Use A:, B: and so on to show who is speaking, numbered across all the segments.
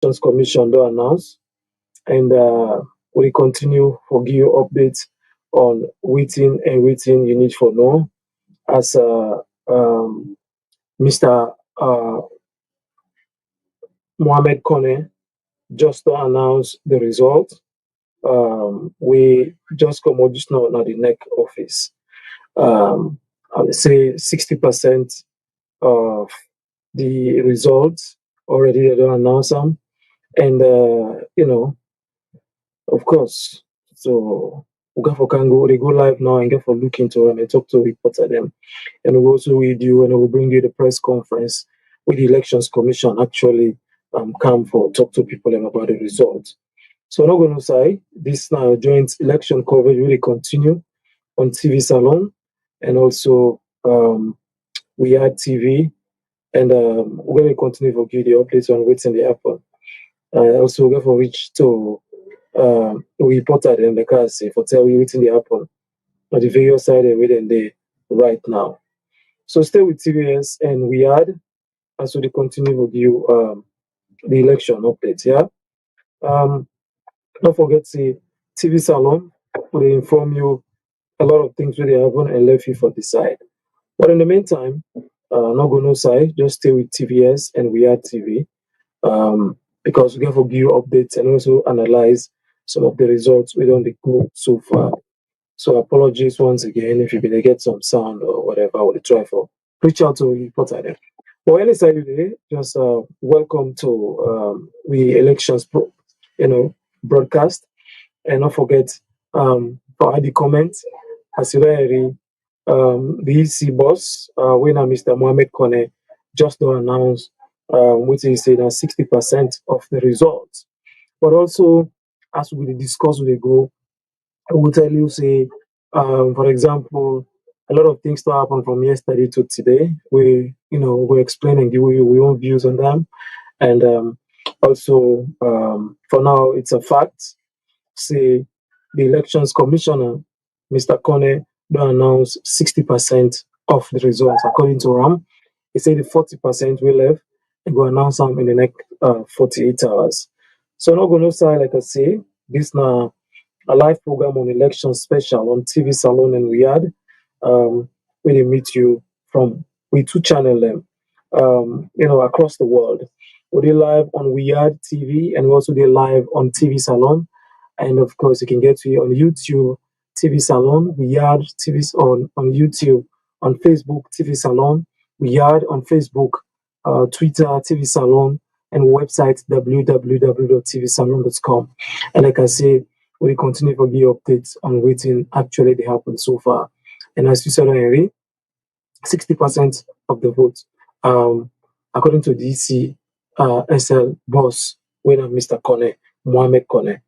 A: Elections Commission do announce, and we continue for give you updates on waiting and waiting you need for know as Mr. Mohamed Kone just to announce the result. We just come out just now the neck office. I would say 60% of the results already they don't announce them, and of course, so we go for can go they go live now and get for look into them and talk to reporter them, and we also with you and we'll bring you the press conference with the elections commission actually come for talk to people about the results. So I'm not going to say this now joint election coverage really continue on TV Salon and also we had TV and we're going to continue to give the updates on what's in the happen. Also we're going to reach to reporter them the car say for tell you what's in the happen on the video side and within the right now. So stay with TVS and we had as we continue to give the election updates. Yeah. Um, don't forget to TV Salon will inform you a lot of things really happen and left you for decide. But in the meantime, not going to side, just stay with TVS and we are TV because we can give you updates and also analyze some of the results we don't go so far. So apologies once again if you're gonna get some sound or whatever I will try for. Reach out to reporter them. Well, any side today, just welcome to we elections broadcast. And don't forget for the comments, as you already the EC boss, winner Mr. Mohamed Kone, just to announce which is say that 60% of the results. But also, as we discuss we go, I will tell you, say, for example, a lot of things to happen from yesterday to today. We explain and give you our own views on them, and also for now, it's a fact. Say the elections commissioner, Mr. Kone, don't announce 60% of the results according to Ram. He said the 40% we left and go announce them in the next 48 hours. So not going to say like I say, this now a live program on election special on TV Salon and Riyadh. Where they meet you from we two channel them, across the world. We live on Riyadh TV and also they live on TV Salon. And of course, you can get to it on YouTube TV Salon, Riyadh TV on YouTube, on Facebook TV Salon, Riyadh on Facebook, Twitter TV Salon, and website www.tvsalon.com. And like I say, we continue to give updates on waiting actually they happened so far. And as you said already, 60% of the votes, according to DC SL boss winner Mr. Kone, Mohamed Kone.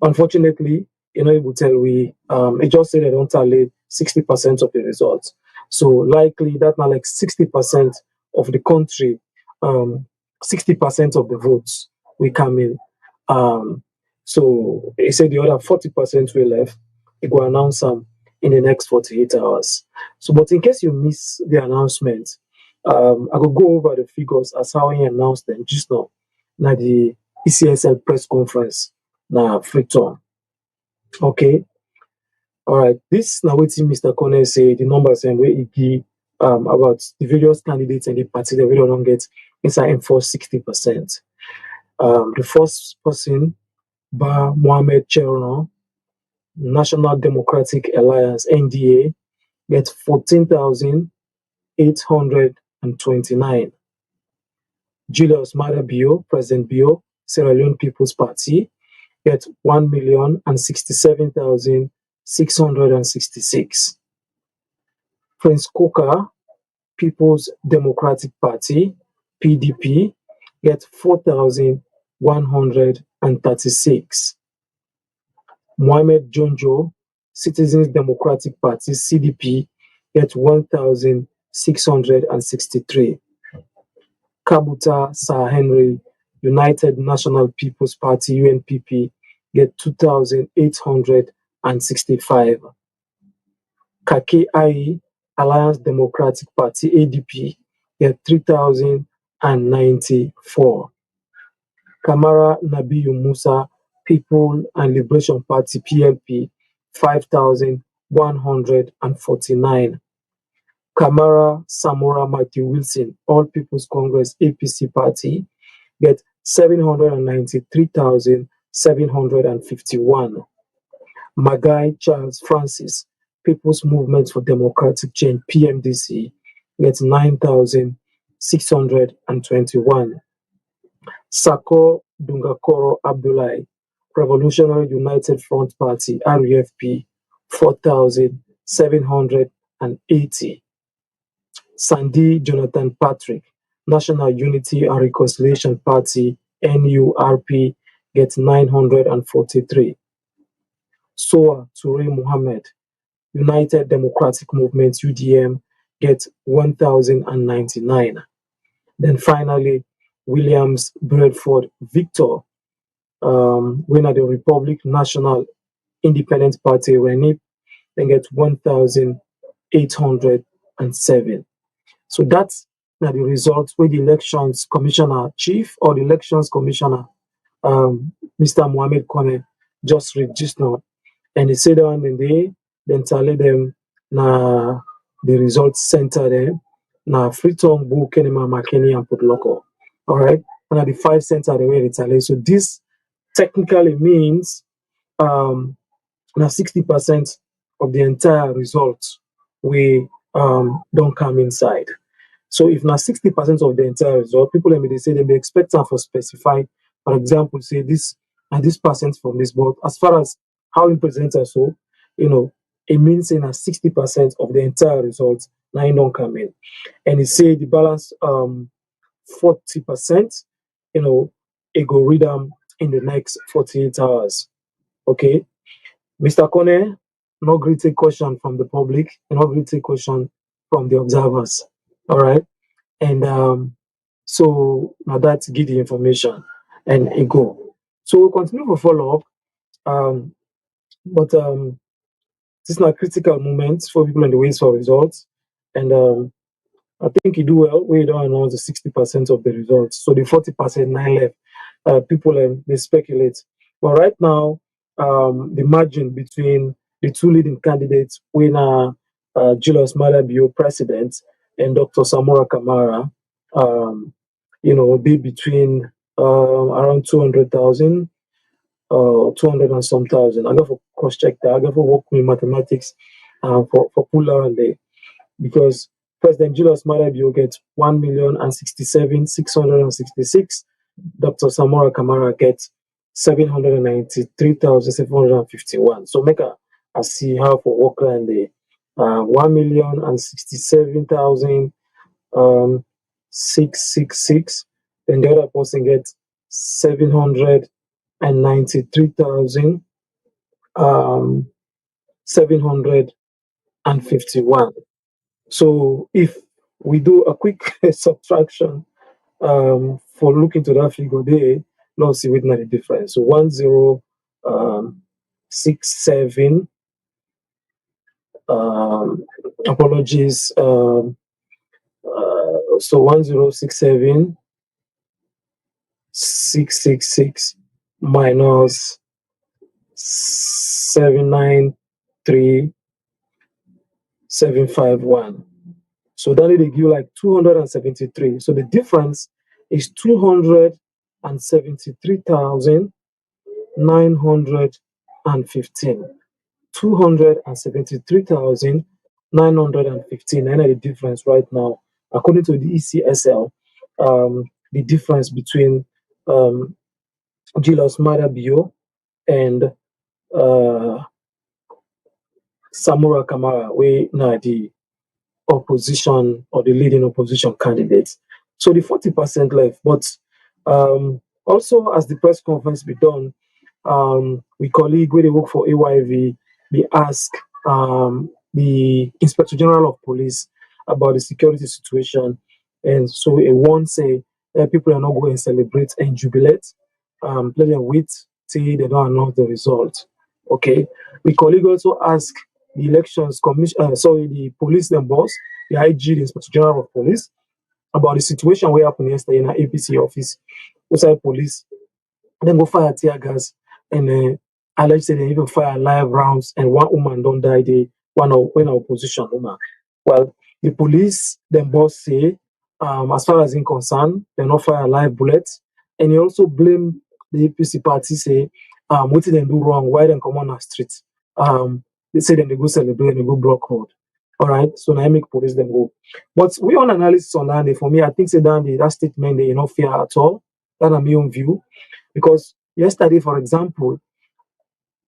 A: Unfortunately, it will tell we it just said they don't tally 60% of the results. So likely that now like 60% of the country, 60% of the votes will come in. So he said the other 40% will left. He will announce them in the next 48 hours. So, but in case you miss the announcement, I will go over the figures as how he announced them just now. Now the ECSL press conference now Freetown. Okay. All right. This now waiting Mr. Kone say the numbers and where he give about the various candidates and the party that we don't get inside enforce 60%. The first person, Ba Mohamed Cherono, National Democratic Alliance NDA, get 14,829. Julius Maada Bio, President Bio, Sierra Leone People's Party, get 1,067,666. Prince Coker, People's Democratic Party, PDP, get 4,136. Mohamed Jonjo, Citizens Democratic Party, CDP, get 1,663. Kabuta Sir Henry, United National People's Party, UNPP, get 2,865. Kake Ai, Alliance Democratic Party, ADP, get 3,094. Kamara Nabiyu Musa People and Liberation Party PLP 5,149. Kamara Samora Matthew Wilson All People's Congress APC Party get 793,751. Magai Charles Francis People's Movement for Democratic Change PMDC gets 9,621. Sako Dungakoro Abdullahi Revolutionary United Front Party RUFP 4,780. Sandy Jonathan Patrick National Unity and Reconciliation Party NURP gets 943. Soa Toure Mohammed United Democratic Movement UDM gets 1,099. Then finally, Williams Bradford Victor, winner the Republic National Independent Party RENIP, then gets 1,807. So that's now the results where the elections commissioner chief or the elections commissioner, Mr. Mohamed Kone, just registered. And he said on the day, then tell them na the results center there, na Freetown, Bu, Kenema, Makeni, and Putloko. All right. And at the 5 center the way they tell. So this technically means now 60% of the entire results we don't come inside. So if now 60% of the entire result, people let me they say they be expecting for specify, for example, say this and this percent from this, but as far as how it presents us, so it means in 60% of the entire results now it don't come in. And it say the balance 40%, it go read them in the next 48 hours. Okay. Mr. Kone, no great take question from the public, no great take question from the observers. All right. And so now that's give the information and it go. So we'll continue for follow up. But this is not a critical moment for people in the ways for results. And I think you do well. We don't announce the 60% of the results. So the 40% nine left. People they speculate. But right now, the margin between the two leading candidates, winner Julius Malabio, president, and Dr. Samora Kamara, will be between around 200,000, 200 and some thousand. I go for cross check that. I go for work with mathematics for pull and day because President Julius Malabio gets 1,067,666. Dr. Samora Kamara gets 793,751. So make a see how for worker and the 1,067,666. Then the other person gets 793,751. So if we do a quick subtraction for looking to that figure there, let's see what the difference. So 1067. Apologies. So 1067 666 minus 793,751. So that will give you like 273. So the difference is 273,915. 273,915. And the difference right now, according to the ECSL, the difference between Julius Malabio and Samora Kamara, we now the opposition or the leading opposition candidates. So the 40% left. But also, as the press conference be done, we colleague where they work for AYV, they ask the Inspector General of Police about the security situation. And so it won't say people are not going to celebrate and jubilate. Let them wait till they don't announce the result. Okay. We colleague also ask the elections commission, the police them boss, the IG, the Inspector General of Police, about the situation where happened yesterday in our APC office, outside police then go fire tear gas, and alleged say they even fire live rounds, and one woman don't die. The one of when opposition woman. Well, the police then boss say, as far as in concerned, they not fire live bullets, and he also blame the APC party say, what did they do wrong? Why they come on the street? They say then they go celebrate and they go block road. All right, so now I make police then go. But we on analysis on that day, for me, I think say that statement they not fear at all. That's my own view. Because yesterday, for example,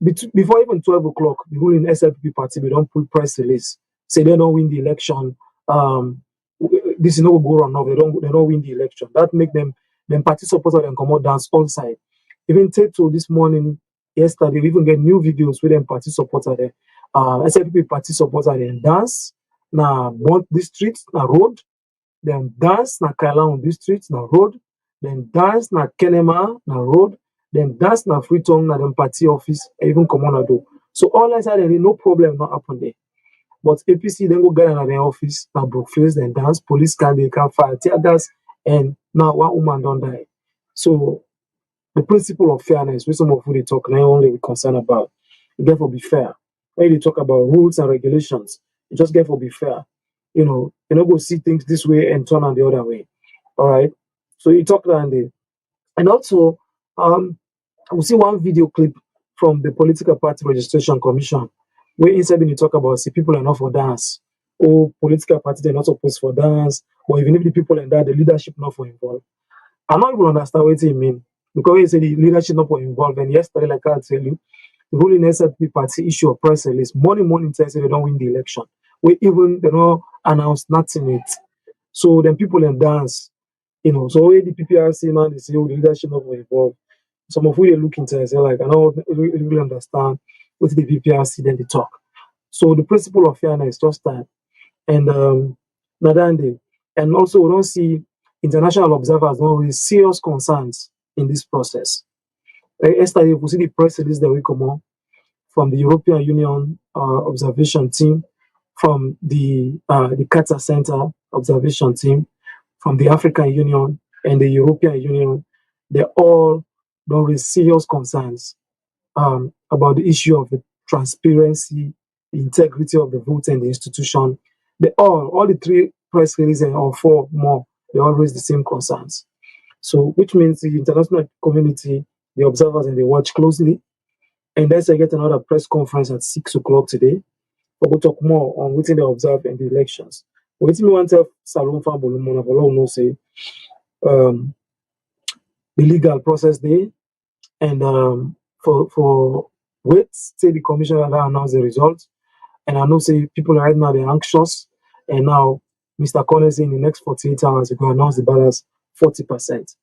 A: before even 12 o'clock, the ruling SLPP party, we don't put press release. Say they don't win the election. This is not go wrong. No, they don't win the election. That make them party supporters and come out dance all side. Even take to this morning, yesterday, we even get new videos with them party supporter there. SLPP party supporter then dance na Bond district, na road, then dance na Kailan district, na road, then dance na Kenema, na road, then dance na Freetown, na them party office, even Common do. So all I said, no problem not happen there. But APC then go get in their office, na Brookfields, then dance, police can fire tear gas, and now one woman don't die. So the principle of fairness, which some of who they talk, not only we concerned about, you get for be fair. When they talk about rules and regulations, you just get for be fair. You know, go see things this way and turn on the other way. All right. So you talk that and also we see one video clip from the Political Party Registration Commission where inside when you talk about see people are not for dance. Oh, political party they're not supposed for dance, or even if the people in that the leadership not for involved. I'm not even understand what it mean. Because when you say the leadership not for involved, and yesterday, like I tell you, the ruling SLP party issue a press release. Morning tells say they don't win the election. We even they don't announce nothing it. So then people then dance, So when the PPRC man they say oh the leadership not for involved. Some of who they look into and say like I don't really understand what the PPRC then they talk. So the principle of fairness just that. And Nadande. And also we don't see international observers don't raise serious concerns in this process. Yesterday, we see the press release that we come on from the European Union observation team, from the Qatar Center observation team, from the African Union and the European Union. They all don't raise serious concerns about the issue of the transparency, the integrity of the vote and the institution. All the three press releases or four more, they all raise the same concerns. So, which means the international community, the observers, and they watch closely. And then I get another press conference at 6 o'clock today. We'll talk more on what they observe in the elections. But what me want to tell Salon Fambolumona for no say the legal process there and for wait say the commissioner that announce the results. And I know say people right now they're anxious. And now Mr. Connors in the next 48 hours you go announce the balance 40%.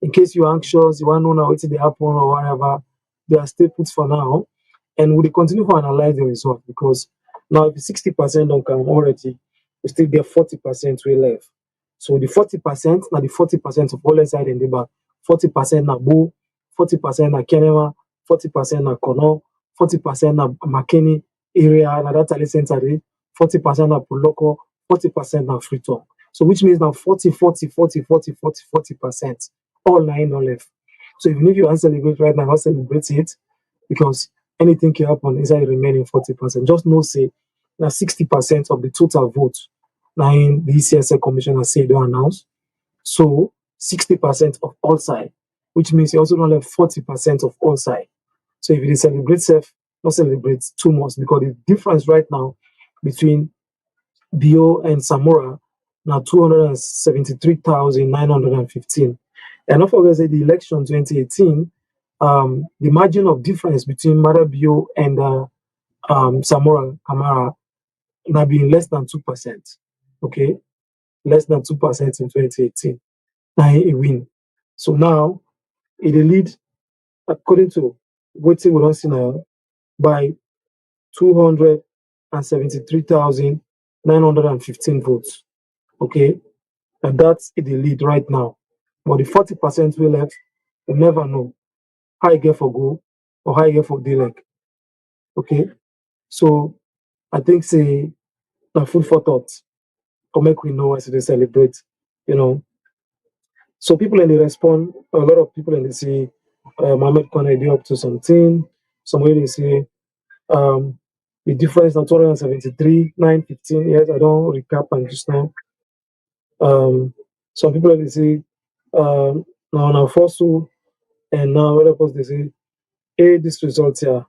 A: In case you're anxious, you want to know now what's the happen or whatever, they are still put for now. And we continue to analyze the result because now if 60% don't come already, we still get 40% we left. So the 40%, now the 40% of all inside and the back, 40% na Bo, 40% na Kenema, 40% na Kono, 40% na Makeni area, na that talent center, 40% na Poloko, 40% na Freetown. So which means now 40% all nine or left. So even if you want to celebrate right now, I'll celebrate it because anything can happen inside the remaining 40%. Just know say now 60% of the total vote now in the ECSL commissioner say don't announce. So 60% of all side, which means you also don't have 40% of all side. So if you celebrate self, not celebrate too much because the difference right now between Bio and Samora now 273,915. And don't forget that the election 2018, the margin of difference between Marabio and Samora Kamara now being less than 2%. Okay, less than 2% in 2018. Now he win. So now it lead according to what we don't see now by 273,915 votes. Okay, and that's the lead right now. But the 40% we left, we never know how you get for go or how you get for delay. Okay, so I think say na food for thought or make we know as they celebrate, you know. So people in the respond, a lot of people in the say Mohammed Kone did up to something. Somebody they say um, the difference now 273, 915 years. I don't recap and just now. Um, some people they say now fossil and now what else they say, hey, this result here.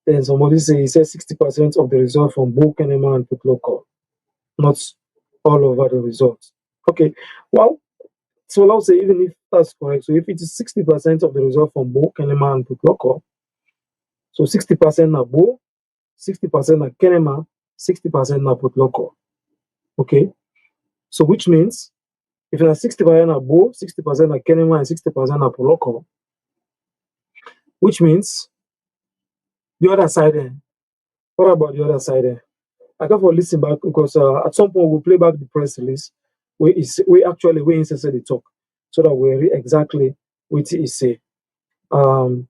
A: Then somebody say he said 60% of the result from book enema and put local, not all over the results. Okay, well, so let's say even if that's correct, so if it is 60% of the result from book enema and put local, so 60% na book, 60% na kenema, 60% na put local. Okay, so which means if you have 60% na book, 60% na kenema, and 60% na put local, which means the other side. What about the other side? I can for listen back because at some point we'll play back the press release where is we actually where he said the talk so that we read exactly what he say. Um,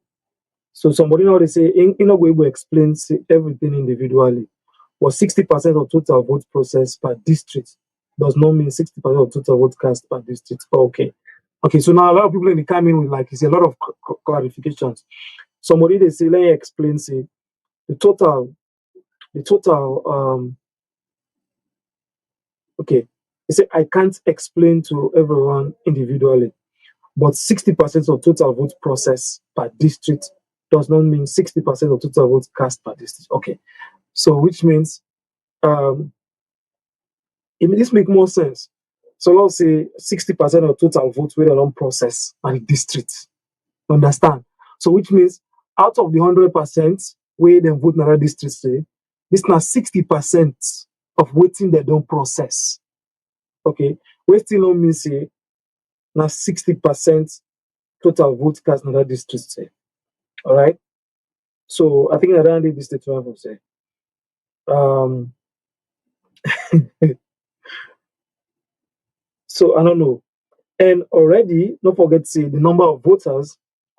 A: so somebody now they say in a way we explain everything individually. But 60% of total vote process per district does not mean 60% of total vote cast per district. Okay. Okay, so now a lot of people in the come in with like it's a lot of clarifications. Somebody they say let me explain say the total okay. He said, I can't explain to everyone individually, but 60% of total vote process per district does not mean 60% of total votes cast per district. Okay. So, which means um, this make more sense. So, let's say 60% of total votes were on process per district. Understand? So, which means out of the 100% where they vote in another district, say, this now 60% of waiting they don't process. Okay, we still don't mean say now 60% total vote cast in that district. Say. All right. So I think around this the 12 of say. Um so I don't know. And already, don't forget to say the number of voters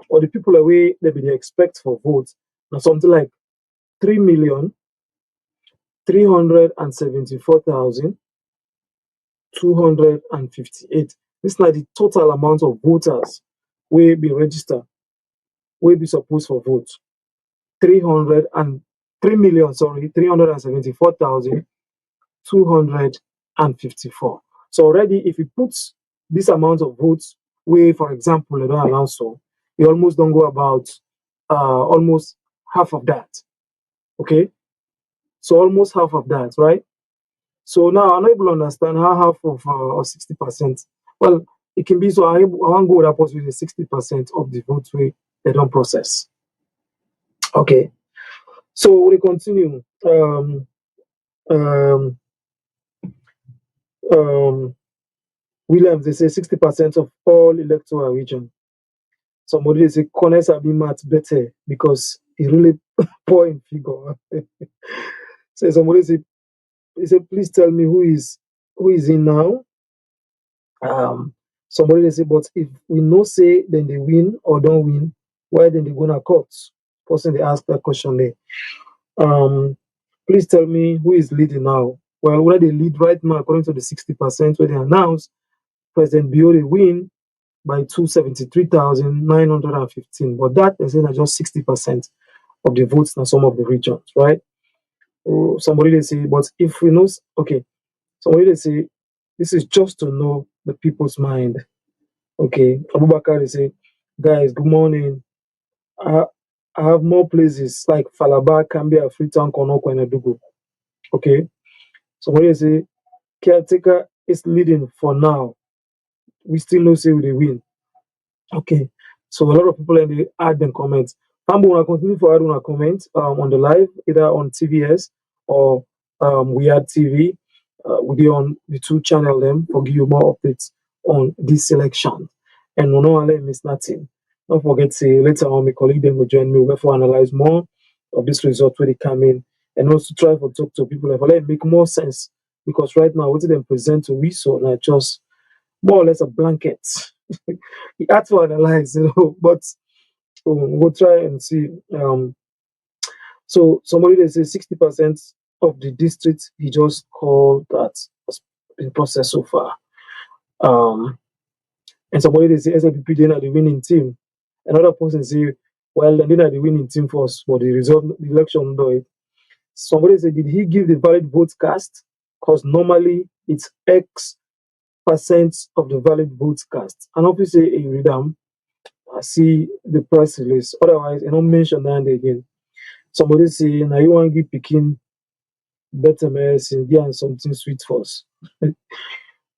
A: or the people away that they expect for votes now something like 3,374,258. This is not the total amount of voters will be registered, will be supposed for vote. 300 and 3 million, sorry, 374,254. So already, if you put this amount of votes, where, for example, they don't announce so, you almost don't go about almost half of that. Okay, so almost half of that, right? So now I'm not able to understand how half of or 60%. Well, it can be so. I won't go with that possibly 60% of the votes we they don't process. Okay, so we continue. Um, um, Williams, they say 60% of all electoral region. Somebody they say Connors have been much better because he really poor in figure. So somebody say, he said, please tell me who is in now. Um, somebody they say, but if we know say then they win or don't win, why then they go to court? Person they ask that question there. Um, please tell me who is leading now. Well, where they lead right now, according to the 60% where they announced, President Biore win by 273,915. But that is just 60% of the votes in some of the regions, right? Somebody they say, but if we know, okay, somebody they say, this is just to know the people's mind. Okay, Abubakar they say, guys, good morning. I, I have more places like Falaba, Cambia, Freetown, Konoko, and Enugu. Okay, somebody they say, caretaker is leading for now. We still know say they win. Okay. So a lot of people in the add them comments. I'm going to continue for adding a comment on the live, either on TVS or we had TV. We'll be on the two channel them for give you more updates on this selection. And we no let miss nothing. Don't forget to say later on my colleague then will join me. We'll for analyze more of this result when they come in and also try to talk to people and let it make more sense. Because right now what they present to we so not just more or less a blanket. He had to analyze, but we'll try and see. So somebody they say 60% of the district he just called that has been processed so far. And somebody they say SLPP then are the winning team. Another person say, well, then are the winning team first for the result, the election. Do it. Somebody said, did he give the valid vote cast? Because normally it's X% of the valid votes cast. And obviously, you read them, I see the press release. Otherwise, I don't mention that again. Somebody say, now you want to give picking better medicine, and something sweet for us.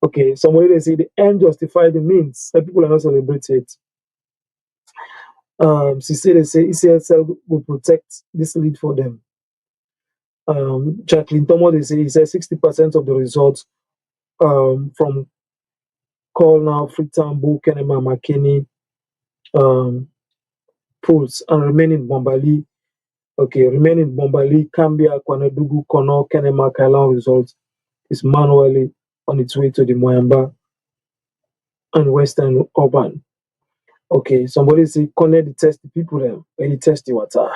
A: Okay, somebody they say the end justify the means. That people are not celebrating it. She said they say ECSL will protect this lead for them. Jacqueline Thomas they say he said 60% of the results from Call Now, Freetown, Bull, Kenema, McKinney, polls and remaining Bombali. Okay, remaining Bombali, Cambia, Kwanadugu, Kono, Kenema, Kailan results is manually on its way to the Moyamba and Western Urban. Okay, somebody say connect the test the people them when you test the water.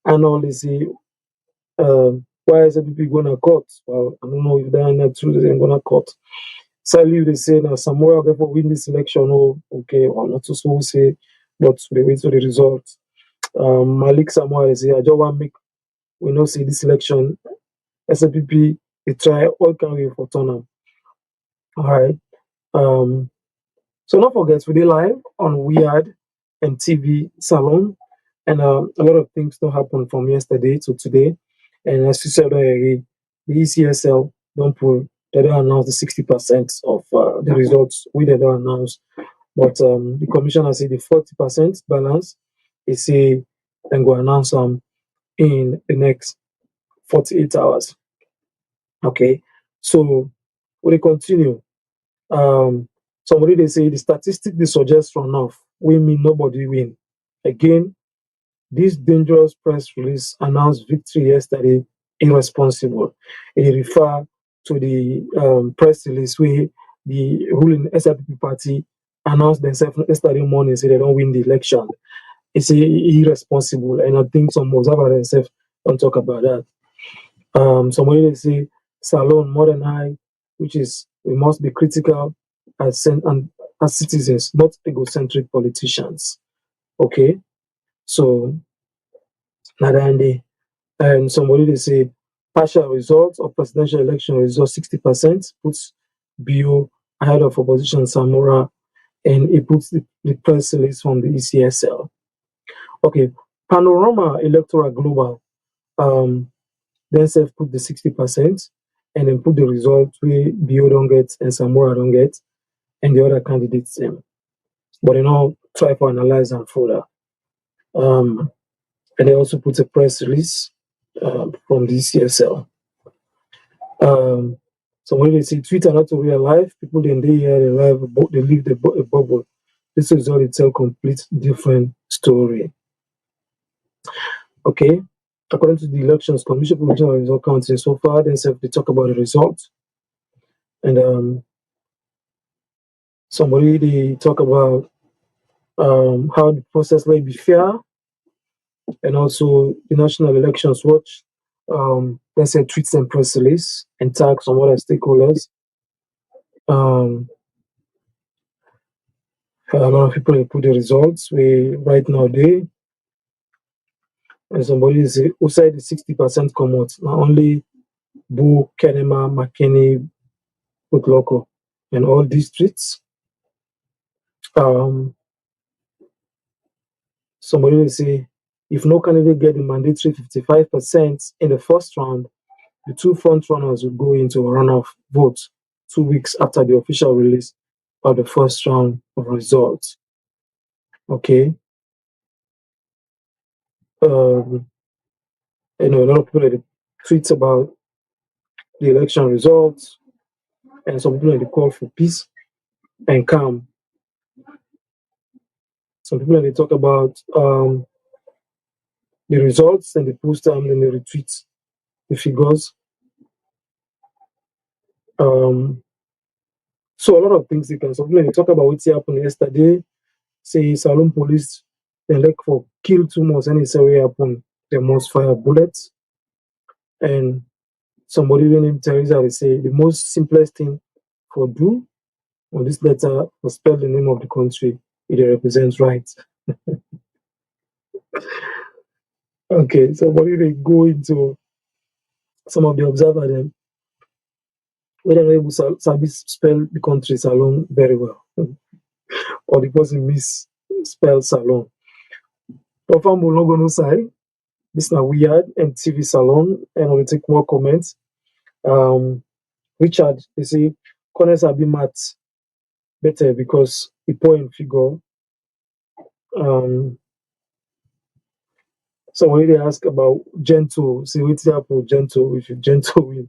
A: And all they say, why is the people gonna cut? Well, I don't know if they're not true they're gonna cut. Sadly, they say now Samuel will therefore win this election. Oh, okay, or not so say, but they wait for the results. Malik Samuel is here. I just want to make we know see this election. SLPP they try all can we for turn up. All right. Um, so don't forget we did live on Weird and TV Salon, and a lot of things don't happen from yesterday to today. And as you said already, the ECSL don't pull. They don't announce the 60% of the results. We they don't announce, but the commissioner say the 40% balance. They say then go announce in the next 48 hours. Okay, so we continue. Um, somebody they say the statistic they suggest runoff. We mean nobody win. Again, this dangerous press release announced victory yesterday irresponsible. It refer to the press release where the ruling SLPP party announced themselves yesterday morning say they don't win the election. It's irresponsible, and I think some observers themselves don't talk about that. Somebody they say Salon modern high, which is we must be critical and as citizens, not egocentric politicians. Okay, so Nadande and somebody they say partial results of presidential election results 60% puts BO ahead of opposition Samora and it puts the press release from the ECSL. Okay, Panorama Electoral Global then self put the 60% and then put the result where BO don't get and Samora don't get and the other candidates but you know try to analyze and further. And they also put a press release from the ECSL. So when they say Twitter not to real life, people then they hear the live, they leave the bubble. This is all it tell complete different story. Okay, according to the elections commission provision of result counting so far, then they talk about the results, and somebody they talk about how the process may be fair, and also the National Elections Watch. Let's say tweets and press release and tag some other stakeholders. Um, a lot of people put the results we right now they and somebody is who said the 60% come out. Not only Boo, Kenema, McKinney, Putloko, and all districts. Um, somebody will say if no candidate get the mandatory 55% in the first round, the two front runners will go into a runoff vote 2 weeks after the official release of the first round of results. Okay. A lot of people that tweets about the election results, and some people that call for peace and calm. Some people that they talk about the results and they post them and they retweet the figures. So a lot of things you can. Some people they talk about what happened yesterday. Say Salon police they like for kill too much and it's a way happen. They must fire bullets. And somebody named Teresa they say the most simplest thing for do on this letter was spell the name of the country it represents right. Okay, so what do they go into some of the observer them whether able to spell the country Salon very well, or the person misspell Salon. Profam will not go no side. This na weird and TV Salon, and we'll take more comments. Um, Richard, they say corners have been math better because the point figure. Um, so when they ask about gentle, say what's happen gentle if you gentle with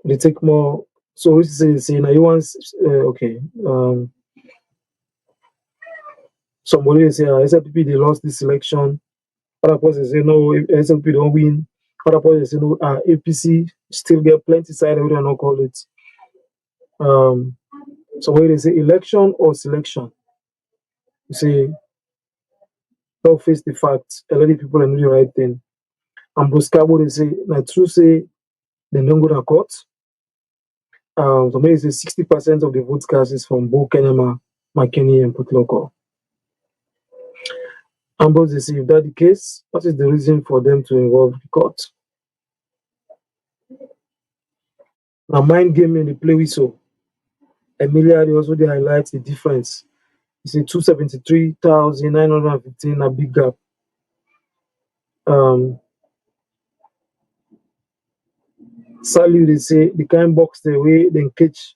A: they take more. So we say now you want okay. Somebody say SLP they lost this election. Other person say no, SLP don't win. Other person say no, APC still get plenty side we don't know call it. Um, somebody they say election or selection. You say don't face the facts. A lot of people are doing the right thing. And Bruscabo they say now true say they don't go to court. Somebody say 60% of the vote cast is from both Kenema, McKinney, and Putloko. Ambrose they say if that's the case, what is the reason for them to involve the court? Now mind game in the play we saw. Emilia they also they highlight the difference. You see 273,915 a big gap. Um Sadly they say the kind box the way they catch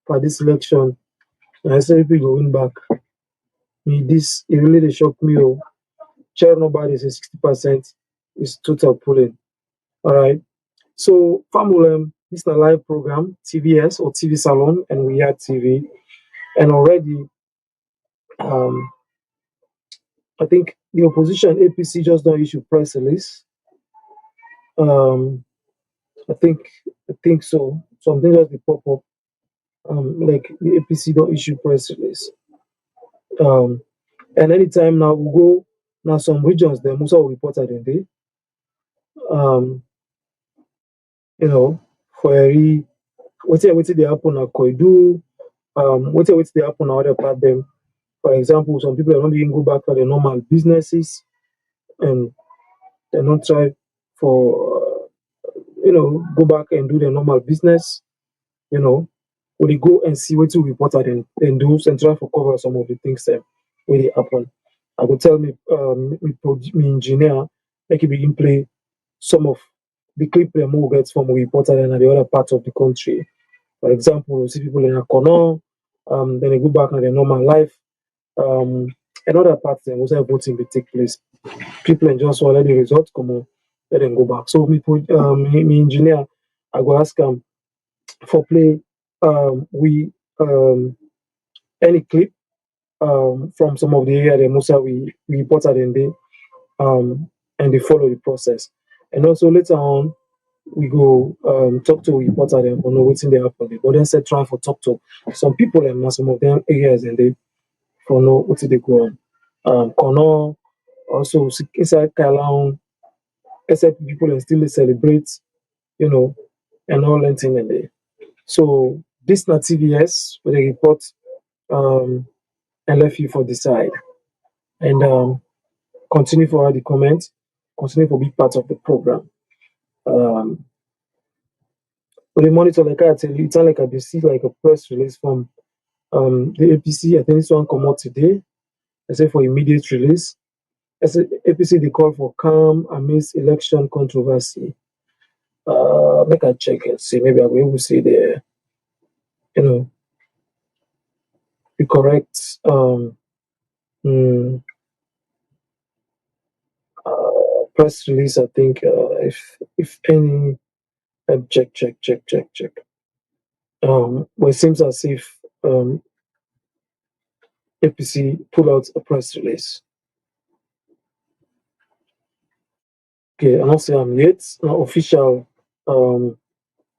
A: for this election. And I say people go win back. Me this it really they shock me. Oh, chair nobody say 60% is total pulling. All right. So Famulem, this is a live program, TVS or TV Salon, and we had TV. And already I think the opposition APC just don't issue press release. Um, I think I think so. Something just they pop up. Like the APC don't issue press release. Um, and anytime now we go now some regions the Musa will report at the day. Um, you know, for a what they happen at Koidu, what they happen at other part them. For example, some people are not even go back to their normal businesses and they don't try for go back and do their normal business. You know, when they go and see what to report at and do and try for cover some of the things that when they happen. I could tell me engineer make it begin play some of the clip they more gets from reporter and the other parts of the country. For example, you see people in Akono, then they go back to their normal life. Um, Another part then also voting will take place. People and just want let the results come on, let them go back. So me engineer, I go ask for play we any clip from some of the area that Musa we reported in there and they follow the process. And also later on we go talk to reporter them for know what's in the happen. But then said try for talk to some people and some of them areas and they for know what they go on. Kono also inside Kalang, except people and still celebrate, you know, and all that thing in there. So this not TVS with a report um and left you for decide. And continue for the comment, continue for be part of the program. Um when the monitor like I tell you, it's not like I see like a press release from the APC. I think this one come out today. I say for immediate release. As APC they call for calm amidst election controversy. Make I check and see. Maybe I'll be able to see you know, the correct mm, press release. I think if any, check. But it seems as if APC pull out a press release. Okay, I'm not saying I'm yet official um,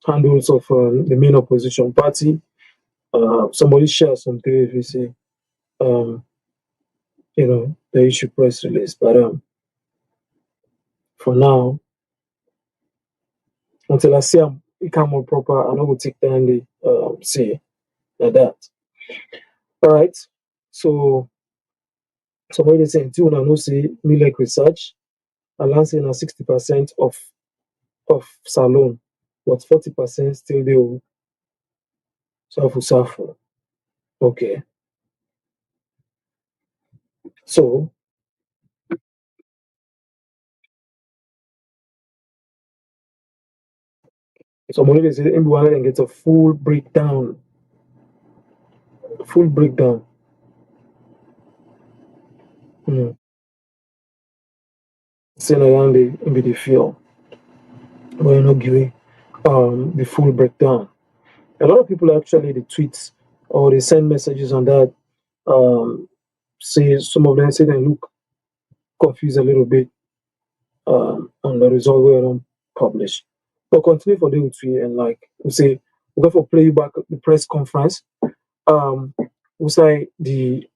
A: handles of the main opposition party. Somebody share something if you say um, the issue press release, but for now, until I see it come more proper, I'm not going to take time to say. like that. All right. So somebody say until una know say me like research, I learn say na 60% of salon, but 40% still dey suffer. Okay. So somebody dey say everyone let them get a full breakdown. Mm. Say na yan be the feel but you're not giving the full breakdown. A lot of people actually they tweet or they send messages on that. Say some of them say they look confused a little bit on the result we don't publish. But continue for the tweet and like we say we go for play back the press conference. We say the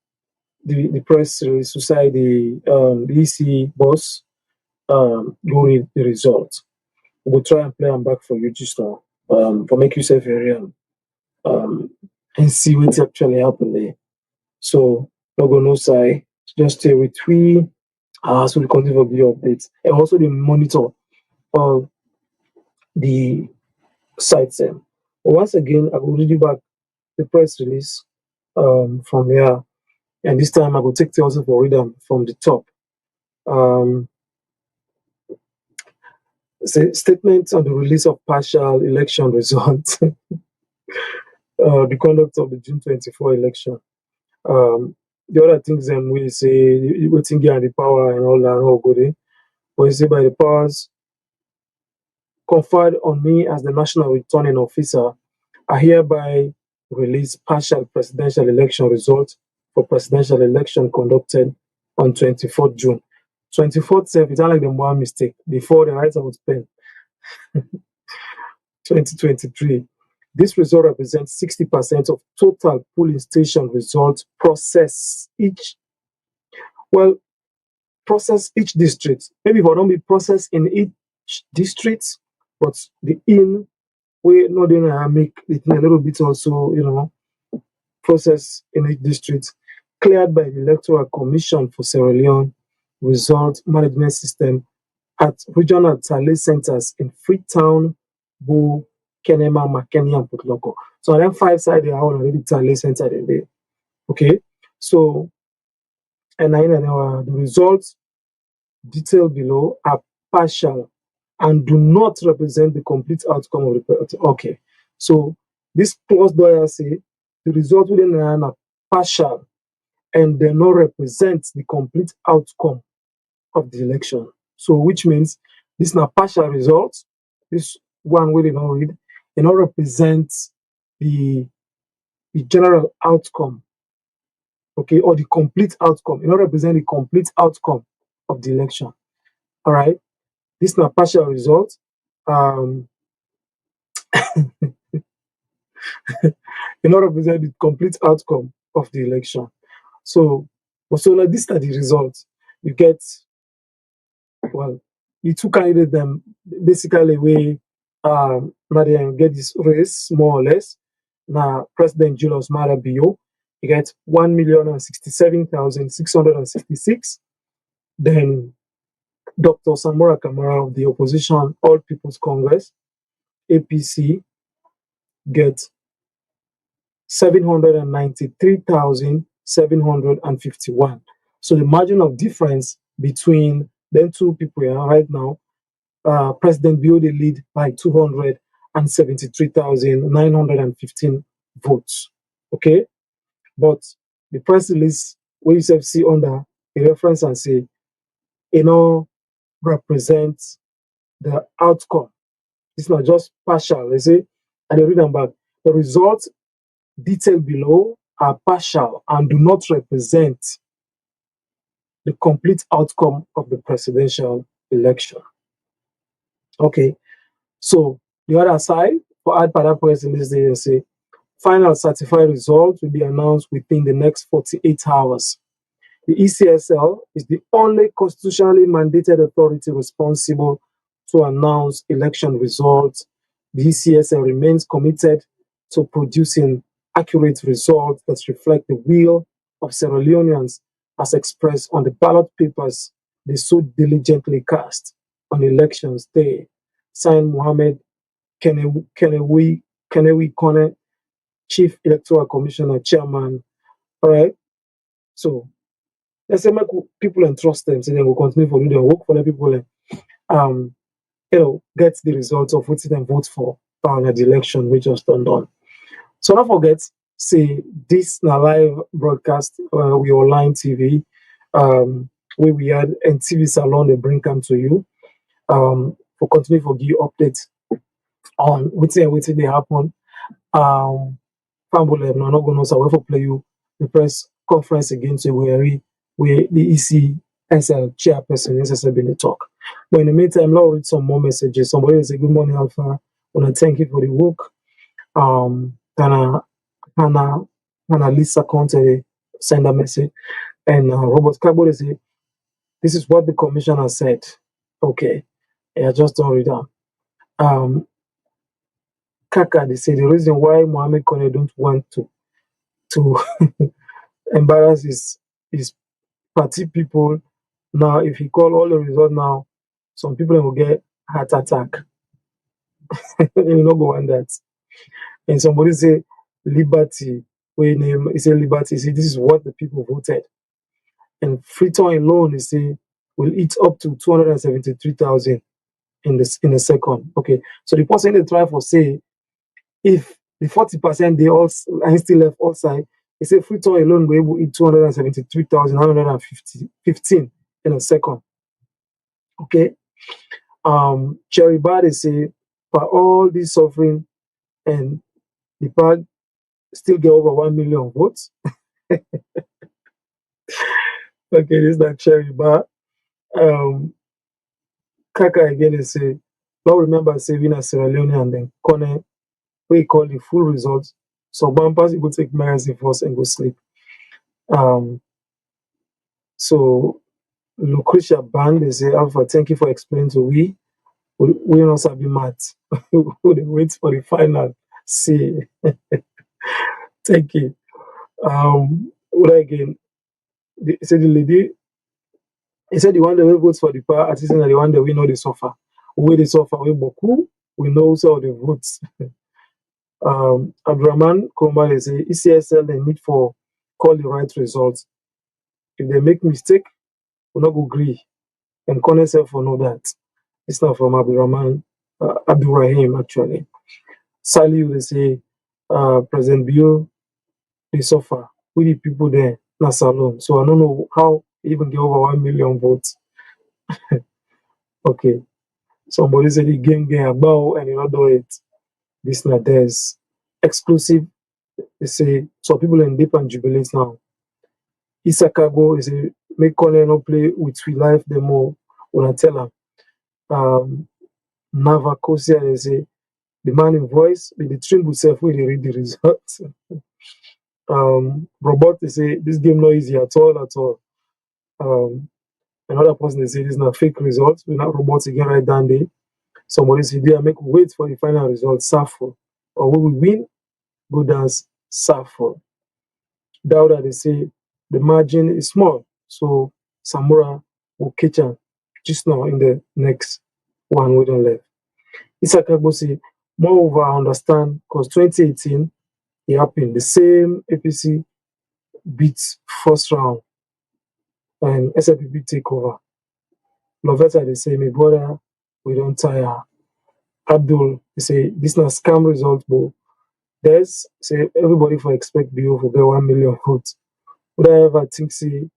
A: press release, we say the EC boss go read the results. We'll try and play them back for you just now. For make yourself very um and see what actually happened there. So no go no say just stay with we so we continue for the updates. And also the monitor of the sites but once again I will read you back the press release from here and this time I will take the also for read them from the top. Um say statement on the release of partial election results, the conduct of the June 24 election. The other things we say waiting get the power and all that all good. But you say by the powers conferred on me as the national returning officer, I hereby release partial presidential election results for presidential election conducted on 24th June. 24th self, it's not like the one mistake. Before the right of pen, 2023. This result represents 60% of total polling station results processed each. Well, process each district. Maybe if I don't be processed in each district, but the in we not then make it a little bit also, process in each district, cleared by the Electoral Commission for Sierra Leone Result Management System at regional tally centers in Freetown, Bo, Kenema, Makeni, and Putloko. So then five side they are already tally center in there. Okay. So and I know the results detailed below are partial and do not represent the complete outcome of the penalty. Okay. So this clause lawyer say the result within are partial and they not represent the complete outcome of the election. So which means this not partial results. This one we did not read, it not represent the the general outcome, okay, or the complete outcome. It not represent the complete outcome of the election. All right. This not partial result. Um, it not represent the complete outcome of the election. So like these are the results. You get well, the two candidates them basically we now they get this race more or less. Now President Julius Mara Bio, he gets 1,067,666. Then Dr. Samora Kamara of the opposition All People's Congress, APC, gets 793,751. So the margin of difference between them two people right now, President Biode lead by 273,915 votes. Okay, but the press release we you see under a reference and say, represents the outcome. It's not just partial. They say, and they read them back. The results detailed below are partial and do not represent the complete outcome of the presidential election. Okay, so the other side, for add para press release, they say final certified results will be announced within the next 48 hours. The ECSL is the only constitutionally mandated authority responsible to announce election results. The ECSL remains committed to producing accurate results that reflect the will of Sierra Leoneans as expressed on the ballot papers they so diligently cast on elections day. Signed Mohammed Kenewi Kone, Chief Electoral Commissioner, Chairman. All right. So let's say make people entrust them, so they will continue for do their work for the people and um get the results of what them vote for at the election we just done. So don't forget, say this na live broadcast we online TV where we had and TV salon they bring come to you for continue for give updates on what's they happen. Fambule no not gonna so for play you the press conference again so we the ECSL chairperson SSL been the talk. But in the meantime, I'll read some more messages. Somebody will say good morning, Alpha. Wanna thank you for the work. Tana Hannah Lisa Conte send a message and Robert Kabo they say this is what the commissioner said. Okay. I just don't read down. Kaka they say the reason why Mohammed Kone don't want to embarrass his party people. Now, if he call all the result now, some people will get heart attack. You know, go on that. And somebody say liberty. When he say liberty, he say this is what the people voted. And Freetown alone, he say will eat up to 273,000 in a second. Okay, so the person they try for say if the 40% they all and still left outside, he say Freetown alone will able to eat 273,115 in a second. Okay. Cherry Bade say for all this suffering and the part still get over 1 million votes. Okay, this is like Cherry Bar. Kaka again they say, don't remember saving a Sierra Leone and then Kone, we call the full results. So bumpers you go take medicine first and go sleep. So Lucretia Band they say, Alpha, thank you for explaining to we also be mad. We wait for the final. See. Thank you. What again? He said the lady, he said the one that we vote for the power artists and the one that we know they suffer. We they suffer, we boku, we know also the votes. Abdurrahman Kumba they say ECSL they need for call the right results. If they make mistake, we not go agree. And Kone self will know that. It's not from Abdurrahman, Abdurrahim actually. Sally they say President Bio they suffer. We the people there, not salon. So I don't know how even get over 1 million votes. Okay. Somebody said the game about and you not do it. This not there's exclusive. They say so people in deep and jubilate now. Isakago is a make Colin no play with we life the more when I tell them. Navacosia they say the man in voice with the trimble self where they read the results. Robot they say this game not easy at all. Another person they say this is not fake results. We're not robots again right down there. Somebody say they make wait for the final result, Safo. Or we will win, go dance Safo. Dauda they say the margin is small, so Samura will catch him just now in the next one we don't left. Isakabo say moreover I understand because 2018 it happened. The same APC beats first round and SLPP take over. Lovetta they say my brother we don't tire. Abdul they say this not scam result but there's say everybody for expect BO for get 1 million votes. Would I ever think say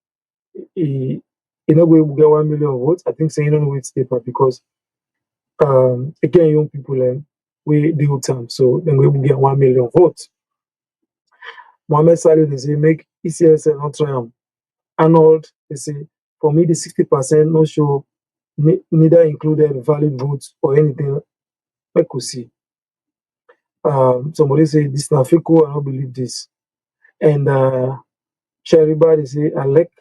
A: he no go able get 1 million votes? I think say he don't know it's paper because again young people we deal time so then we will get 1 million votes. Mohammed Salih they say make ECSL not try Arnold they say for me the 60% no show neither included valid votes or anything I could see. Somebody say this na fake, I don't believe this. And Shariba they say I like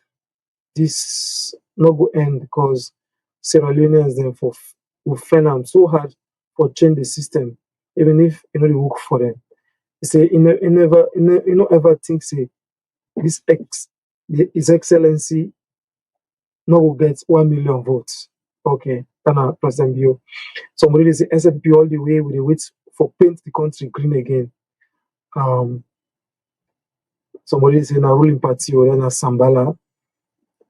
A: this not go end because Sierra Leoneans then for will find am so hard for change the system, even if you know they work for them. He say he never you know ever think say His Excellency no will get 1 million votes. Okay, Kana President Bio. Somebody they say SFP all the way with the wait for paint the country green again. Somebody they say na ruling party or then a Sambala.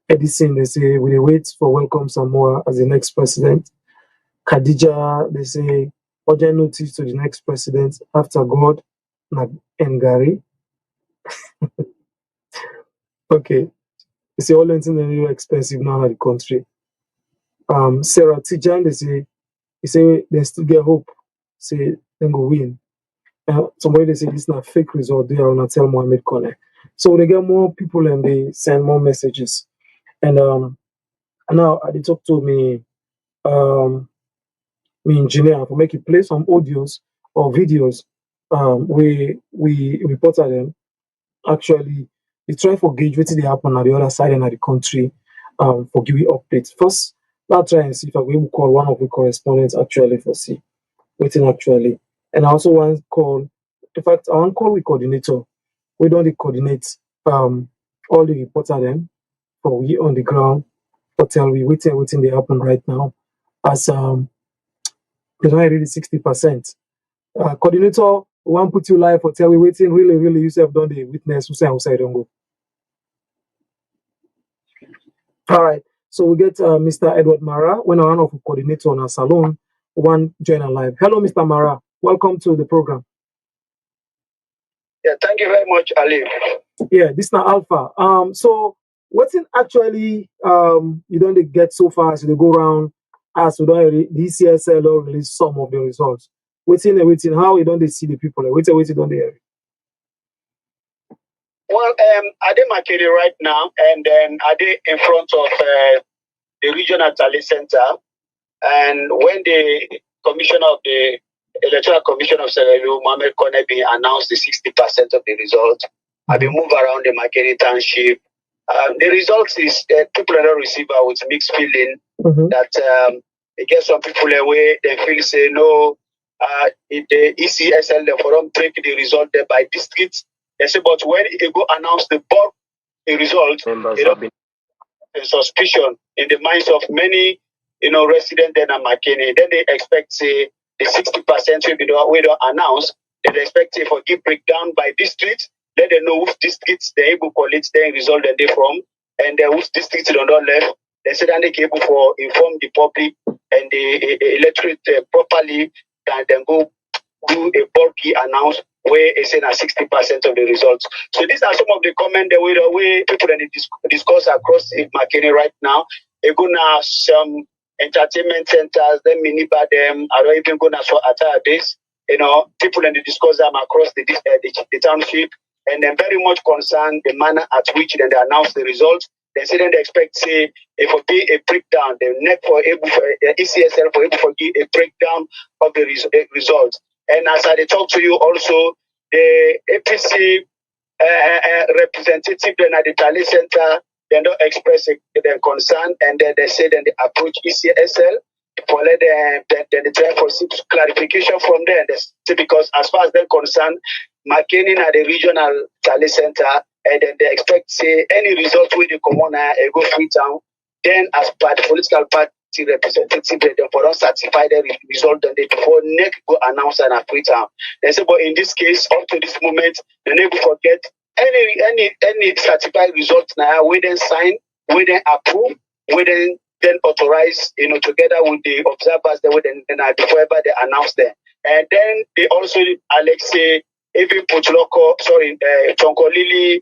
A: Edison they say we wait for welcome Samoa as the next president. Khadija they say urgent notice to the next president after God and Gary. Okay. They say all anything is really expensive now in the country. Sarah Tijan they say they still get hope. Say they go win. Somebody they say this is not fake result. They are not tell Mohammed Kone. So they get more people and they send more messages. And now they talk to me me engineer for make it play some audios or videos. We reported them actually they try for gauge what they happen at the other side and at the country for giving updates. First, I'll try and see if I will call one of the correspondents actually for see waiting actually. And I also want to call in fact I want to call the coordinator. We don't coordinate all the reporter them for we on the ground for tell we waiting they happen right now as they don't really 60%. Coordinator one put you live for tell we waiting really yourself done the witness who say outside don't go. All right. So we get Mr. Edward Mara, when one of the coordinator on our salon, one join our live. Hello, Mr. Mara. Welcome to the program.
B: Yeah, thank you very much, Ali.
A: Yeah, this is now Alpha. So what's in actually you don't get so far as they go around as we don't the ECSL or release some of the results. Waiting, how you don't see the people? Waiting, don't they?
B: Well, I did Makere right now, and then I did in front of the regional talent center. And when the commissioner of the Electoral Commission of Sierra Leone, Mohamed Konebi, announced the 60% of the results, I've been moved around the Makere township. The results is people are not receiving with mixed feeling that they get some people away, they feel say no, if the ECSL, the forum take the result there by districts. They say, but when it go announce the bulk the result, it have been a suspicion in the minds of many, residents then at McKinney. Then they expect say the 60% we don't announce. They expect say for give breakdown by district. Let them know which districts they able to collect their result that they from, and which districts they don't left. They said that they able for inform the public and the electorate properly, and then go do a bulky announce where it's saying 60% of the results. So these are some of the comments the way people discuss across McKinney right now. They're gonna some entertainment centers, then minibar them. I don't even gonna so attire this. People in the discuss them across the township, and they're very much concerned the manner at which then they announce the results. They say then they expect say it will be a breakdown. The net for able for ECSL for able to give a breakdown of the results. And as I talk to you also, the APC representative then at the Tally Center, they don't express their concern, and then they say then they approach ECSL for let them then they try for clarification from them. They say because as far as they're concerned, McKinney at the regional Tally Center, and then they expect say any result with the commoner go free town. Then as per the political party representative, they for us certify the result and they before next go announce an free town. They say, but in this case, up to this moment, they never forget any certified result now, we then sign, we then approve, we then authorize, together with the observers, they would then before ever they announce them. And then they also Alexei, even Putloko, Chonkolili,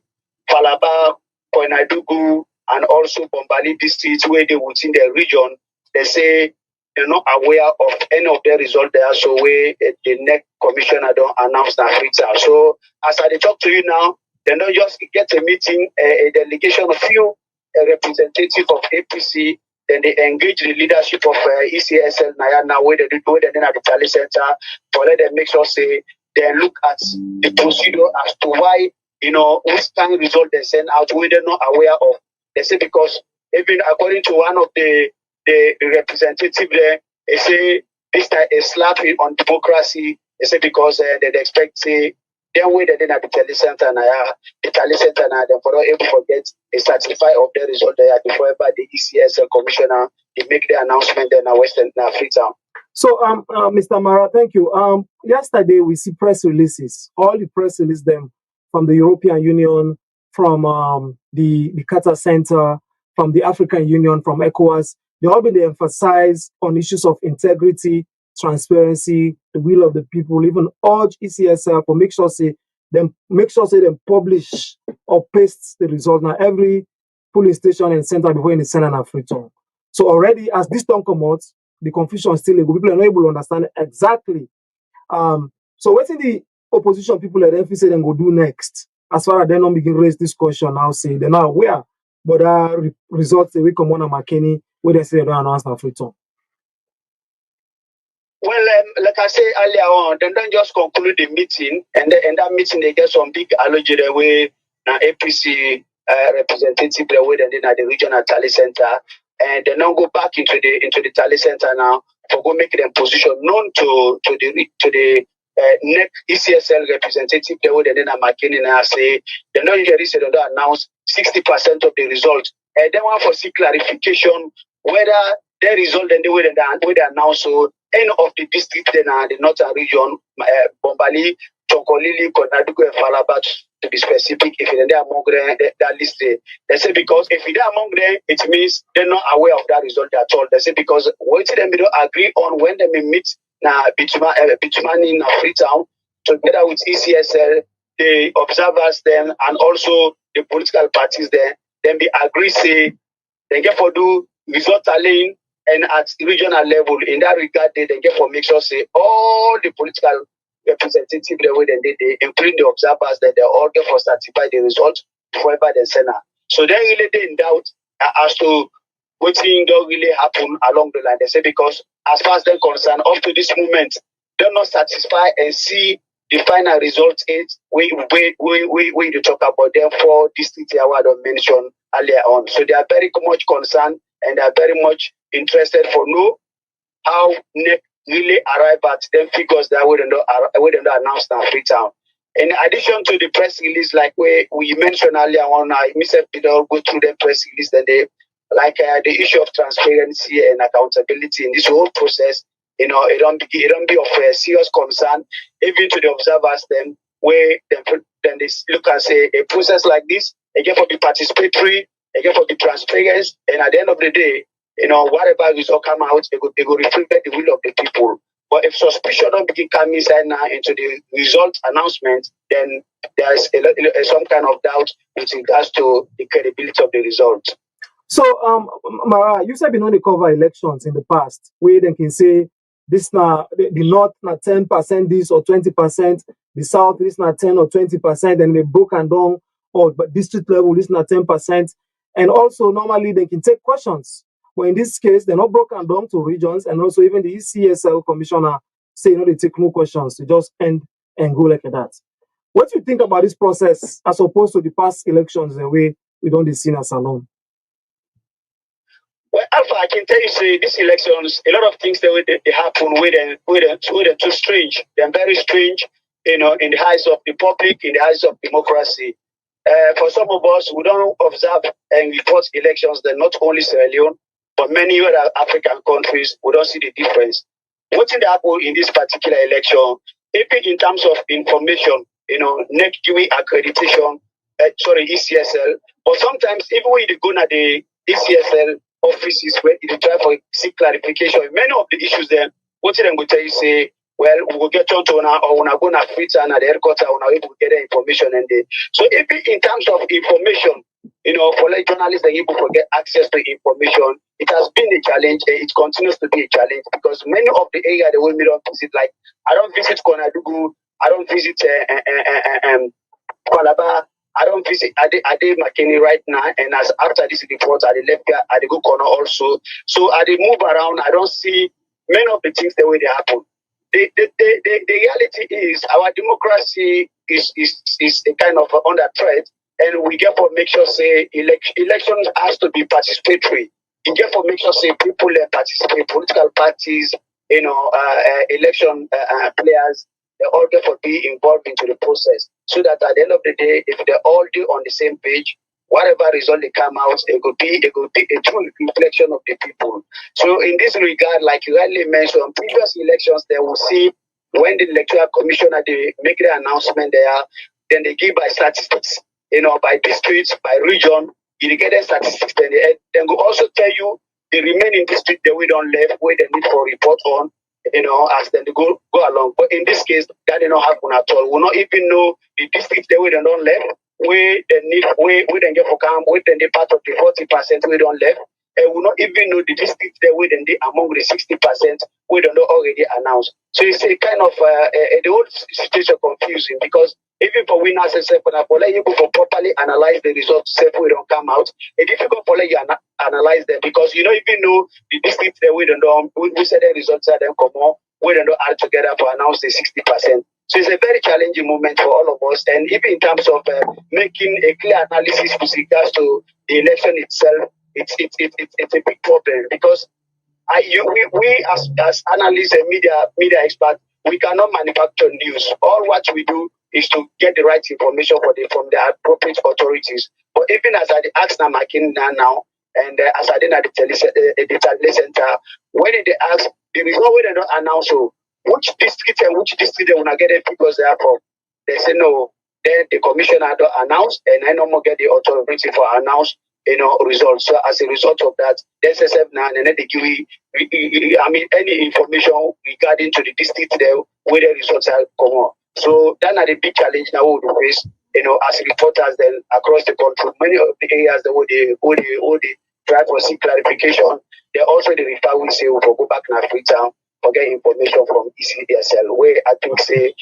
B: Falaba, Koinadugu, and also Bombali districts where they within their region, they say they're not aware of any of their results there. So where the next commissioner don't announce that free town. So as I talk to you now, they don't just get a meeting, a delegation of few representatives of APC, then they engage the leadership of ECSL now where they do it then at the Tally Center for let them make sure say they look at the procedure as to why which kind of result they send out where they're not aware of. They say because even according to one of the representative there, they say this is a slap on democracy. They say because they expect say then we then at the telecenter now, the telecenter now, then for not able to get a certificate of the result there before ever the ECSL commissioner they make the announcement then at Western Freetown.
A: So, Mr. Mara, thank you. Yesterday we see press releases, all the press releases them from the European Union, from the Qatar Center, from the African Union, from ECOWAS. They all been emphasized on issues of integrity, transparency, the will of the people. Even urge ECSL to make sure say them publish or paste the result now every polling station and center before any send and Freetown. So already as this don't come out, the confusion still go. People are not able to understand exactly. So what in the opposition people at FE say then go do next? As far as they don't begin raise this question now, say they're not aware, but results they will come on a McKinney where they say they don't announce now Freetown.
B: Well, like I said earlier on, they don't just conclude the meeting, and that meeting they get some big allergy the way now APC representative the way then at the regional tally center, and they now go back into the tally center now for go make them position known to the NEC ECSL representative the way then at McKinney now say they know here is they don't announce 60% of the results, and they want for see clarification whether the result and the way they announce so end of the district then the northern region, Bombali, Chokolili, Konadugo, and Falabat to be specific. If they're among that list, they say because if they're among them, it means they're not aware of that result at all. They say because what them don't agree on when they may meet now Bituman in Freetown together with ECSL, the observers then and also the political parties there, then be agree say they get for do result tallying. And at regional level, in that regard, they get for make sure say all the political representatives the way they including the observers that they all get for certify the results forever the Senate. So they really they in doubt as to what thing don't really happen along the line. They say because as far as they're concerned, up to this moment, they're not satisfied and see the final result is we to talk about them for district award I mentioned earlier on. So they are very much concerned and they are very much interested for know how NEC really arrive at them figures that we don't announce now Freetown. In addition to the press release, like we mentioned earlier on, I myself did all go through the press release that they like the issue of transparency and accountability in this whole process. You know, it don't be of serious concern even to the observers. Then where then they look and say a process like this again for the participatory, again for the transparency, and at the end of the day, you know, whatever result come out, it will reflect the will of the people. But if suspicion don't begin coming inside now into the result announcement, then there's some kind of doubt with regards to the credibility of the result.
A: So, Mara, you said you know they cover elections in the past, where they can say this now the north na 10% this or 20%, the south this na 10 or 20%, and they broken down or but district level this na 10%, and also normally they can take questions. But in this case, they're not broken down to regions, and also even the ECSL commissioner say, you know, they take no questions, they just end and go like that. What do you think about this process as opposed to the past elections, the way we don't see as alone?
B: Well, Alpha, I can tell you, say these elections, a lot of things that they happen with them too strange. They're very strange, you know, in the eyes of the public, in the eyes of democracy. For some of us, we don't observe and report elections that not only Sierra Leone, but many other African countries, we don't see the difference. What's in the apple in this particular election, even in terms of information, you know, NEC GUI accreditation, ECSL, but sometimes even when you go to the ECSL offices where you try for seek clarification, many of the issues there, what them will tell you say, well, we will get on to now or when I go to Freetown at the headquarters, when I will get the information and they. So even in terms of information, you know, for like journalists that able to get access to information, it has been a challenge and it continues to be a challenge because many of the area that we don't visit, like I don't visit Konadugu, I don't visit Kwalaba, I don't visit Ade McKinney right now, and as after this report, I left here, I go corner also. So I move around, I don't see many of the things the way they happen. The reality is our democracy is a kind of under threat, and we get for make sure say elections has to be participatory. You get for make sure say people participate, political parties, you know, election players. they all therefore be involved into the process, so that at the end of the day, if they all do on the same page, whatever result they come out, it could be a true reflection of the people. So in this regard, like you rightly mentioned, previous elections, they will see when the electoral commissioner they make the announcement there, then they give by statistics, by districts, by region, you get the statistics, then will also tell you the remaining district that we don't left, where they need for report on, as then they go along. But in this case, that did not happen at all. We'll not even know the district that we don't left, we then need we then get for camp, we then the part of the 40% we don't left. And we not even know the district that we then among the 60% we don't know already announced. So it's a kind of the whole situation confusing, because even for winners and self, for you go for properly analyze the results, self we don't come out. It's difficult for you analyze them, because you don't even know the district that we don't know. We said the results are then come on, we don't know add together to announce the 60%. So it's a very challenging moment for all of us, and even in terms of making a clear analysis with regards to the election itself, it's a big problem, because we as analysts and media experts, we cannot manufacture news. All what we do is to get the right information from the appropriate authorities. But even as I ask Namakin now, and as I did at the tele center, when they ask, there is no way they don't announce which district and which district they want to get the figures there from. They say no. Then the commissioner don't announce, and I no more get the authority for announce results. So as a result of that, the SSF now and then they give any information regarding to the district there where the results are come on. So that are the big challenge now we will face, as reporters then across the country. Many of the areas that they try to seek clarification, they also the refer we say we go back now Freetown for get information from ECSL, where I think say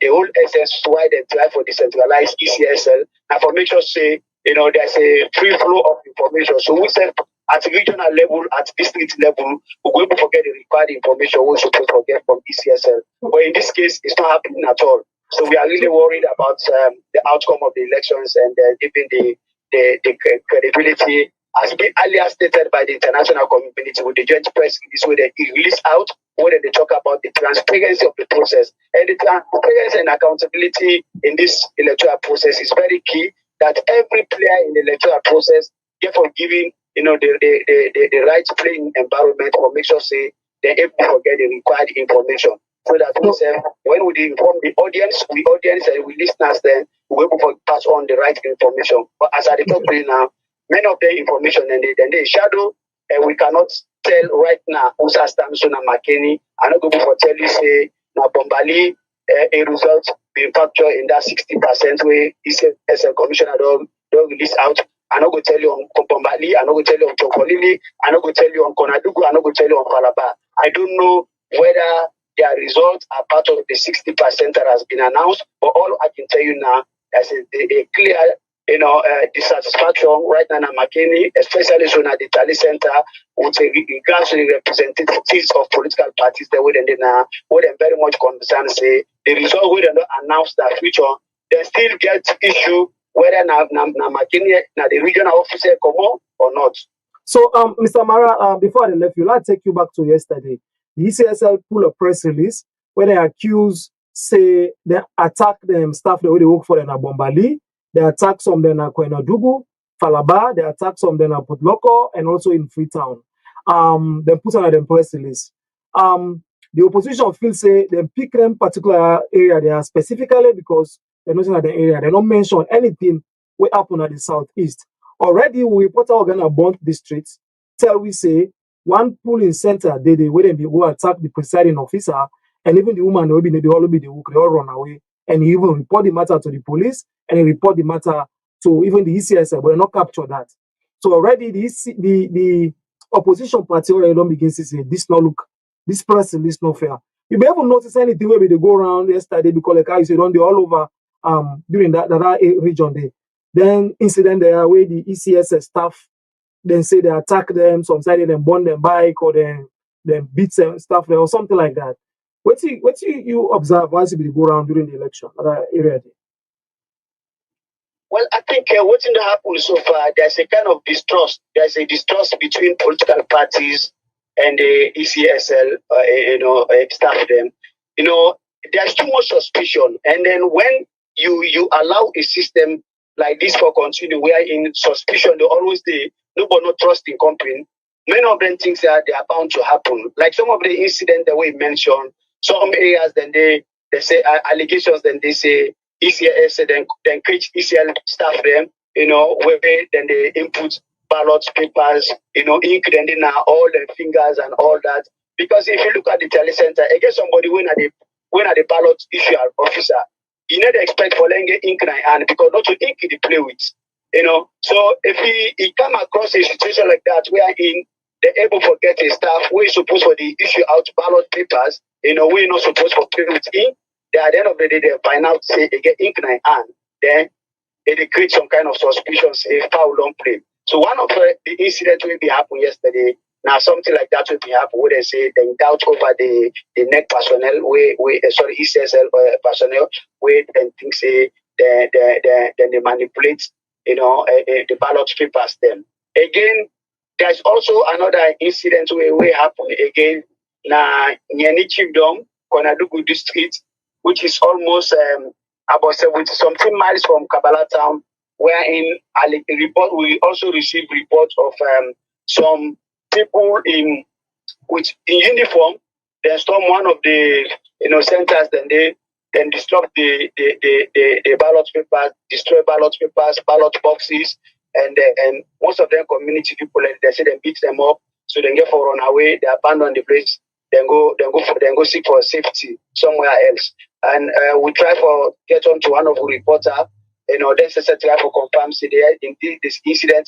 B: the whole essence why they try for decentralized ECSL and for make sure say there's a free flow of information. So we said at regional level, at district level, we're going to forget the required information we're supposed to get from ECSL. But in this case, it's not happening at all. So we are really worried about the outcome of the elections, and even the credibility, as been earlier stated by the international community with the joint press release, where they release out, where they talk about the transparency of the process. And the transparency and accountability in this electoral process is very key, that every player in the electoral process get for giving the right playing environment, or make sure say they're able to get the required information, so that we say when we inform the audience and we listeners, then we're able to pass on the right information. But as I talk to you now, many of the information and they shadow, and we cannot tell right now who's Samson and McKinney. I'm not going to tell you say now Bombali a result being factored in that 60% way ECSL commissioner don't release out. I'm not going to tell you on Bombali, I'm not going to tell you on Chokolili, I'm not going to tell you on Konadugu, I'm not going to tell you on Falaba. I don't know whether their results are part of the 60% that has been announced, but all I can tell you now is a clear dissatisfaction right now in McKinney, especially so at the Tally Center, with regards to the representatives of political parties that would very much concerned say the result would not announce that future. They still get issue whether na McKinney na the regional officer come on or not.
A: So, Mr. Mara, before I left you, let's take you back to yesterday. The ECSL pull a press release where they accuse, say, they attack them staff the way they work for in Bombali. They attack some then at Koinadugu, Falaba, they attack some then at Putloko, and also in Freetown. Then put on a press release. The opposition feels say they pick them particular area they are specifically because they're not in the area. They don't mention anything what happened at the southeast. Already we report our Ghana Bond districts tell we say one polling center they where they go attack the presiding officer, and even the woman will be they all run away, and he even report the matter to the police, and he report the matter to even the ECSL, but they not capture that. So already the opposition party already don't begin to say this press release not fair. You may even notice anything where they go around yesterday because like I said on the all over during that region there. Then incident there where the ECSS staff then say they attack them, some say they burn them bike or then beat them stuff there or something like that. What you observe once you go around during the election that area there?
B: Well, I think what's in the happen so far, there's a kind of distrust. There's a distrust between political parties and the ECSL, staff them. there's too much suspicion. And then when you allow a system like this for continue, where in suspicion they always nobody no trust in company. Many of them things that they are bound to happen. Like some of the incidents that we mentioned, some areas then they say allegations, then they say ECS, then create ECL staff them, where then they input ballot papers, ink then they now all the fingers and all that. Because if you look at the tele center, again somebody when at the ballot issue officer, you need to expect for them get ink in hand because not to ink they play with. So if he come across a situation like that where they're able to get a staff where is supposed for the issue out ballot papers, we're not supposed to play with ink, they at the end of the day they find out say they get ink in hand, then it creates some kind of suspicions if foul don't play. So one of the incidents will be happened yesterday. Now something like that will be happen where they say they doubt over the net personnel, sorry, ECSL personnel, where then things say they manipulate, the ballot papers then. Again, there's also another incident where happen again na Nyeni Chiefdom, Konadugu district, which is almost about 70 something miles from Kabbalah town, wherein we also received reports of some people in uniform. They storm one of the centers, then they disrupt the ballot papers, destroy ballot papers, ballot boxes, and most of them community people, and they say they beat them up, so they get for run away, they abandon the place, then go seek for safety somewhere else. And we try for get on to one of the reporter, then try for confirm say indeed this incident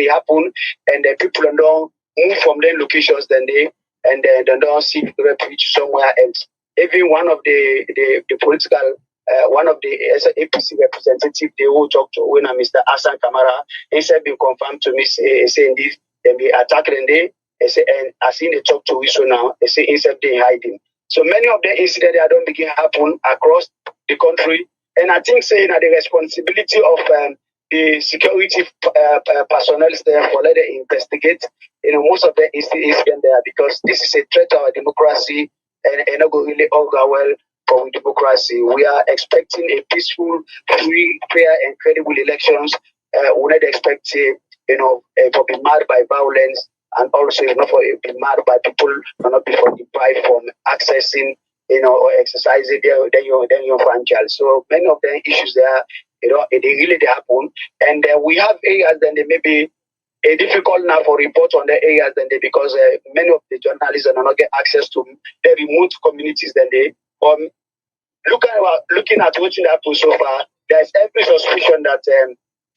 B: happened, and the people don't move from their locations, then they don't seek refuge somewhere else. Even one of the political one of the APC representative they will talk to when Mr. Hassan Kamara, he said been confirmed to me saying this, then be attacked and I seen they talk to Wiso now, they say instead they hiding. So many of the incidents that don't begin happen across the country, and I think saying that the responsibility of the security personnel there for let them investigate. Most of them is there because this is a threat to our democracy, and not going really augur well for democracy. We are expecting a peaceful, free, fair, and credible elections. We not expect to be marred by violence, and also not for be marred by people not be for deprived from accessing, or exercising their franchise. So many of the issues there, they really they happen, and we have areas then they may be difficult now for report on the areas then they because many of the journalists do not get access to the remote communities then they. Looking at what happened so far, there's every suspicion that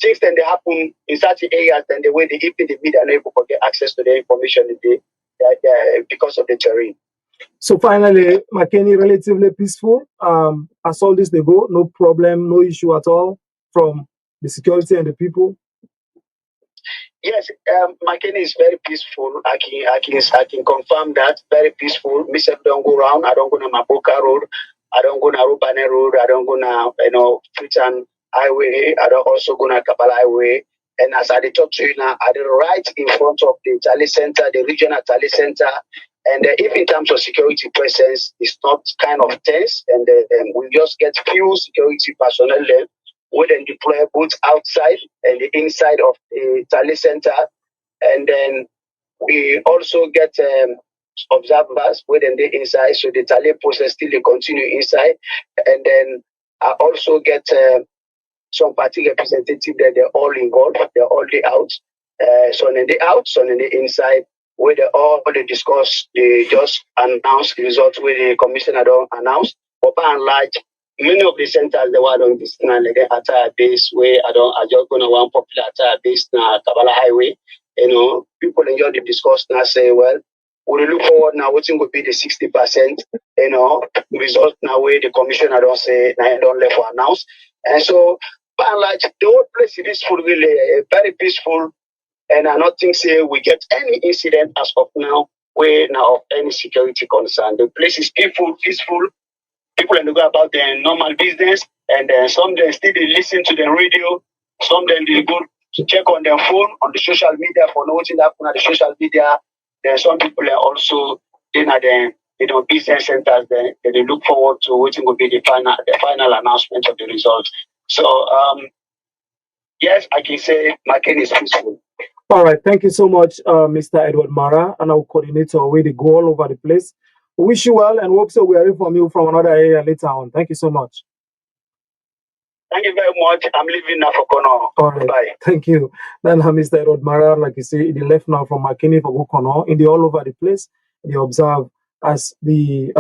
B: things then they happen in certain areas then the way even the media are not able to get access to the information because of the terrain.
A: So finally, McKinney, relatively peaceful. As all this they go, no problem, no issue at all from the security and the people.
B: Yes, McKinney is very peaceful. I can confirm that. Very peaceful. Myself don't go around. I don't go to Maboka Road. I don't go to Rubane Road. I don't go to Fritan Highway. I don't also go to Kabbalah Highway. And as I talk to you now, I right in front of the Tally Center, the regional Tally Center. And if in terms of security presence, it's not kind of tense. And we just get few security personnel there. We then deploy both outside and the inside of the Tally Center. And then we also get observers within the inside. So the Tally process still they continue inside. And then I also get some party representatives that they're all involved. They're all the out. Some in the out, some in the inside. Where they discuss, they just announce the results where the commissioner don't announce. But by and large, many of the centers they were on this now like attire base where I just gonna one popular attire base now Kabbalah Highway. People enjoy the discuss now say, well, we look forward now what's going to be the 60%, result now where the commissioner don't say now don't let for announce. And so by and large, the whole place is peaceful, really very peaceful. And I don't think say we get any incident as of now where now of any security concern. The place is peaceful. People and go about their normal business, and some they still they listen to the radio. Some then they go to check on their phone on the social media for nothing that happen at the social media. Then some people are also in business centers, then they look forward to what will be the final announcement of the results. So yes, I can say market is peaceful.
A: All right, thank you so much, Mr. Edward Mara, and our coordinator. We they go all over the place. We wish you well, and hope so we hear from you from another area later on. Thank you so much.
B: Thank you very much. I'm leaving now for Kono.
A: All right. Bye. Thank you. Then Mr. Edward Mara, like you say, he left now from Makini for Kono. In the all over the place, they observe as the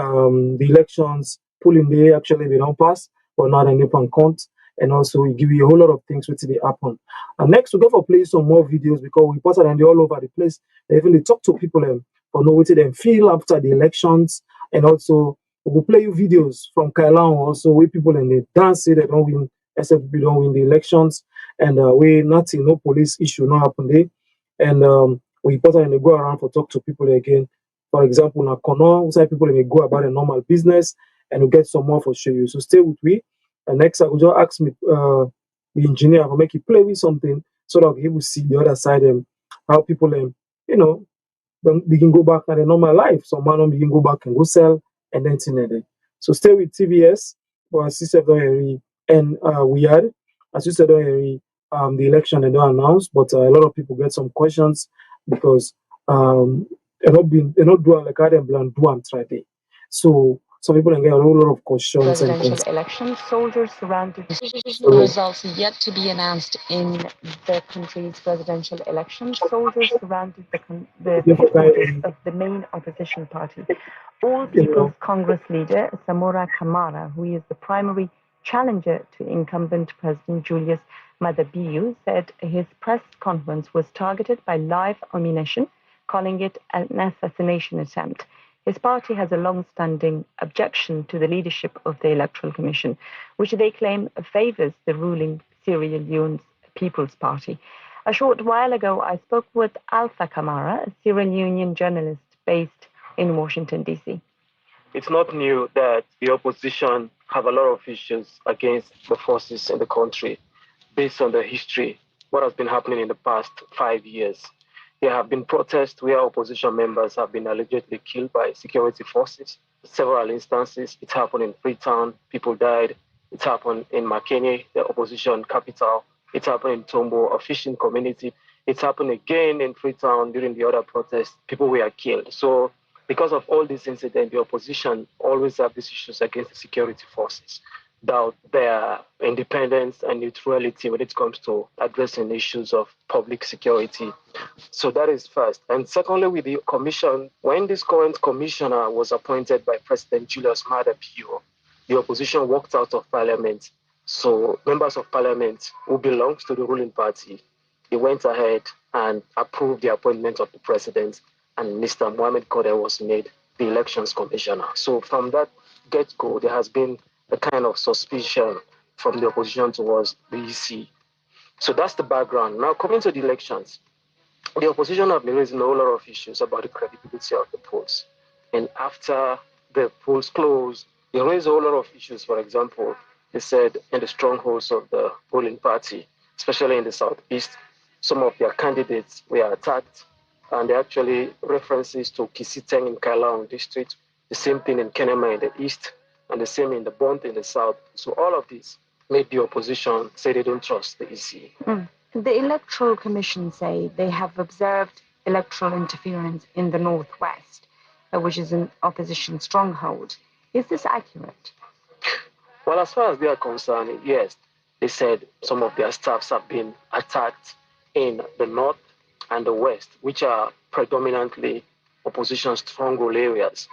A: elections polling day actually they don't pass, but not any point count. And also we give you a whole lot of things which they happen. And next we go for play some more videos because we posted and they all over the place. They even they talk to people for know what they feel after the elections, and also we will play you videos from Kailan also where people and they dance say they don't win except we don't win the elections, and we nothing, no police issue, not happen there. And we important and they go around for talk to people again. For example, now Kono, some people may go about a normal business and we get some more for show you. So stay with me. And next I will just ask me the engineer to make it play with something so that he will see the other side how people don't begin go back to the normal life. Some man don't begin go back and go sell and then thing. So stay with TVS, but system don't hear and we had, as you said, don't hear the election they don't announce, but a lot of people get some questions because they're not doing like Adam Bland do and try day. So some people get a whole lot of questions.
C: Presidential elections, soldiers surrounded. Results yet to be announced in the country's presidential elections. Soldiers surrounded the headquarters of the main opposition party. All People's Congress leader Samora Kamara, who is the primary challenger to incumbent President Julius Maada said his press conference was targeted by live ammunition, calling it an assassination attempt. His party has a long-standing objection to the leadership of the Electoral Commission, which they claim favors the ruling Sierra Leone's People's Party. A short while ago, I spoke with Alpha Kamara, a Sierra Leonean journalist based in Washington, D.C.
A: It's not new that the opposition have a lot of issues against the forces in the country based on the history, what has been happening in the past 5 years. There have been protests where opposition members have been allegedly killed by security forces. Several instances, it happened in Freetown, people died. It happened in Makeni, the opposition capital. It happened in Tombo, a fishing community. It happened again in Freetown during the other protests. People were killed. So because of all these incidents, the opposition always have these issues against the security forces, doubt their independence and neutrality when it comes to addressing issues of public security. So that is first. And secondly, with the commission, when this current commissioner was appointed by President Julius Maada, the opposition walked out of parliament. So members of parliament who belongs to the ruling party, they went ahead and approved the appointment of the president, and Mr. Mohamed Kodeh was made the elections commissioner. So from that get-go, there has been a kind of suspicion from the opposition towards the EC. So that's the background. Now, coming to the elections, the opposition have been raising a whole lot of issues about the credibility of the polls. And after the polls closed, they raised a whole lot of issues. For example, they said in the strongholds of the ruling party, especially in the southeast, some of their candidates were attacked. And they actually references to Kisiteng in Kailaon district, the same thing in Kenema in the east, and the same in the Bont in the south. So all of this made the opposition say they don't trust the EC.
C: The Electoral Commission say they have observed electoral interference in the northwest, which is an opposition stronghold. Is this accurate?
A: Well, as far as they are concerned, yes. They said some of their staffs have been attacked in the north and the west, which are predominantly opposition stronghold areas.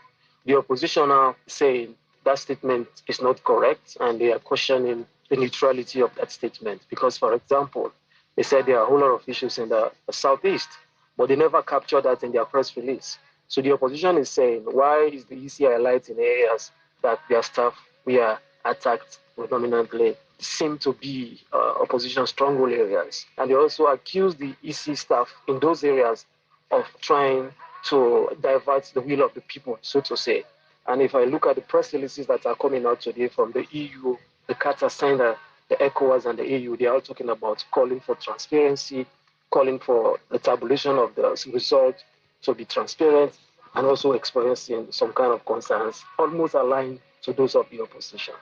A: The opposition are saying that statement is not correct, and they are questioning the neutrality of that statement. Because, for example, they said there are a whole lot of issues in the southeast, but they never captured that in their press release. So the opposition is saying, why is the EC highlighting areas that their staff were attacked predominantly seem to be opposition stronghold areas? And they also accuse the EC staff in those areas of trying to divert the will of the people, so to say. And if I look at the press releases that are coming out today from the EU, the Carter signer, the ECOWAS and the EU, they are all talking about calling for transparency, calling for the tabulation of the result to be transparent. and also experiencing some kind of concerns, almost aligned to those of the opposition.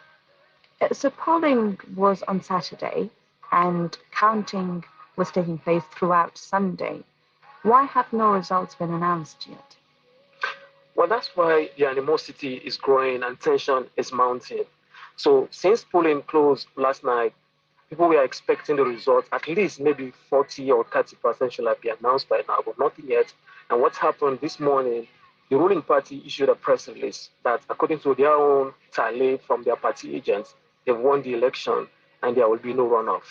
C: So polling was on Saturday and counting was taking place throughout Sunday. Why have no results been announced yet?
A: Well, that's why the animosity is growing and tension is mounting. So since polling closed last night, people were expecting the results, at least maybe 40 or 30% should have been announced by now, but nothing yet. And what happened this morning, the ruling party issued a press release that, according to their own tally from their party agents, they've won the election and there will be no runoff.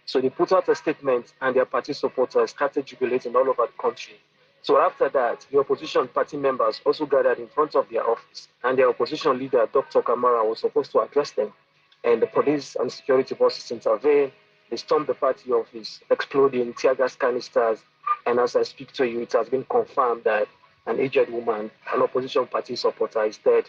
A: So they put out a statement and their party supporters started jubilating all over the country. So after that, the opposition party members also gathered in front of their office, and their opposition leader, Dr. Kamara, was supposed to address them. And the police and security forces intervened. They stormed the party office, exploding tear gas canisters. And as I speak to you, it has been confirmed that an aged woman, an opposition party supporter, is dead.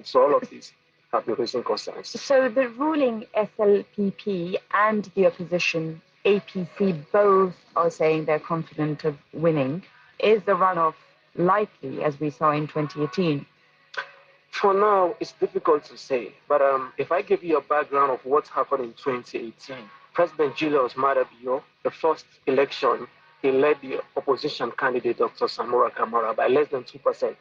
A: So all of this have been raising concerns.
C: So the ruling SLPP and the opposition APC both are saying they're confident of winning. Is the runoff likely, as we saw in 2018?
A: For now, it's difficult to say. But if I give you a background of what happened in 2018, President Julius Maada Bio, the first election, he led the opposition candidate, Dr. Samora Kamara, by less than 2%.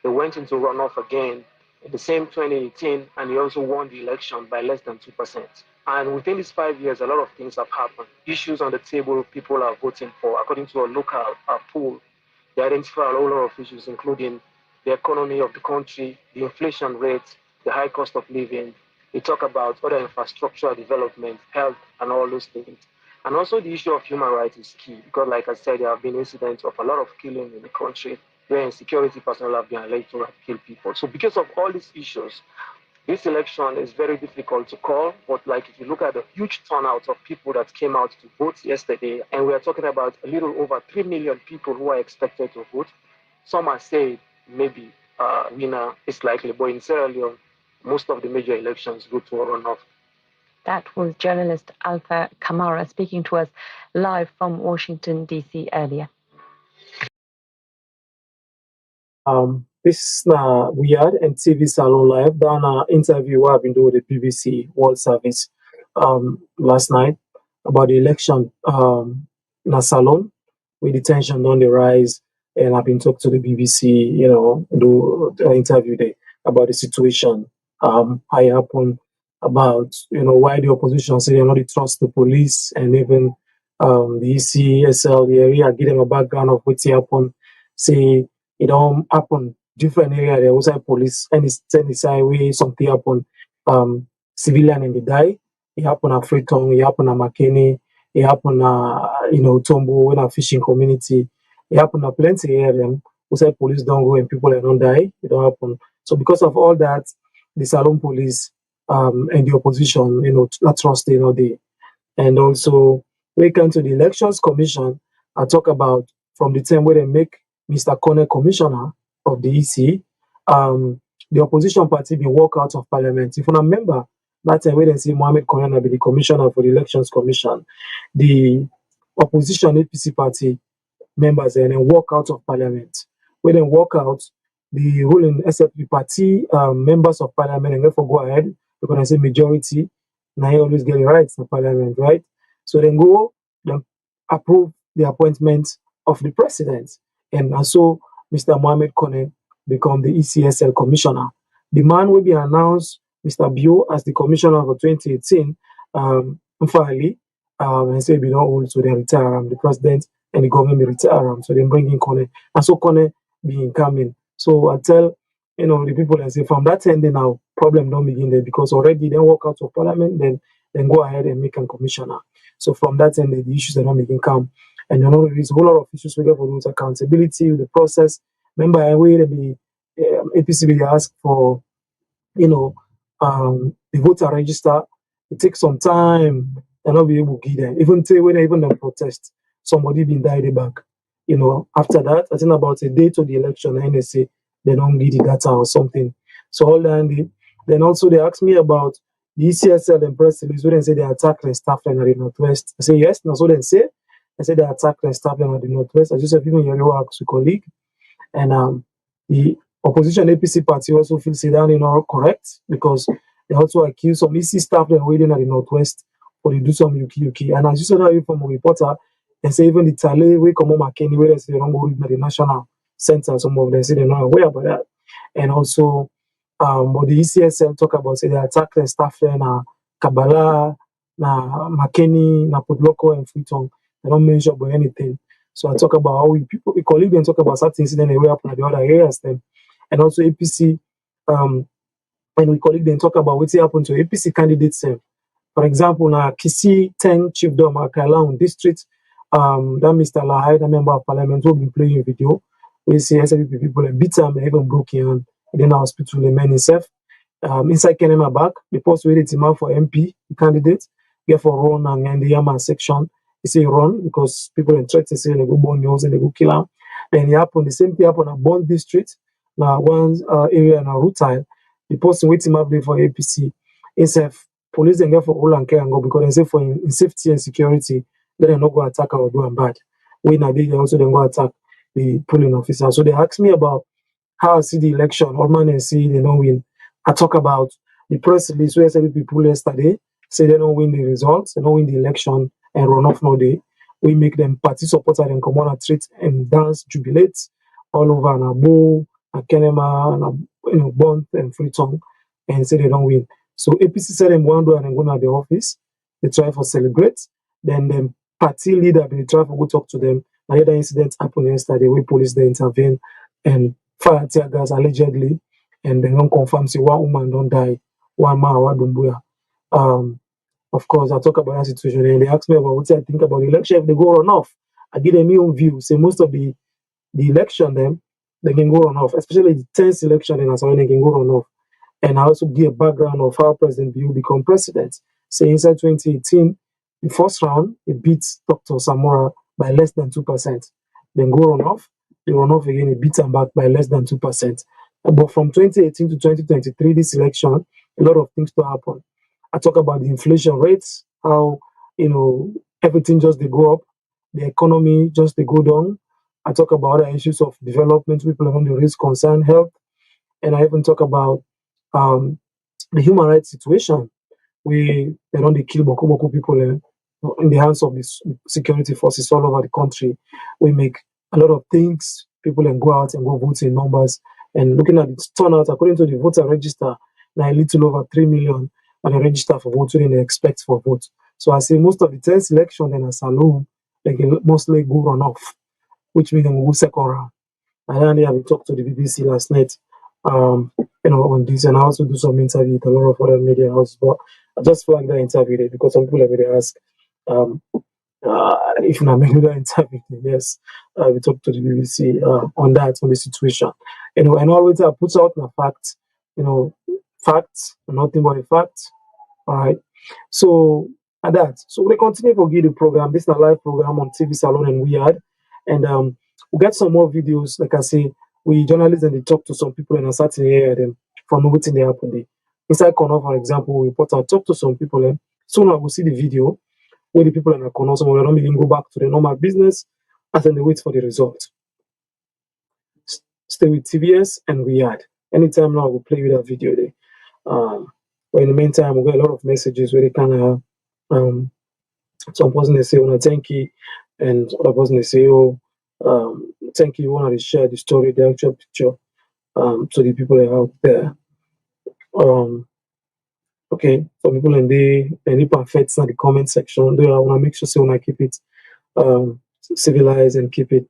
A: They went into runoff again in the same 2018, and he also won the election by less than 2%. And within these 5 years, a lot of things have happened. Issues on the table people are voting for, according to a local poll, they identify a whole lot of issues, including the economy of the country, the inflation rate, the high cost of living. They talk about other infrastructural development, health, and all those things. And also the issue of human rights is key because, like I said, there have been incidents of a lot of killing in the country where security personnel have been alleged to have killed people. So because of all these issues, this election is very difficult to call, but like if you look at the huge turnout of people that came out to vote yesterday, and we are talking about a little over 3 million people who are expected to vote, some are saying maybe winner is likely, but in Sierra Leone, most of the major elections go to a runoff.
C: That was journalist Alpha Kamara speaking to us live from Washington, D.C. earlier.
A: This is Weird and TV Salon Live. Done an interview I've been doing with the BBC World Service last night about the election na Salon with the tension on the rise. And I've been talking to the BBC, do the interview there about the situation, how it happened, about, why the opposition say they not trust the police and even the ECSL, the area, give them a background of what happened, say, it don't happen different area there outside police and it's side way something happen civilian and they die. It happen at Freetown, it happen at McKinney, it happen at Tombo when a fishing community. It happen at plenty area them outside police don't go and people don't die. It don't happen. So because of all that, the Salon police and the opposition, not trust they and also when it comes to the elections commission, I talk about from the time where they make Mr. Kone commissioner of the EC, the opposition party been walk out of parliament. If you remember that time when they say Mohamed Kone be the commissioner for the elections commission, the opposition APC party members and then walk out of parliament. When they walk out, the ruling SFP party members of parliament and therefore go ahead because I say majority, now he always get the rights in parliament, right? So then go, then approve the appointment of the president. And so Mr. Mohamed Kone become the ECSL commissioner. The man will be announced, Mr. Bio, as the commissioner for 2018, finally, and say we don't hold to the retire the president and the government will retire so they bring in Kone. And so Kone being coming. So I tell the people and say from that end now problem don't begin there because already they walk out of parliament, then go ahead and make a commissioner. So from that end the issues that don't begin come. And there's a whole lot of issues we get for those accountability with the process. Remember way the APC will ask for the voter register. It takes some time and not be able to give them. Even them protest, somebody been died back. After that, I think about a day to the election, and they say they don't give the data or something. So all that, then also they asked me about the ECSL and press release when they say they attack the staff line at the Northwest. I say yes, that's what they say. I said they attack the staff line at the Northwest. I just said even your asked a colleague, and The opposition APC party also feels that is not correct because they also accuse some EC staff that are waiting at the Northwest for to do some yuki. And as you saw that from a reporter, they say even the Tale, we come on McKinney, where they say they don't go at the national center, some of them say they're not aware about that. And also, but the ECSL talk about say they attack the staff there na Kabbalah, na McKinney, na Podloko and Freetown. They don't mention about anything. So I talk about how we colleague them talk about certain incidents that happen at the other areas then. And also APC, and we colleague them talk about what happened to APC candidates. For example, now Kisi 10 Chiefdom Akalang district, that Mr. Lahai, the member of parliament, will be playing a video. We see SLP people and beat them, even broken, and then hospital, the men himself. Inside Kenema back, the post waited him out for MP candidate, get for run and the Yaman section. He say run because people in threats say they go burn news and they go kill him. Then it happened, the same thing happened at Bond district, now one area in a Rutile. The person waiting up there for APC. Himself, police then get for all and care and go because they say for in safety and security, then they not go attack or do them bad. When I did, they also then go attack the polling officer. So they asked me about how I see the election, all man and see they don't win. I talk about the press release where some people yesterday say they don't win the results, they don't win the election and run off no day. We make them party supporters and come on and treat and dance, jubilate all over and Abo, and Kenema, and Bond and Freetown and say they don't win. So APC said them one day and then go to the office, they try for celebrate, then the party leader they try for go talk to them. Another incident happened yesterday where police they intervene and fire tear gas allegedly, and they don't confirm say one woman don't die, one man one dumbuya. Of course, I talk about that situation and they ask me about what I think about the election. If they go run off, I give them my own view. Say most of the election them they can go run off, especially the 10th election in Asawani, they can go run off. And I also give a background of how President Biu become president. Say inside 2018, the first round, he beats Dr. Samora by less than 2%. Then go run off, he run off again, he beats him back by less than 2%. But from 2018 to 2023, this election, a lot of things to happen. I talk about the inflation rates, how everything just they go up, the economy just they go down. I talk about other issues of development, people around the raise concern, health, and I even talk about the human rights situation. They don't kill Boko people in the hands of the security forces all over the country. We make a lot of things. People then go out and go vote in numbers. And looking at the turnout, according to the voter register, now a little over 3 million are the register for voting they expect for vote. So I say most of the 10th election in a saloon, they can mostly go run off, which means they will go second round. And then I talked to the BBC last night, on this, and I also do some interview with a lot of other media houses. But I just flagged that interview there because some people have been asked if I make that interview. Yes, we talked to the BBC on the situation. And always I put out the facts, facts, nothing but the facts. All right. So at that, so we continue to give the program. This is a live program on TV Salon and Weird, and we get some more videos. Like I say, we journalists and they talk to some people in a certain area them from waiting they happen there. Inside Corner, for example, we report and talk to some people. Soon I will see the video where the people in the corner, some of them don't even go back to the normal business and then they wait for the result. Stay with TVS and Weird. Anytime now, we'll play with that video there. But in the meantime, we get a lot of messages where they kind of some person they say, "Oh, thank you," and other person they say, "Oh, thank you." Want to share the story, the actual picture, to the people that are out there. Okay, some people and they need perfect in the comment section. They want to make sure so when I keep it civilized and keep it,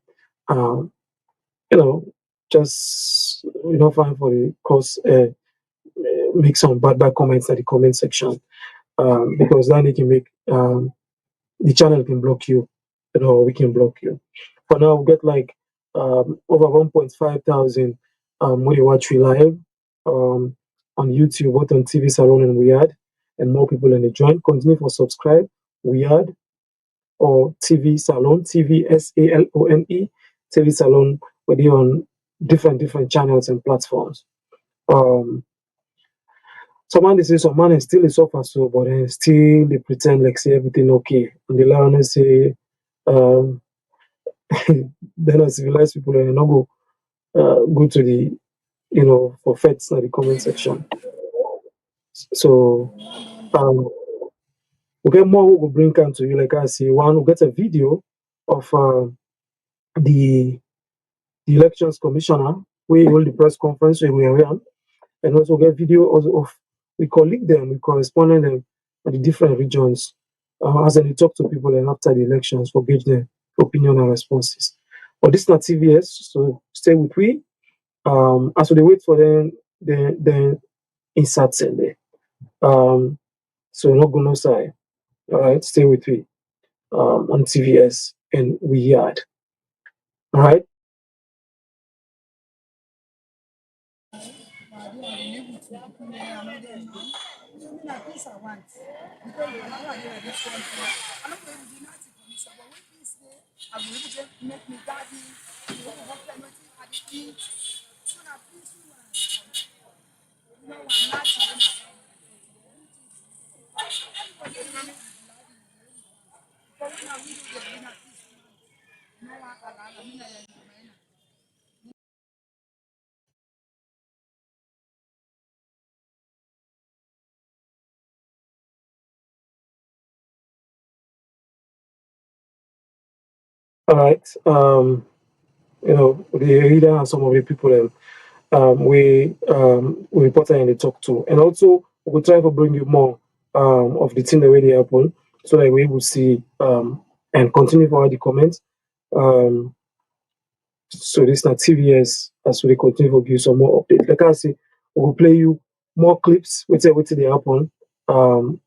A: just fine for the cause. Make some bad comments at the comment section because then it can make the channel can block you, we can block you. For now, we get like over 1.5 thousand when you watch we live on YouTube, both on TV Salon and Weird, and more people in the join. Continue for subscribe Weird or TV Salon, TVSALONE, TV Salon, where they on different channels and platforms. Some man they say some man is still a suffer so, but then still they pretend like say everything okay. And the Leone say they're not civilized people and not go go to the, for facts in the comment section. So we'll get more, we'll bring come to you. Like I say, one, we'll get a video of the elections commissioner, we hold the press conference where we are on, and also get video also of we colleague them, we correspondent them at the different regions as they talk to people and after the elections for gauge their opinion and responses. But this is not TVS, so stay with we. As we wait for them, then inserts in there. So not gonna say, all right, stay with me on TVS and we yard. All right. All right. The leader and some of the people we reported and they talk to, and also we will try to bring you more of the thing the way they happen, so that we will see and continue for the comments. So this is not TVS as we continue to give you some more updates. Like I say, we will play you more clips. Wait till they happen. So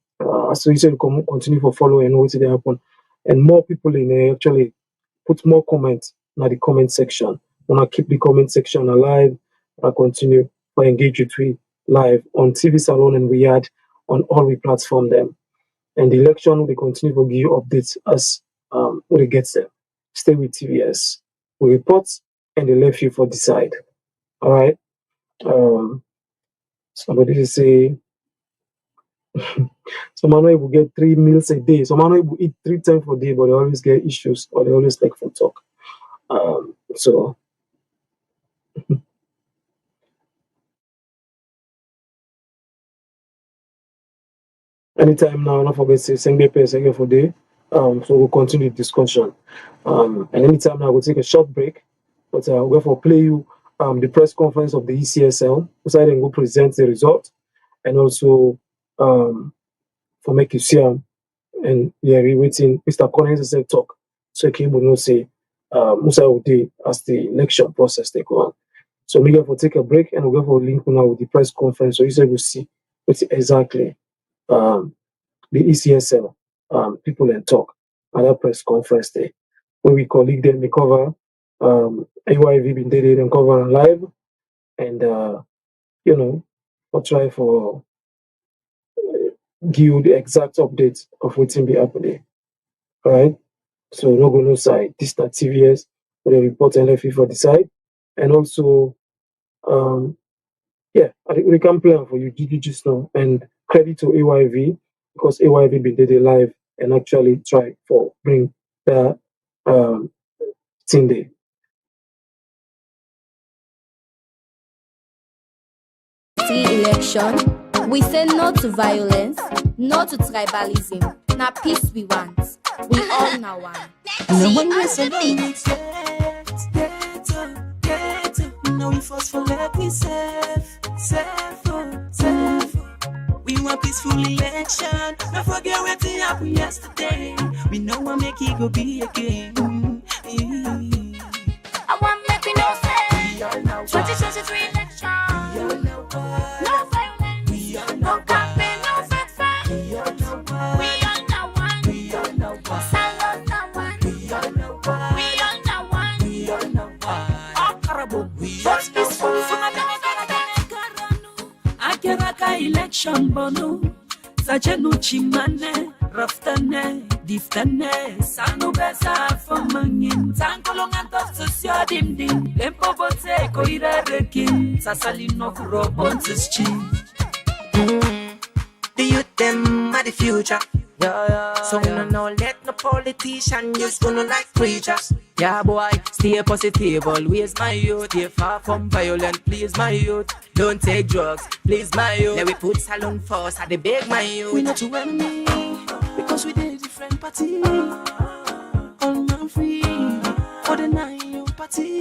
A: you said continue for follow and wait till they happen, and more people in there actually put more comments in the comment section. Wanna keep the comment section alive. I continue to engage with we live on TV Salon and we had on all we platform them. And the election we continue to give you updates as when it gets there. Stay with TVS. We report and they left you for decide. All right. Somebody say some man will get 3 meals a day. Some man will eat 3 times a day, but they always get issues or they always like for talk. So anytime now, don't forget to send me a second for day. So we'll continue the discussion. And anytime now, we'll take a short break. But we'll therefore play you the press conference of the ECSL, so I then go present the result, and also for make you see and yeah, we waiting. Mr. Collins said talk, so he will not say Musa Ude as the election process they go on. So we will take a break and we'll go link now with the press conference, so you said we'll see exactly the ECSL people and talk at that press conference day. When we colleague them, we cover AYV been dated and cover live, and we'll try for give you the exact updates of what's in the happening. All right. So no go no side. This is not TVS, but the report and left for the side. And also I think we can plan for you just now, and credit to AYV because AYV been dated live and actually try for bring the thing there.
D: Election, we say no to violence, no to tribalism. Now peace we want. We all now one.
E: No one wants to no we force for let we safe. We want peaceful election. Don't forget what happened yesterday. We know what make it go be again.
D: I want make me no sense. 2023 election. No violence. No campaign, no fat fight. We all know one. Salon now one. We all know one.
E: First peaceful for Akeraka election bonu. Sajenu chimane. Raftane, diftane, sanu besa fomangin, tankolongan tos sosio dimdim, lempo bote ko irarekin, sasalino kurobon tis chi.
F: The youth them are the future.
E: So no let no politician just gonna like preachers. Yeah boy, stay positive, always my youth. Stay far from violent, please my youth. Don't take drugs, please my youth. Let we put salon first, I dey beg my youth. We not your enemy, because we did different party. All man free, for the night you party.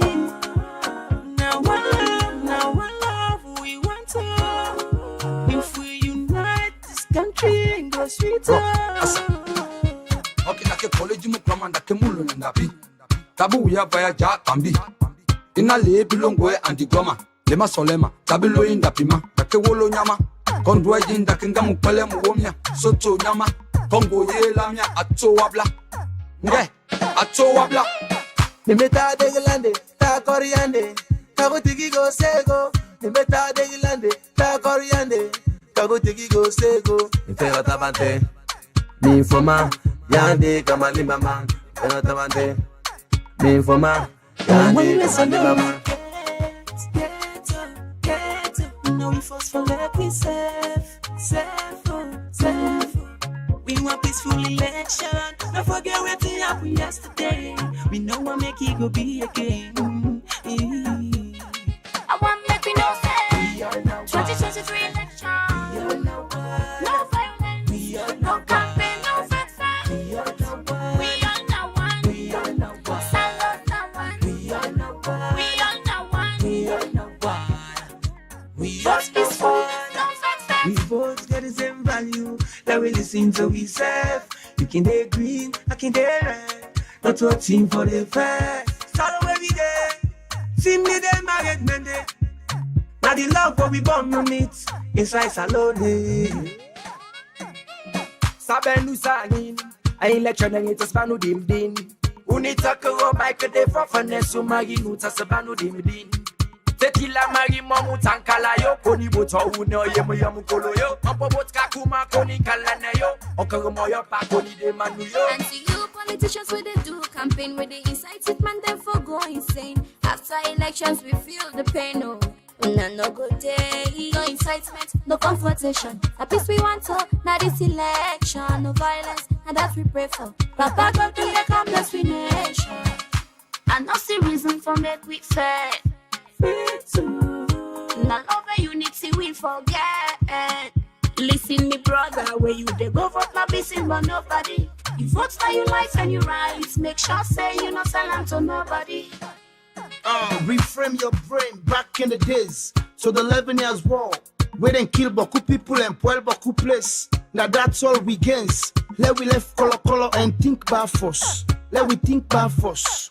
E: Now one love, we want to. If we unite this country and go sweeter.
F: Okay, nake college mu kama ndake mulu ndapi. Tabu ya vaya ja tambi. Ina le bilongwe andigoma. Lema solema, tabilo indapima. Ndake wolo nyama. Kondwe jinda kinga mupele muwomya. Soto nyama. Kongo ye lamya ato wabla. Nge, ato wabla.
E: Nimeta degilande, ta koriande. Kago tiki go sego. Nimeta degilande, ta koriande. Kago tiki go sego. Ifero tabante. Mi informa. Yande kama limama, eno tabante. Mi informa, yande kama limama. Get now we force for let we safe. We want peaceful election. Don't forget what happened yesterday. We know what make it go be again.
D: I want make we no say 2023 election. No violence, no campaign.
E: We both get the same value. That we listen to we self. You can day green, I can day red. Not to a team for the fair. Start away with them. See me them married men day. Now the love what we born on it. Inside salone. Saben usangin. A election and it's a spanu dim din. Unita kuro Michael de Fafanes umagi nuta sabanu dim din. Tekila mari mamu tankala yo koni boto uno yemu yamu kolo yo ampo botka kuma koni kalana yo okoro moyo pa koni de manu yo.
D: And to you politicians where they do campaign where they incite it man them for go insane. After elections we feel the pain no good day. No incitement, no confrontation. A peace we want to, not this election. No violence, and that we pray for. Papa God to make a bless we nation. And that's the reason for make we fair. Now love and unity we forget. Listen me brother, where you they go vote my business but nobody. You vote for your life and your rights. Make sure say you not sell to nobody.
G: Reframe your brain back in the days. So the 11 years war, we didn't kill Boku people and Puel Boku place. Now that's all we gains. Let we left color and think about force. Let we think about force.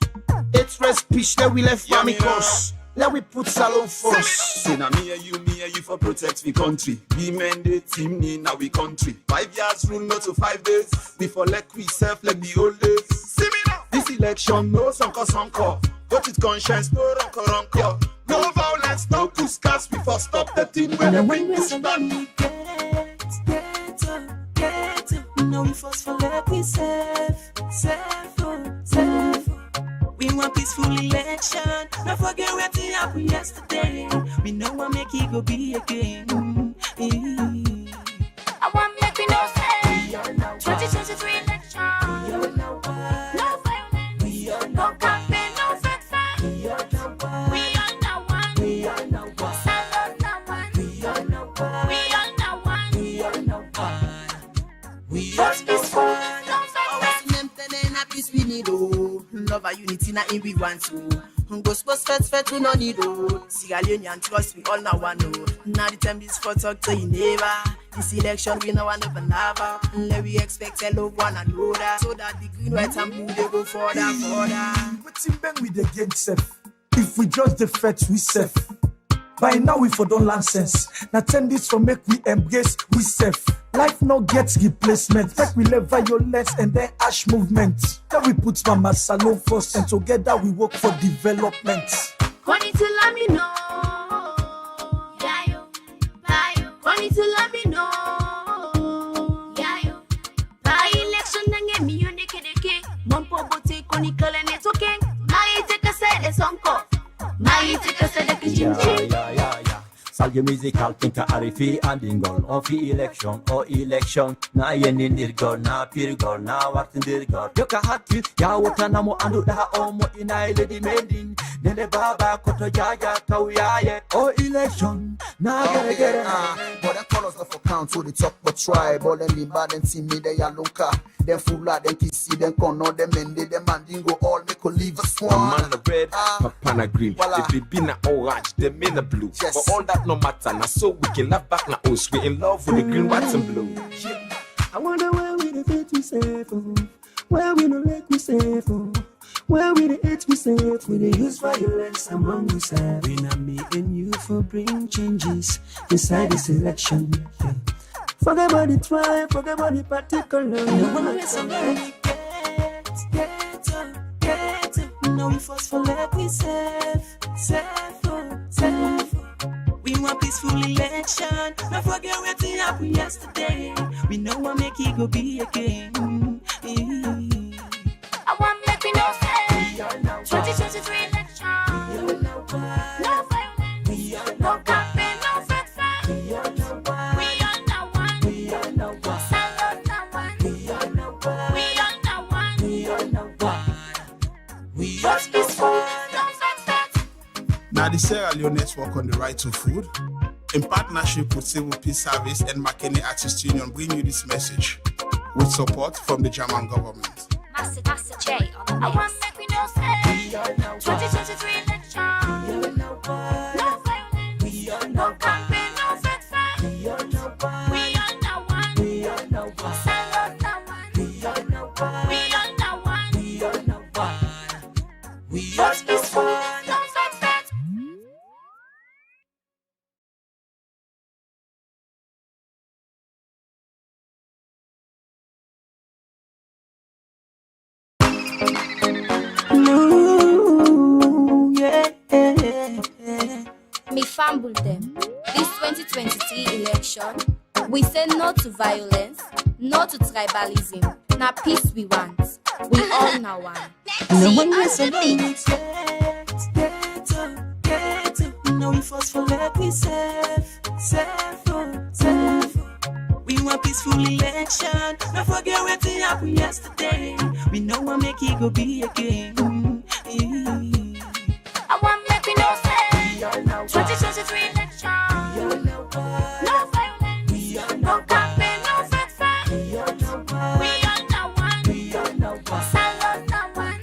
G: It's rest speech, let we left Mamikos. Let we put salon force.
F: Say na me and you for protect the country. We men the team in our country. 5 years rule not to 5 days. Before like we self like the old days. See me now. This election no sanko. Vote with conscience, no ronko. No violence, no kuskas. Before stop the thing when the ring is done.
E: Get up. Now we force for let we safe. We want peaceful election. Don't forget what happened yesterday. We know what make it go be again.
D: I want make we no say 2023 election. No violence, no campaign, no fair. We are now one. Salon now one. We are now one.
E: We are peaceful.
D: No fair.
E: Peace we need love and unity na in we want to. Go suppose first we no need Sierra Leone and trust we all now want Now the time is for talk to you neighbor. This election we no want never. Let we expect to love one another. So that the green, white and blue they go further.
H: What's in bang with the game safe? If we judge the facts we safe. By now we for don't learn sense. Now turn this from make we embrace we safe. Life no gets replacement. Make we live violence and then ash movement. Then we put Mama Salon first and together we work for development.
D: Koni to let me know. Yayo, bayo. Koni to let me know. Yayo, by election nange mi yone kedeke. Mompo bote koni kale netokeng. Mai take a say the sonko. Mai take a say the kitchen.
I: Salye musical tinka arifi andingol. On fi election, na yenin dirgol, na pirgol, na wartin dirgol. Yoka hati, ya watana mo andu da omo ina lady mending. Nene baba koto jaja kauyaye. Oh election, na get it.
G: But the colors of a count to the top but try. But them limba, them timid, they yalunka. Them fula, them kissy, them kono, them mende, them mandingo, all make a leave a swan.
J: Man the red, papana green.
G: Voila.
J: The baby na orange, them in the blue.
G: Yes.
J: But all that no matter, now so we can laugh back now. Oh, we in love with the green, white and blue.
E: I wonder where we the fit we safe, oh. Where we no like we safe, oh. Where we the hate we safe, we the use violence among ourselves. We not me and you for bring changes inside this election. Yeah. Forget about the tribe, forget about the particular. No one lets somebody get. Now we force for let we safe. We want peaceful election. Don't forget what happened yesterday. We know what make it go be again.
D: I want make me no say 2023 election. No violence, no campaign, no fat fight. We are now one. Salute now one. We are now one.
E: We
D: Just peaceful, no fat fight.
G: Now the Sierra Leone's work on the right to food, in partnership with Civil Peace Service and McKinney Artist Union, bring you this message with support from the German government.
D: Master J on the I want make me no say 2023 election. No violence, no campaign, no fat fight. We are now one. Salute now one. We are now one. Just peaceful, no fat fight.
E: Ooh, yeah.
K: Me fumble them. This 2023 election, we say no to violence, no to tribalism. Now peace we want. We all now one.
E: No one listen to me. Get. Now we force for let we safe. We want peaceful election. Don't forget what happened yesterday. We know what make it go be again.
D: I want make me no say 2023 election. No violence, no campaign, no fat fight. We are now one. Salute now one.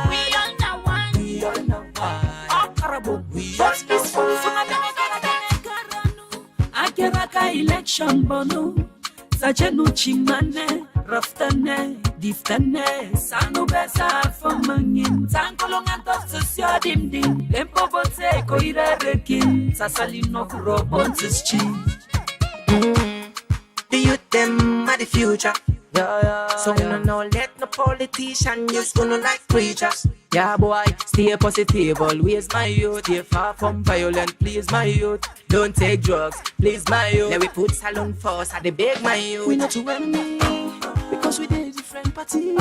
D: We are now one. Just peaceful.
E: Ageraka election bono Sajenu chimane Raftane Diftane Sanu besa fomangin Tankolongan to sosyo dimdim Lempo bote ko irerekin Sasalino kurobon chin. The youth them are the future. So we don't know let no politician just gonna like preachers. Yeah boy, stay positive, always my youth. Yeah, far from violent, please my youth. Don't take drugs, please my youth. Let we put salon first, I dey beg my youth. We not to enemy, because we did different party.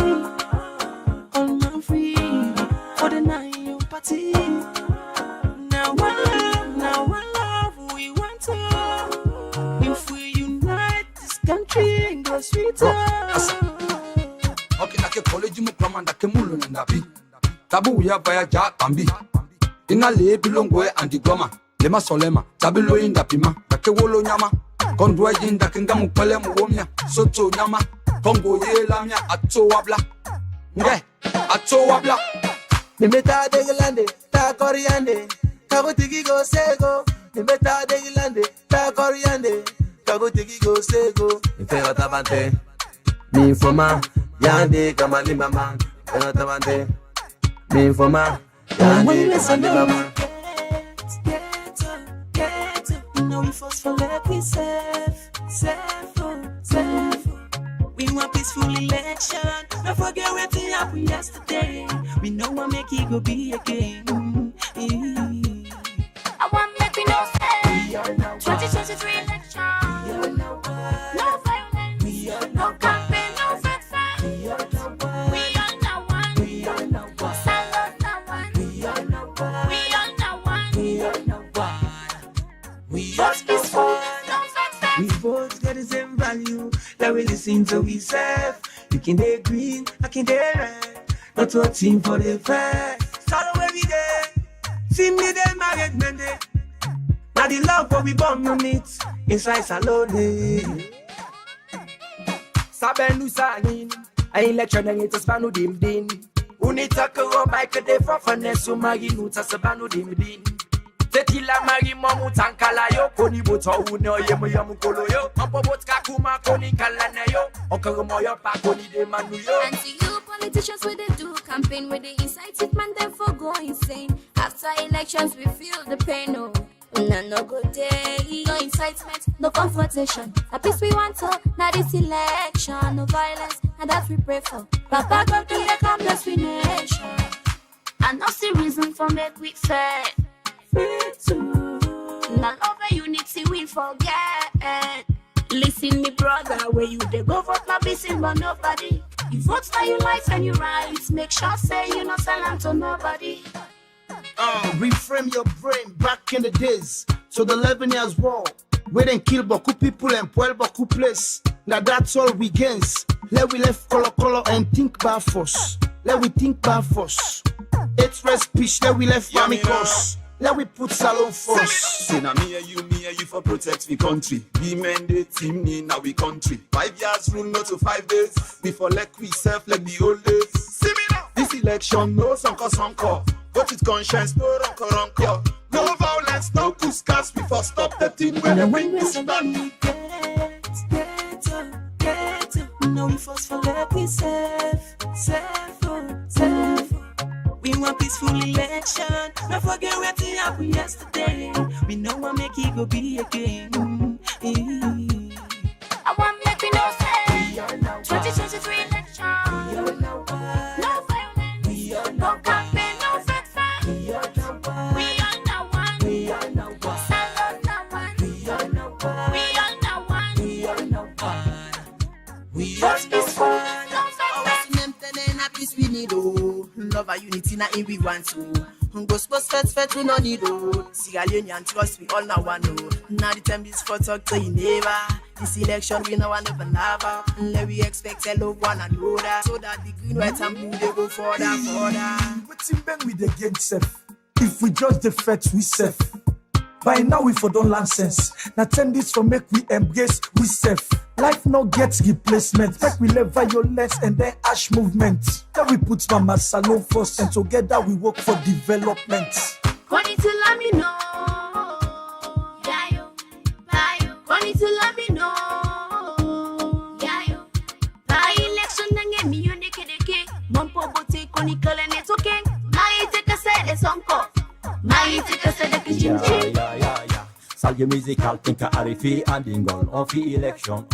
E: All man free, for the night party. Now one love, we want to. If we unite this country, go sweeter.
F: Okay, nake college mu kwama ndake mulu ndapi. Tabu ya vaya ja kambi. Ina le bilongwe andigoma. Lema solema, tabilo inda pima. Ndake wolo nyama. Kondwa jinda kinga mupele muwomya. Soto nyama. Kongo ye lamya ato wabla. Nge, ato wabla.
E: Nimeta degilande, ta koriande. Kago tiki go sego. Nimeta degilande, ta koriande. Kago tiki go sego. Ifero tabante. Mi informa. Yande kamali mama. Ifero tabante. Mi informa. Yande kamali mama. Get. Now we force for let we safe. We want peaceful election. Don't forget what happened yesterday. We know what make it go be again.
D: I want make me no say 2023 election. No violence, no campaign, no fat fight. We are now one. Salute now one. We are now one.
E: things that we serve. You can day green, I can day red. Not one team for the fair. Sorrow every day. See me there, married men day. Now the love what we born on it. Inside salone. Saben Lusanin. A election and it's a spanu dim din. Unitaka ro Michael de for finesse. Umagi nuta sabanu dim din. Tetila mari momu tankala yo. Koni boto uno yemu yamu kolo yo. Ampo bot kakuma koni kalane yo. Okaro moyo pa koni de manu yo.
K: And to you politicians where they do campaign, where they incite it, man, them for go insane. After elections we feel the pain, no. No good day, no incitement, no confrontation. A peace we want to, not this election, no violence, and that we pray for. Papa God to let come bless we nation. And not the reason for make we fair. Now love and unity we forget. Listen me brother, where you they go vote my business but nobody. You vote for your life and your rights. Make sure say you not sell them to nobody.
G: Reframe your brain back in the days. So the 11 years war, we then kill Boku people and Puel Boku place. Now that's all we gains. Let we left color and think about force. Let we think about force. It's rest speech, let we left famicos. Let we put salon force.
J: Say na me and you for protect the country. We mandate team ni now we country. 5 years rule not to 5 days. Before like we self like the old days. See me now. This election no sonko. Vote with conscience, no ronko. No violence, no kuskas. Before stop the thing when the ring is done.
E: Get no we force for let we safe. We want peaceful election. Don't forget what happened yesterday. We know what make it go be again.
K: I want make me know say 2023 election. No violence, no campaign, no fake fight. We are now one. Salon now one. We are now one. Just peaceful, no fake fight.
E: Peace we need, oh. Love and unity na in we want to. Go sports fet we no need, oh. Sierra Leone and trust we all now want, oh. Now the time is for talk to you neighbor. This election we no want never never. Let we expect a love one another. So that the green, white and blue they go further.
H: What's in bang with the game safe? If we judge the facts we safe. By now we for don't learn sense. Now turn this for make we embrace we safe. Life no gets replacement. Make we let violence and then ash movement. Then we put mama salon first and together we work for development.
K: Konny to let me know. Yeah, yo. Konny to let me know. Yeah, yo. By election nange mi yone kedeke. Mompo bote koni kale neto ken. Mai take a say sonko. Mai take a say the kitchen.
I: Yeah. Salge musical tinka arifi andingon. On fi election,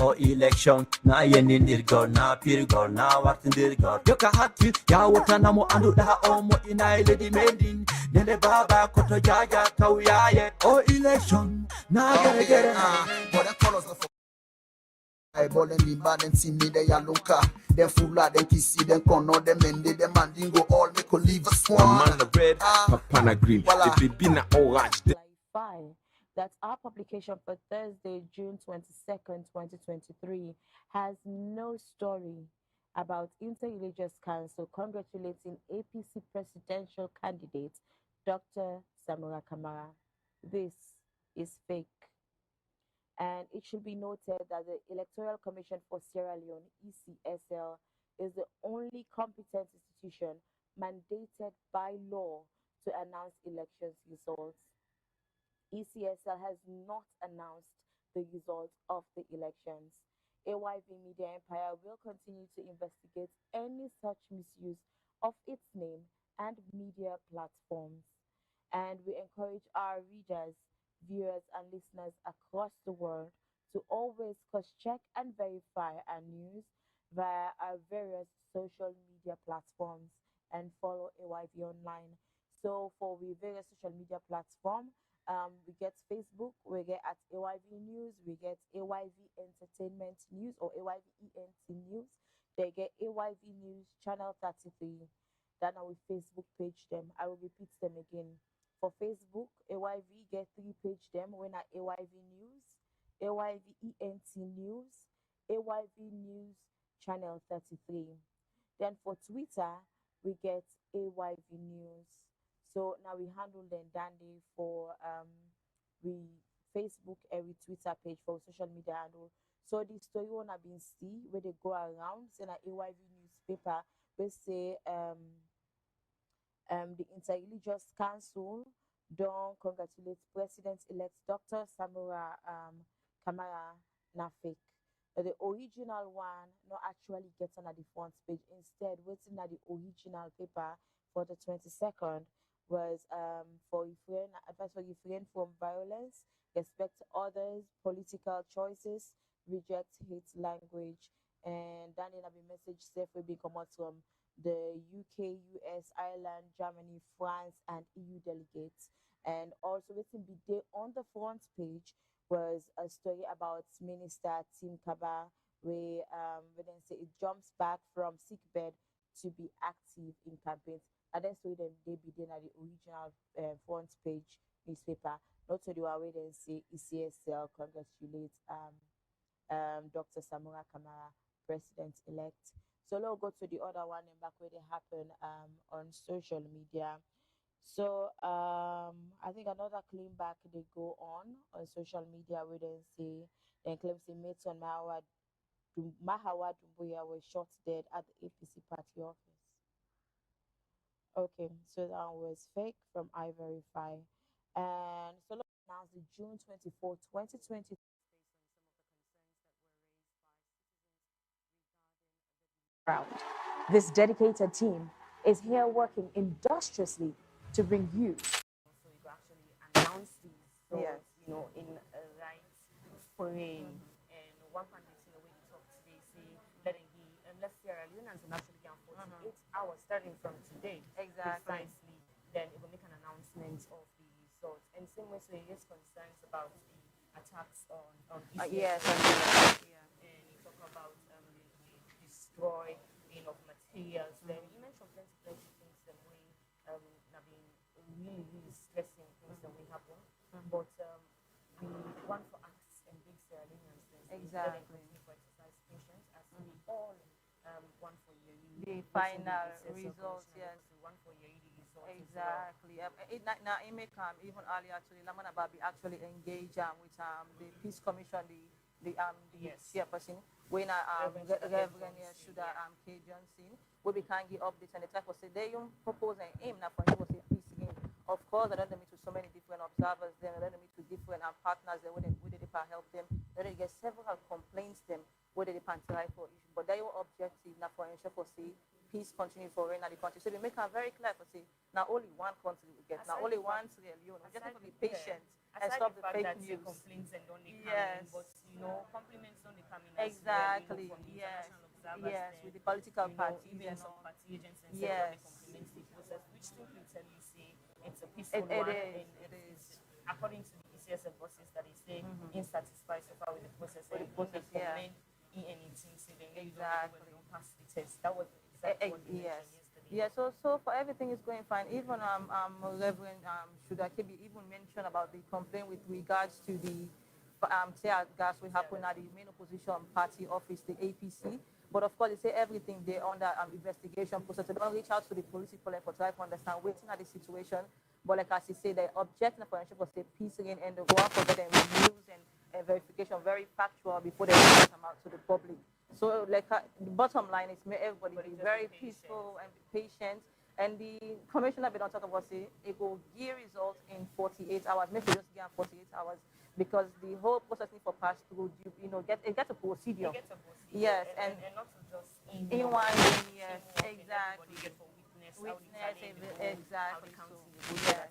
I: na yenin dirgor, na pirgor, na wartin dirgor. Yoka hatu, ya wata namo andu da omo ina lady mending. Nene baba koto jaja kauyaye. Election, na get it.
G: But the colors of I ball and the man and see me they are loca. Them fula, them kissy, them kono, them mende, them mandingo, all make a leave a swan.
J: A man the red, papana green. If it be na orange.
C: That's our publication for Thursday, June 22nd, 2023, has no story about Inter-Religious Council congratulating APC presidential candidate Dr. Samura Kamara. This is fake. And it should be noted that the Electoral Commission for Sierra Leone, ECSL, is the only competent institution mandated by law to announce elections results. ECSL has not announced the results of the elections. AYV Media Empire will continue to investigate any such misuse of its name and media platforms. And we encourage our readers, viewers, and listeners across the world to always cross-check and verify our news via our various social media platforms and follow AYV online. So for the various social media platforms, we get Facebook, we get at AYV News, we get AYV Entertainment News or AYV ENT News. They get AYV News Channel 33. Then our Facebook page them. I will repeat them again. For Facebook, AYV get 3 page them when at AYV News, AYV ENT News,
L: AYV News Channel 33. Then for Twitter, we get AYV News. So now we handle then Dandy for we Facebook every Twitter page for social media handle. So the story one have been see where they go around, say na AYV newspaper, we say the Interreligious Council don't congratulate President-elect Dr. Samura Kamara Nafik. The original one not actually getting at the front page. Instead, waiting at the original paper for the 22nd was for advice for refrain from violence, respect others' political choices, reject hate language, and then in a message safe will be come out from the UK, US, Ireland, Germany, France, and EU delegates. And also, waiting be there on the front page was a story about Minister Tim Kaba, where then say it jumps back from sick bed to be active in campaigns. And then so then they be there at the original front page newspaper. Not to the way then say ECSL congratulates Dr. Samura Kamara, president elect. So let's go to the other one and back where they happen on social media. So I think another claim back they go on social media where they say then claims they made on Mahawa Dumbuya was shot dead at the APC party office. Okay, so that was fake from iVerify. And so let's announce the June 24th, 2020 route. This dedicated team is here working industriously to bring you. So you actually announce these results, in a right frame. And one can they say when you talk today, say letting the let's Sierra Leoneans will actually get 48 hours starting from today.
M: Exactly.
L: Precisely. Then it will make an announcement of the results. And same way, so it is concerns about the attacks on
M: Yes,
L: and you talk about the destroy of materials. Then you mentioned plenty things that we have been really stressing things that we happen. But we want for acts and big Sierra-Leoneans
M: exactly.
L: For exercise patience as we all want for your
M: the final results. Yes,
L: we want for your results.
M: Exactly. Now, it may come even earlier today. Lamana Babi actually engaged with the Peace Commission, the chairperson, when Reverend Shuda K. Johnson, we can give updates and the type of say they propose an aim now for you to say peace again. Of course, I don't meet with so many different observers, then I don't meet with different partners, then we did help them. Then they get several complaints them whether they can try for issue. But their objective now for ensure for say peace continue for reign in the country. So they make it very clear for say now only one country we get, now only one Sierra Leone. We just have to be patient and stop the fake news.
L: Complaints and don't they
M: yes.
L: But compliments don't they come in
M: exactly.
L: From the
M: yes.
L: Yes,
M: with the political parties
L: even
M: and
L: some
M: all.
L: party agents and
M: yes.
L: Compliments the process, which simply tell you say it's a peaceful one.
M: It is.
L: According to the ECSL bosses that they say insatisfied so far with the process and in anything, so they
M: exactly
L: don't pass the test. That was exactly what you
M: yes.
L: yesterday.
M: Yeah, so for everything is going fine. Even Reverend Shudakibi even mentioned about the complaint with regards to the tear gas will happen at the main opposition party office, the APC. But of course, they say everything they're under investigation process. They don't reach out to the police people for try to understand waiting at the situation. But like as you say, the objective for ensure for say peace again and the go on for getting news and verification very factual before they come out to the public. So like the bottom line is make everybody be very peaceful and patient. And the commissioner be on talk about say it will give results in 48 hours. Maybe just give 48 hours because the whole process need for pass through. Get a procedure. Yes,
L: and not to just
M: in one yes, exactly.
L: Witness
M: exactly.
L: So
M: yes.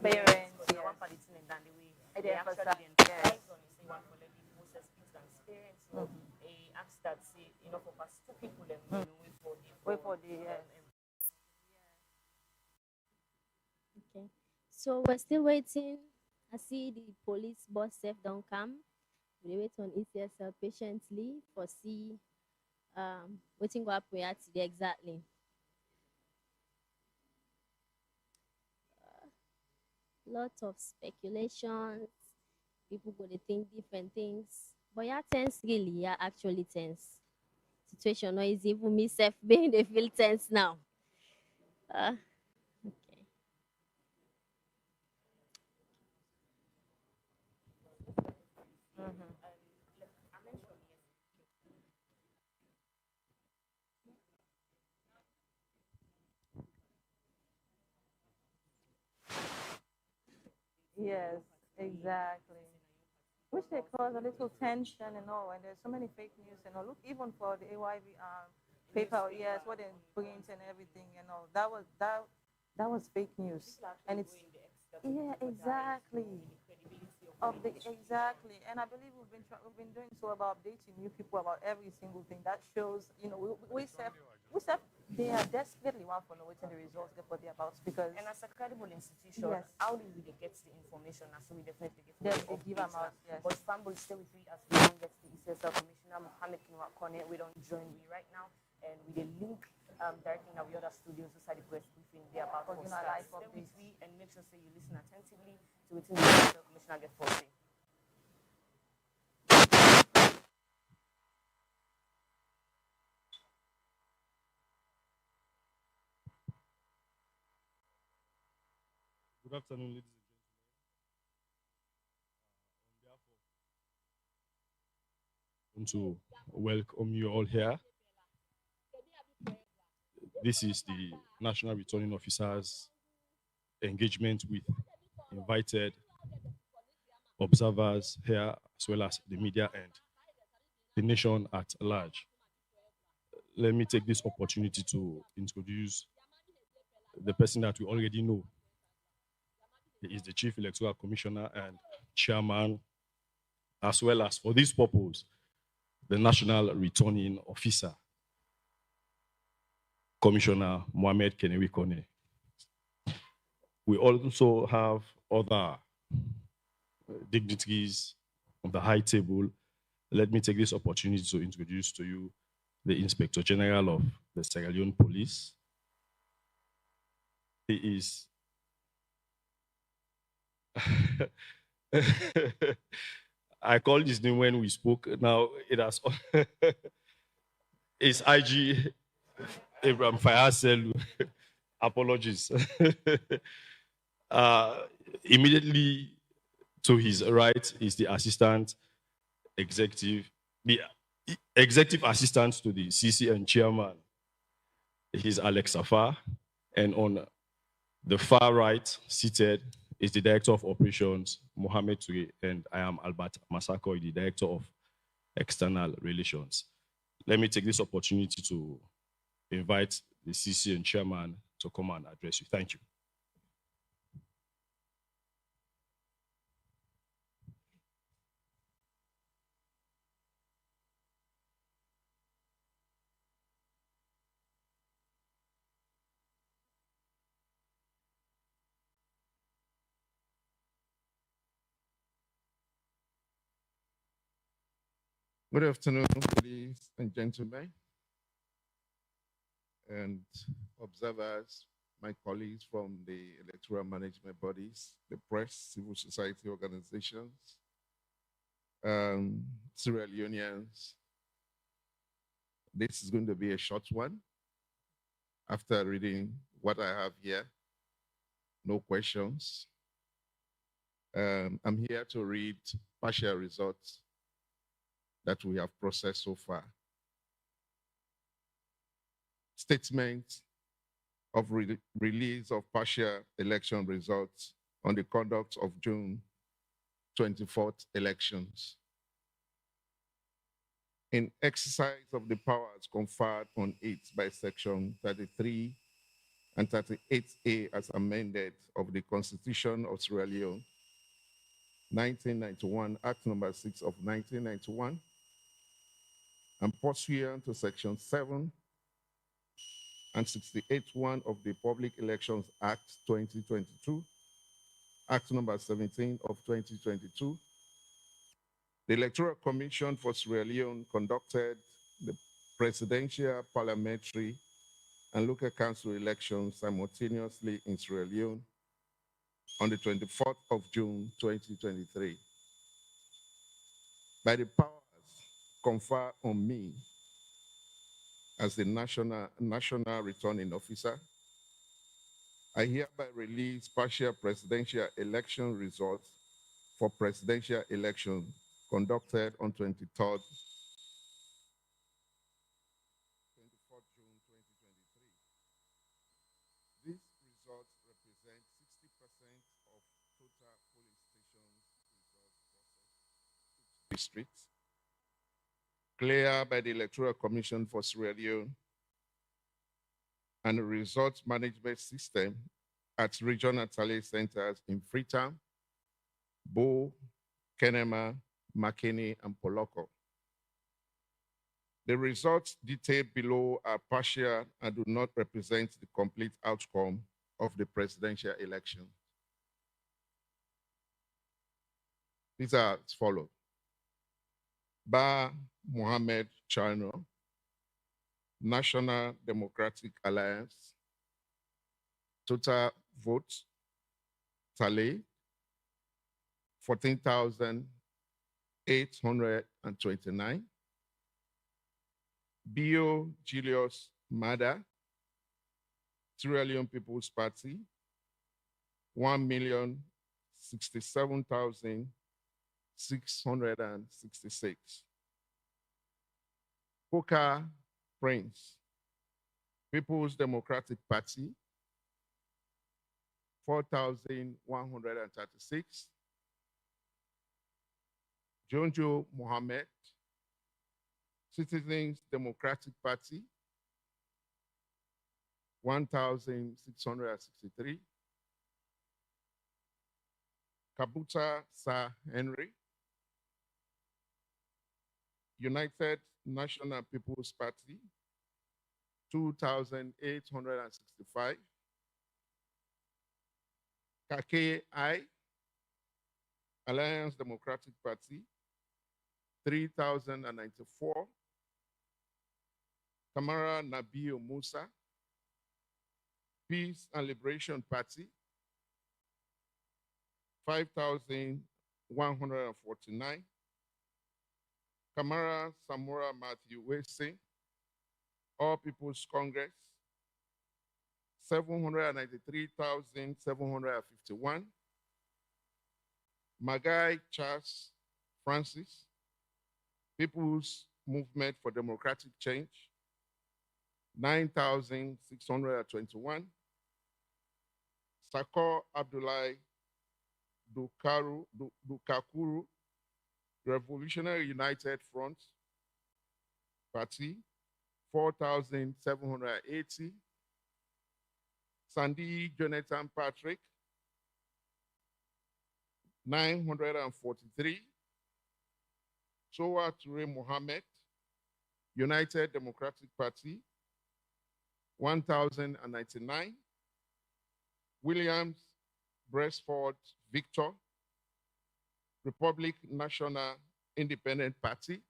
L: Parents,
M: yes.
L: One party and then the way
M: they
L: actually
M: yes.
L: on say one for the process transparent. Ask that say for past two people and
M: wait for the yes.
K: Okay. So we're still waiting. I see the police boss safe don't come. We wait on ECSL patiently for see waiting go up today exactly. Lots of speculations. People go to think different things. But yeah, tense really, yeah, actually tense. Situation no easy. Even me self being they feel tense now. Uh,
M: Yes, exactly. Which they cause a little tension and all, and there's so many fake news and all. Look, even for the AYV paper, yes, what they print and everything and all. That was fake news, and it's yeah, exactly. Of the exactly, and I believe we've been doing so about updating new people about every single thing that shows. You know, we self they are desperately want to know what the results get for their about because
L: And as a credible institution,
M: yes,
L: how do we dey get the information? And so we definitely get
M: they give them out. Yes.
L: But Istanbul stay with we as we don't get the ECSL Commissioner Mohammed Kone, we don't join we right now, and we dey link directly in our other studios inside the press briefing there about
M: For
L: what's
M: you know, live
L: stay with
M: updates.
L: we and make sure say you listen attentively to what the ECSL Commissioner get for say.
N: Good afternoon, ladies and gentlemen. I want to welcome you all here. This is the National Returning Officers engagement with invited observers here, as well as the media and the nation at large. Let me take this opportunity to introduce the person that we already know. He is the Chief Electoral Commissioner and Chairman, as well as for this purpose, the National Returning Officer, Commissioner Mohammed Kenewi Kone. We also have other dignitaries on the high table. Let me take this opportunity to introduce to you the Inspector General of the Sierra Leone Police. He is I called his name when we spoke. Now it has it's IG Abraham Fayaselu. Apologies. Immediately to his right is the assistant executive, the executive assistant to the CCN chairman. He's Alex Safar. And on the far right, seated, is the director of operations, Mohammed Ture, and I am Albert Masako, the director of external relations. Let me take this opportunity to invite the CCN chairman to come and address you. Thank you.
O: Good afternoon, ladies and gentlemen, and observers, my colleagues from the electoral management bodies, the press, civil society organizations, Sierra Leoneans. This is going to be a short one. After reading what I have here, no questions. I'm here to read partial results that we have processed so far. Statement of release of partial election results on the conduct of June 24th elections. In exercise of the powers conferred on it by Section 33 and 38A as amended of the Constitution of Sierra Leone, 1991, Act number 6 of 1991, and pursuant to Section 7 and 68(1) of the Public Elections Act 2022, Act number 17 of 2022, the Electoral Commission for Sierra Leone conducted the presidential, parliamentary, and local council elections simultaneously in Sierra Leone on the 24th of June 2023. By the power confer on me as the national returning officer, I hereby release partial presidential election results for presidential election conducted on 24th June 2023. These results represent 60% of total polling stations results processed districts cleared by the Electoral Commission for Sierra Leone and the results management system at regional tally centers in Freetown, Bo, Kenema, Makeni, and Poloko. The results detailed below are partial and do not represent the complete outcome of the presidential election. These are as follows. Ba Mohammed Chano, National Democratic Alliance, total votes, tally, 14,829. Bio Julius Mada, Sierra Leone People's Party, 1,067,666. Poka Prince, People's Democratic Party, 4,136. Jonjo Mohammed, Citizens Democratic Party, 1,663. Kabuta Sir Henry, United National People's Party, 2,865. Kake I, Alliance Democratic Party, 3,094. Kamara Nabil Musa, Peace and Liberation Party, 5,149. Kamara Samora Matthew Wese, All People's Congress, 793,751. Magai Charles Francis, People's Movement for Democratic Change, 9,621. Sako Abdullahi Dukakuru, Revolutionary United Front Party, 4,780. Sandy Jonathan Patrick, 943. Sowa Ture Mohammed, United Democratic Party, 1,099. Williams Bresford Victor, Republic National Independent Party,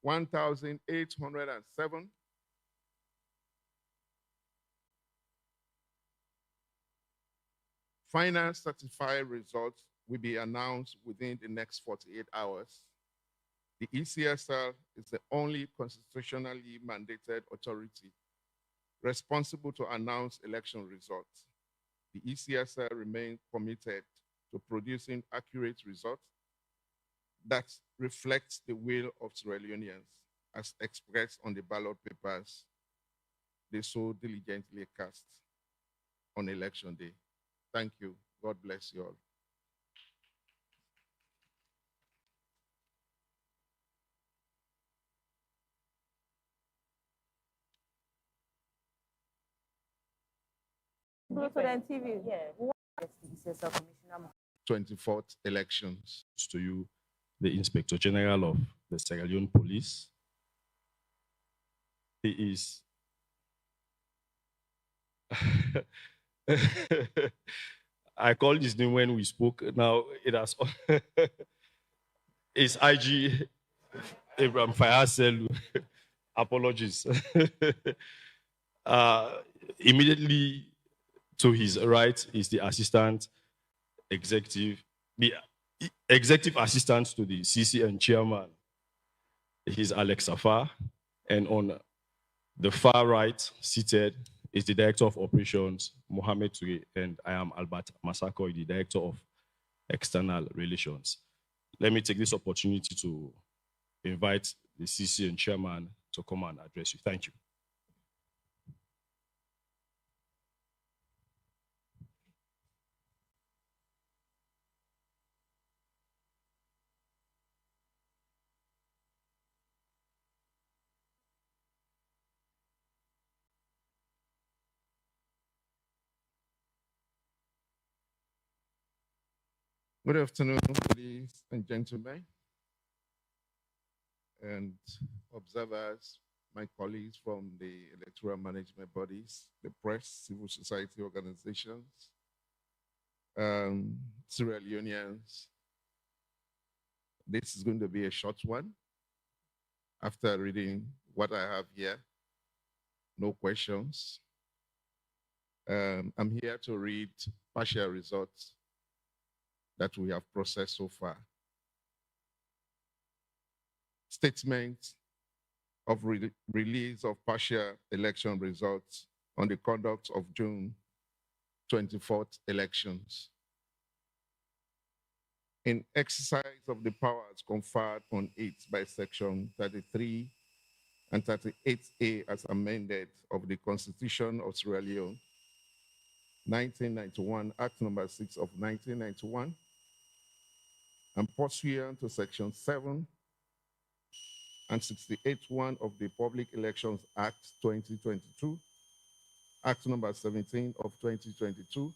O: 1,807. Final certified results will be announced within the next 48 hours. The ECSL is the only constitutionally mandated authority responsible to announce election results. The ECSL remains committed to producing accurate results that reflect the will of Sierra Leoneans as expressed on the ballot papers they so diligently cast on election day. Thank you. God bless you all.
M: TV. Yeah.
O: 24th elections.
N: To you, the Inspector General of the Sierra Leone Police. He is I called his name when we spoke. Now it has it's IG Abraham Fayaselu. Apologies. Immediately to his right is the executive assistant to the CC and chairman. He's Alex Afar. And on the far right, seated, is the Director of Operations, Mohamed Toure, and I am Albert Masako, the Director of External Relations. Let me take this opportunity to invite the CC and Chairman to come and address you. Thank you.
O: Good afternoon, ladies and gentlemen, and observers, my colleagues from the electoral management bodies, the press, civil society organizations, Sierra Leoneans. This is going to be a short one. After reading what I have here, no questions. I'm here to read partial results that we have processed so far. Statement of release of partial election results on the conduct of June 24th elections. In exercise of the powers conferred on it by Section 33 and 38A as amended of the Constitution of Sierra Leone, 1991, Act number 6 of 1991, and pursuant to Section 7 and 68(1) of the Public Elections Act 2022, Act number 17 of 2022,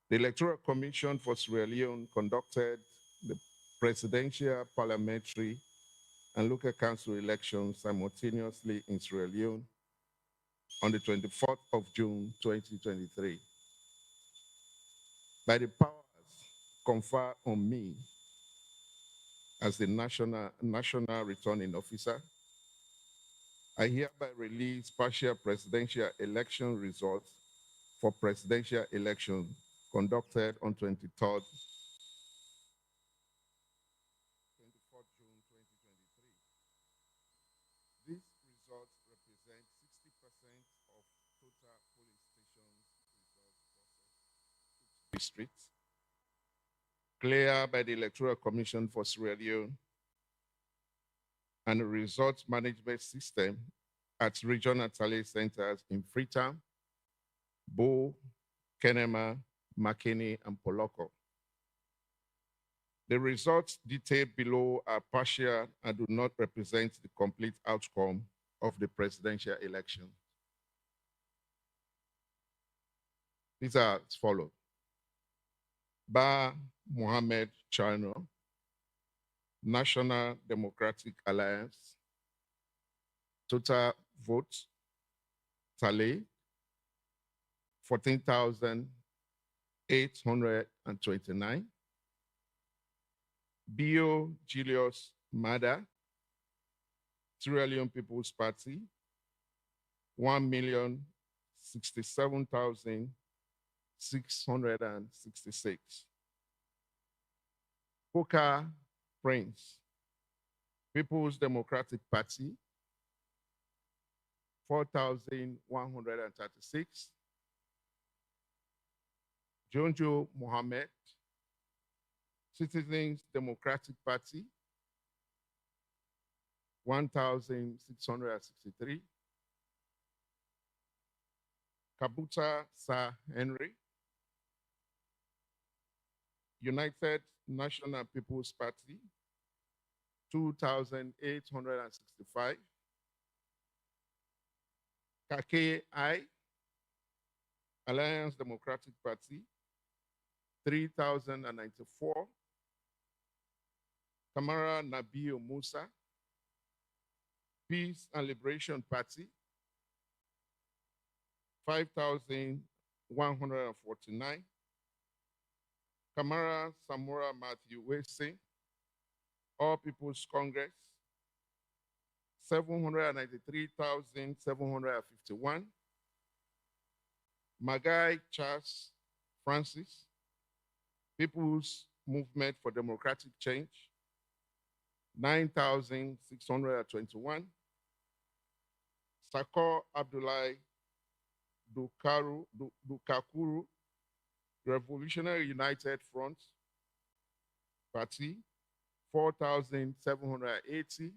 O: the Electoral Commission for Sierra Leone conducted the presidential, parliamentary, and local council elections simultaneously in Sierra Leone on the 24th of June 2023. By the powers conferred on me as the National Returning Officer, I hereby release partial presidential election results for presidential election conducted on 24th June 2023. These results represent 60% of total polling stations results processed districts, cleared by the Electoral Commission for Sierra Leone, and the results management system at regional tally centers in Freetown, Bo, Kenema, Makeni, and Poloko. The results detailed below are partial and do not represent the complete outcome of the presidential election. These are as follows. Ba Mohammed Chano, National Democratic Alliance, total votes, tally, 14,829. Bio Julius Mada, Sierra Leone People's Party, 1,067,666. Poka Prince, People's Democratic Party, 4,136. Jonjo Mohammed, Citizens Democratic Party, 1,663. Kabuta Sir Henry, United National People's Party, 2,865. Kake I, Alliance Democratic Party, 3,094. Kamara Nabil Musa, Peace and Liberation Party, 5,149. Kamara Samora Matthew Wese, All People's Congress, 793,751. Magai Charles Francis, People's Movement for Democratic Change, 9,621. Sakor Abdullahi Dukakuru, Revolutionary United Front Party, 4,780.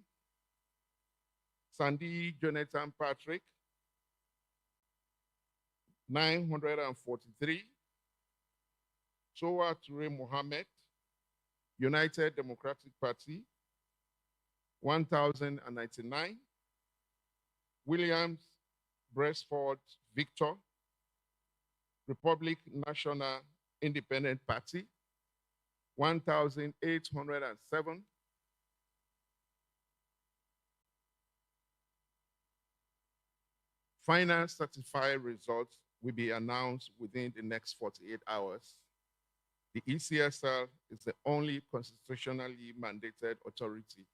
O: Sandy Jonathan Patrick, 943. Choa Ture Mohammed, United Democratic Party, 1,099. Williams Bresford Victor, Republic National Independent Party, 1,807. Final certified results will be announced within the next 48 hours. The ECSL is the only constitutionally mandated authority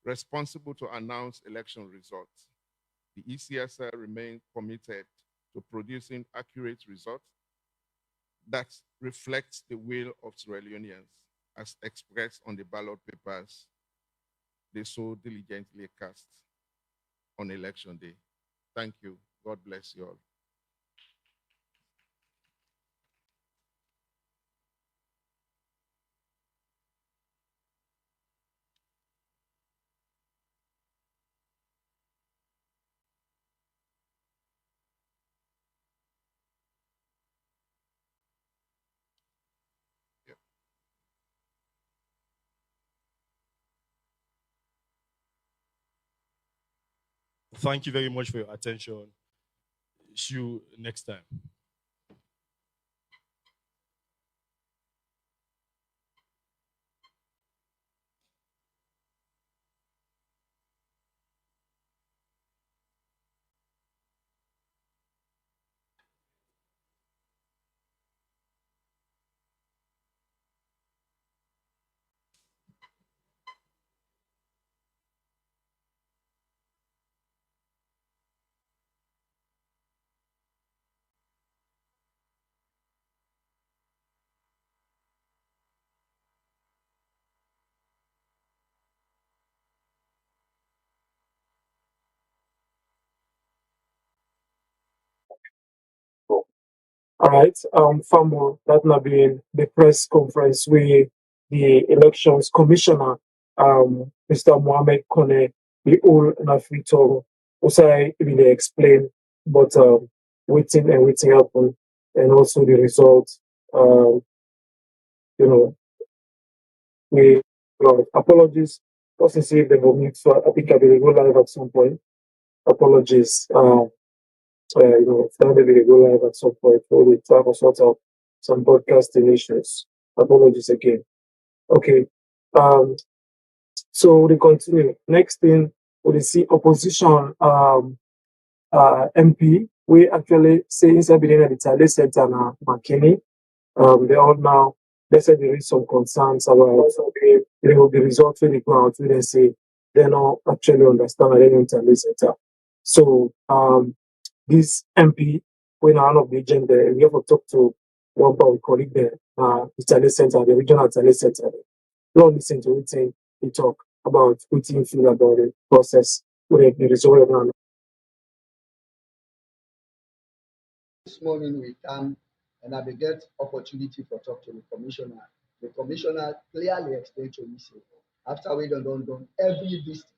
O: responsible to announce election results. The ECSL remains committed to producing accurate results that reflect the will of Sierra Leoneans as expressed on the ballot papers they so diligently cast on election day. Thank you. God bless you all.
N: Thank you very much for your attention. See you next time.
A: All right, Famo, that now been the press conference where the elections commissioner, Mr. Mohamed Kone, the old Nafito, also really explain, but waiting and waiting happen, and also the result, um, you know, we apologies. Also, see if they will meet, so I think I will go live at some point. Apologies. If that maybe they go live at some point, we'll try to sort out some podcasting issues. Apologies again. Okay. Um, so we continue. Next thing, we see opposition MP. We actually say inside being at the Tale Center now, McKinney. They all now, they said there is some concerns about the result when they go out, when they say they don't actually understand at the Center. So this MP, when one of the agent there, we have to talk to one of our colleague there, the Tale Center, the regional Tale Center. Don't listen to anything he talk about what you feel about the process, when the result now.
P: This morning we come and I will get opportunity for talk to the commissioner. The commissioner clearly explained to me, say, after we don't every district,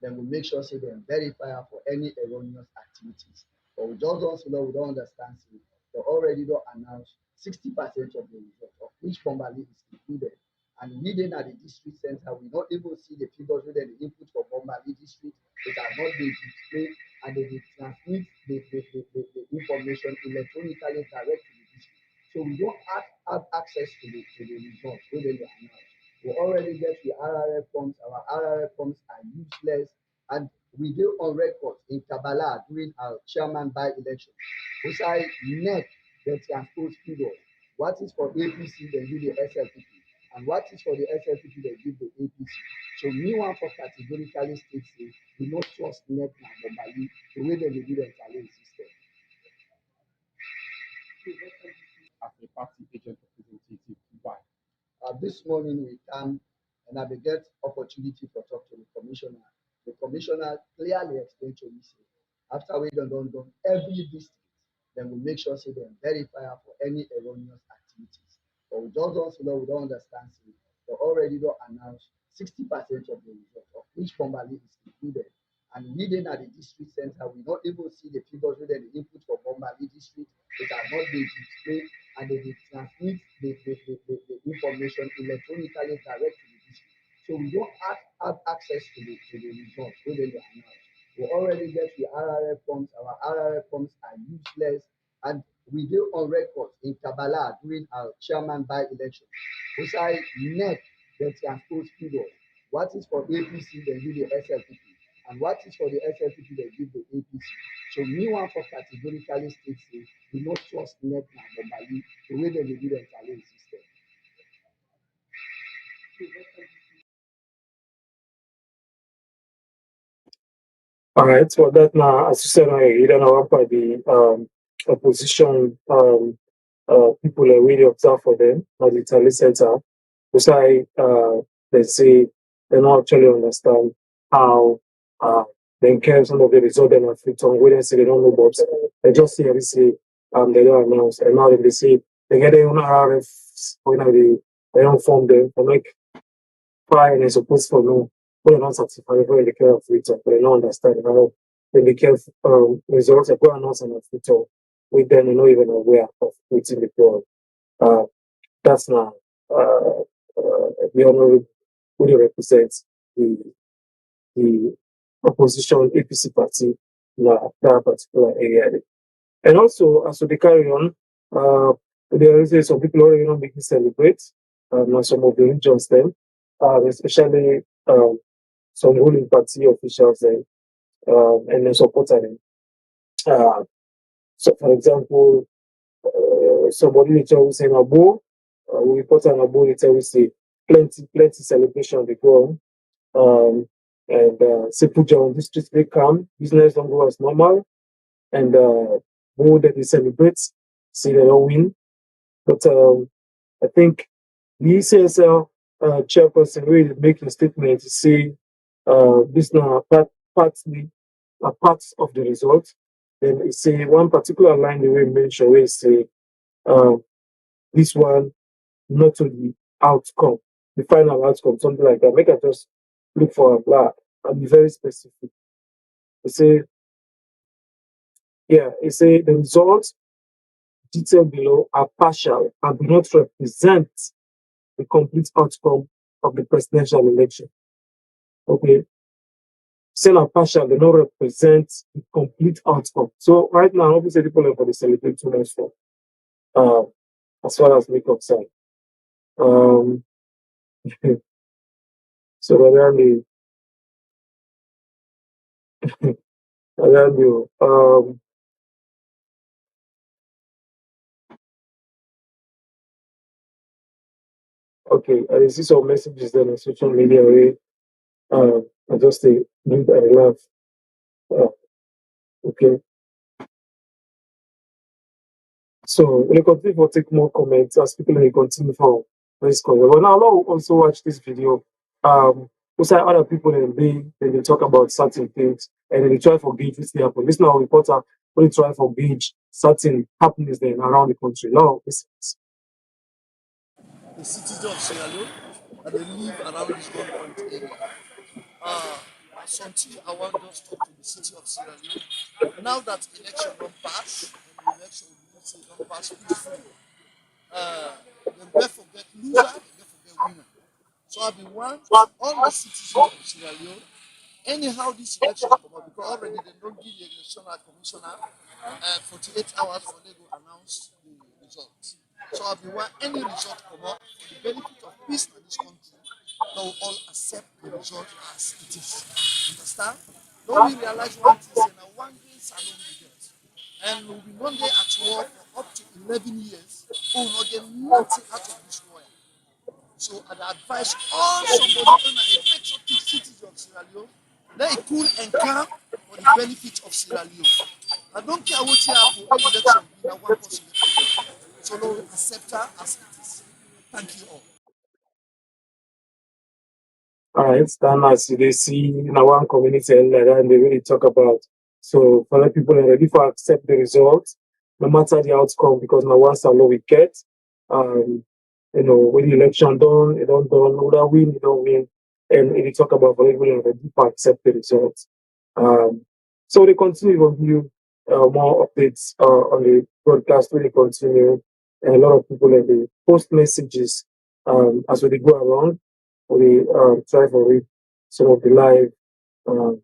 P: then we make sure say they verify for any erroneous activities. But we just don't know, we don't understand. Say, they already don't announce 60% of the result of which Bombali is included. And we then at the district center, we not even see the figures within the input for Bombali district. It has not been displayed and they will transmit the information electronically direct to the district. So we don't have access to the results within the announce. We already get the RRF forms. Our RRF forms are useless. And we do on record in Kabbalah during our chairman by election. Beside NEC, they transpose figures. What is for APC, they give the SLPP. And what is for the SLPP, they give the APC. So me one for categorically states say we not trust NEC and Bombali the way they do the challenge system. As a party agent representative, why? This morning we come and and I will get opportunity for talk to the commissioner. The commissioner clearly explained to me, say, after we don't done every district, then we make sure say they verify for any erroneous activities. But we just don't, we don't understand. Say, they already don't announce 60% of the result of which Bombali is included. And within at the district center, we don't even see the figures within the input for Bombali district. It has not been displayed, and they will transmit the information electronically direct to the district. So we don't have access to the results within the announce. We already get the RRF forms. Our RRF forms are useless, and we do on record in Kabbalah during our chairman by election. Beside NEC, they transpose figures. What is for APC, they give the SLPP. And what is for the SLPP, they give the APC. So me one for categorically states say, do not trust NEC and Bombali the way they do the challenge system.
A: All right. So that now, as you said, you don't know about the opposition people are really observe for them at the Italy Center. Because they say they don't actually understand how they care some of the result and afflict on when they say they don't know about. They just say everything they don't announce, and now they say they get their own RRF when they don't form them for make fire and they're supposed for no when not satisfied when they care of return, but they don't understand how when they care results they go announce and return with them they're not even aware of waiting the problem. That's now the honorable who they represent the the opposition APC party in that particular area. And also, as we carry on, there is some people already not making celebrate, some of the regions then, especially some ruling party officials then, and then supporters them. So, for example, somebody later will say Nabo, we report on Nabo later will say plenty celebration they go on. And say Puja on this street they come, business don't go as normal, and more that they celebrate, see they don't win. But I think the ECSL chairperson really making a statement to say this now partly a part of the result. Then he say one particular line the way mentioned where he say this one not to the outcome, the final outcome, something like that. Make I just look for a black and be very specific. He say, yeah, he say the results detailed below are partial and do not represent the complete outcome of the presidential election. Okay. Saying are partial, they don't represent the complete outcome. So right now, obviously people are for the celebrate too much for as far as we concerned. Um so around you. Okay, I see some messages then on social media where I just say read and laugh. Okay. So we'll continue for take more comments as people will continue for this call. But now I'll also watch this video. Also other people they talk about certain things and then they try to gauge what's happen. This now reporter only try to gauge certain happenings then around the country. Now this
Q: the citizens of Sierra Leone and they live around this one point area. Something I want us to talk to the city of Sierra Leone. Now that election don't pass, and the election don't pass peacefully, they get forget loser, they get forget winner. So I be want all the citizens of Sierra Leone, anyhow this election come up, because already they don't give the electoral commissioner 48 hours for they go announce the results. So I be want any result come up for the benefit of peace in this country, they will all accept the result as it is. Understand? Don't we realize one thing, say now one day salon we get. And we'll be one day at war for up to 11 years, we will not get nothing out of this war. So I advise all somebody on a patriotic citizen of Sierra Leone, let it cool and calm for the benefit of Sierra Leone. I don't care what you have for election, we have one person. So no accept her as it is. Thank you all.
A: All right, stand as they see in one community and they really talk about. So for the people are ready for accept the results, no matter the outcome, because now once alone we get, when the election done, it don't done, whether win, you don't win, and they talk about for people are ready for accept the results. So they continue to view more updates on the broadcast. When they continue, and a lot of people and they post messages as they go around. We try for read some of the live, um,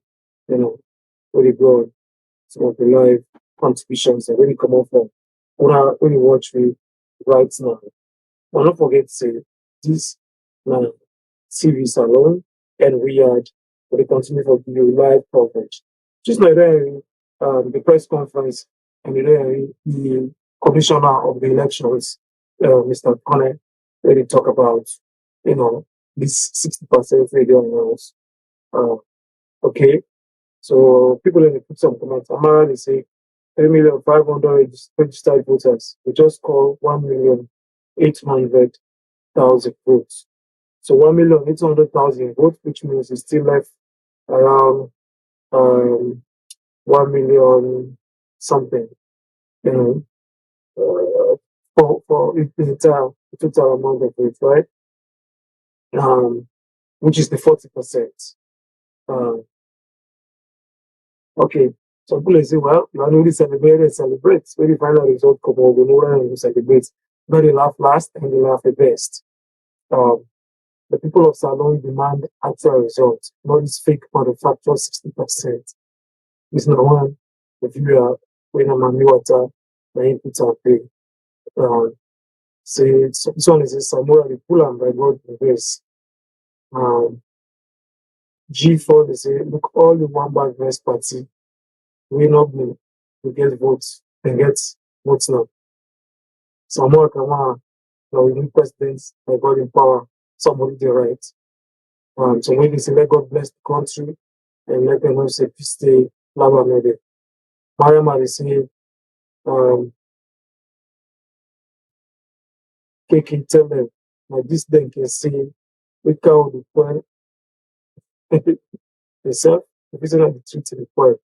A: where they go, some of the live contributions that really come off from when you watch me right now. But don't forget to say this now series alone and we had for the continue for the live coverage. Just like that, the press conference and the commissioner of the elections, Mr. Connor, where they talk about, this 60% radio announce. Okay, so people in the put some comments. Amara, they say 3,500,000 registered voters. We just call 1,800,000 votes. So 1,800,000 votes, which means it's still left around 1 million something, you know, for the total amount of it, right? Which is the 40%. Okay, some people say, well, you only celebrate and celebrate. When the final result come out, we know when you celebrate. But they laugh last and they laugh the best. The people of Salon demand actual results, not this fake manufactured 60%. It's not one. If you are when I'm a water, my inputs are paid. Say, so this one is a Samurai, the pull and by God the grace. G4, they say, look, all the one bad verse party will not be to get votes and get votes now. Samurai Kama, now we need presidents by God in power, somebody the right. So when they say, let God bless the country and let them know say, peace stay, lava made. Mariama, they say, KK tell them, like this then can say, we count the point, themselves, the vision of the truth to the point.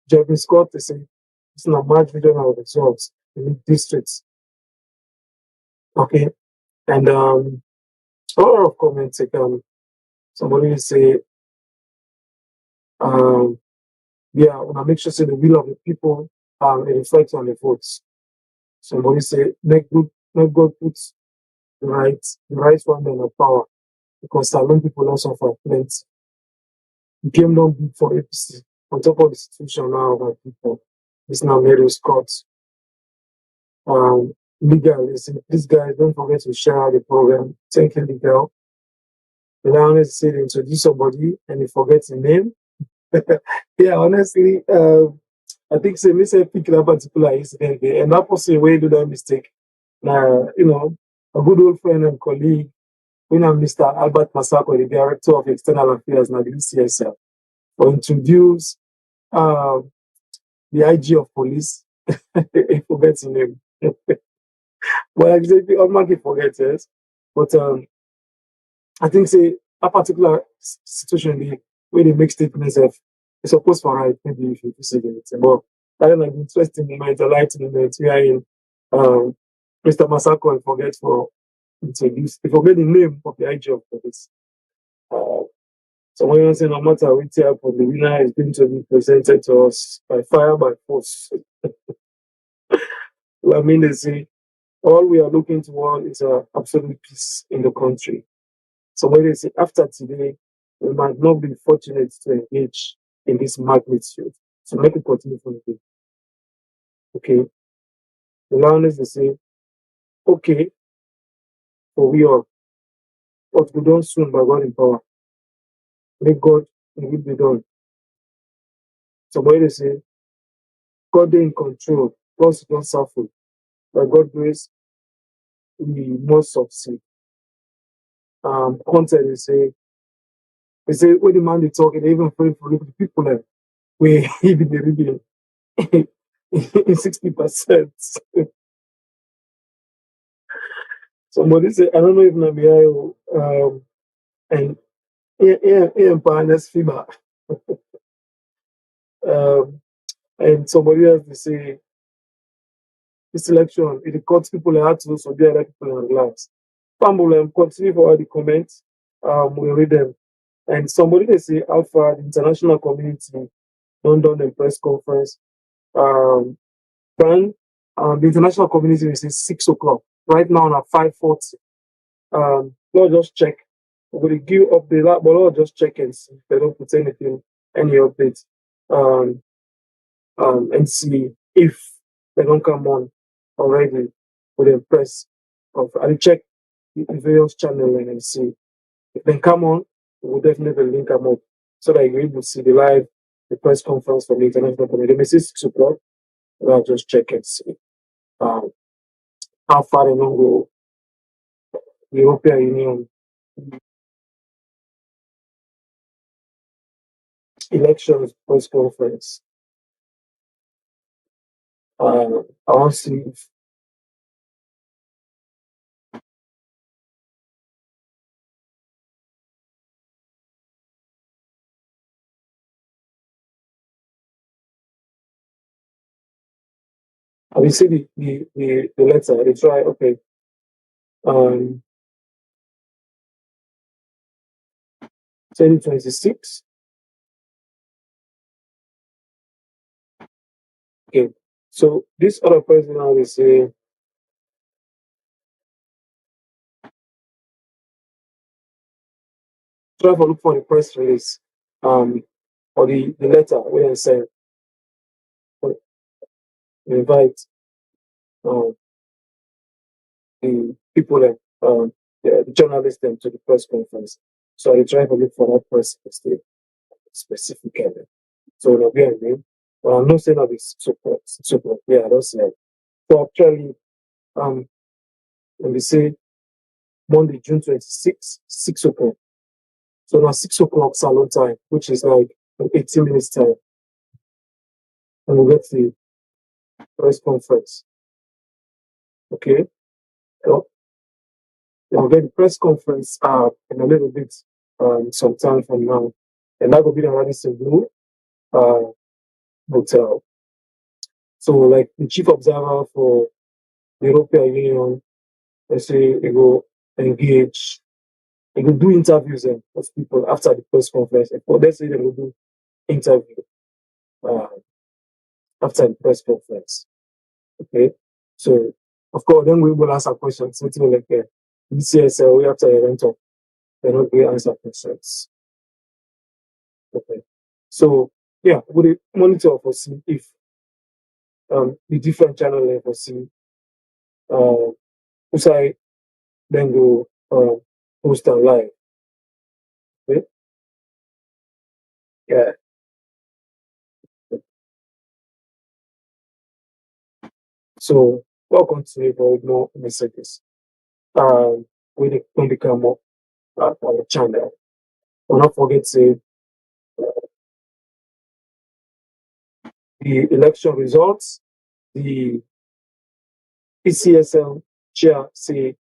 A: Jeremy Scott, they say, it's not much vision of results in the districts. Okay, and a lot of comments, like, somebody will say, yeah, when I make sure say the will of the people it reflects on the votes. Somebody say, make God put the right one in the power because Salon people also for plenty. The game don't be for APC. On top of the situation now of our people, it's now Mary Scott. Legal, listen, these guys don't forget to share the program. Thank you, legal. You know, honestly, they introduce somebody and they forget the name. Yeah, honestly, I think say me say pick that particular incident there, and that person way do that mistake. Now, a good old friend and colleague, when I'm Mr. Albert Masako, the director of external affairs, now the ECSL, for introduce the IG of police. I forget his name. Well, exactly, automatically forget, yes. But I think say a particular situation where they make statements of it's supposed for right, maybe if you see it. But I don't know, interesting moment, a light moment, wherein Mr. Masako I forget for introduce, I forget the name of the IG of police. So when you say no matter which for the winner is going to be presented to us by fire by force. Well, I mean, they say all we are looking toward is absolute peace in the country. So when they say after today, we might not be fortunate to engage in this magnitude. So make it continue from the day. Okay. The learners they say, okay, for we all, what we done soon by God in power. Make God and will be done. So when they say, God in control, God's not suffering. By God's grace, we must succeed. Content they say when the man they talk, they even pray for the people that we even the reading in 60%. Somebody say, I don't know if Nabiayo and partners FIBA. And somebody else they say this election it cuts people hard to so be other people and relax. Pambo continue for all the comments. We'll read them. And somebody they say Alpha, the international community, London and press conference. Then the international community is 6 o'clock. Right now at 5:40. Lord just check. We're going to give update, but Lord just check and see if they don't put anything, any updates. And see if they don't come on already with the press. I'll check the various channels and see if they come on. We'll definitely link them up so that you're able to see the press conference from the international community. They may say 6 o'clock. I'll just check and see how far they don't go. The European Union elections press conference. I want to see if I will see the letter. They try, okay. 2026. Okay. So this other person now will say try to look for the press release or the letter where they say invite the people and the journalists them to the press conference. So I try to look for that press release specifically. So it'll be a name. But I'm not saying that it's super. Yeah, I don't say it. So actually, let me say Monday, June 26th, 6 o'clock. So now 6 o'clock salon time, which is like 18 minutes time. And we'll get the press conference. Okay. So we'll get the press conference in a little bit some time from now. And that will be the Radisson Blue hotel. So like the chief observer for the European Union, let's say they go engage, they go do interviews of people after the press conference. Or let's say they will do interview after the press conference. Okay. So of course then we will answer questions. Something like BCSL, we after event talk. They're not going to answer questions. Okay. So yeah, we monitor for see if the different channel for see who's I then go post and live. Okay. Yeah. So we'll continue with more messages. When they come up on the channel. Do not forget to the election results, the PCSL chair say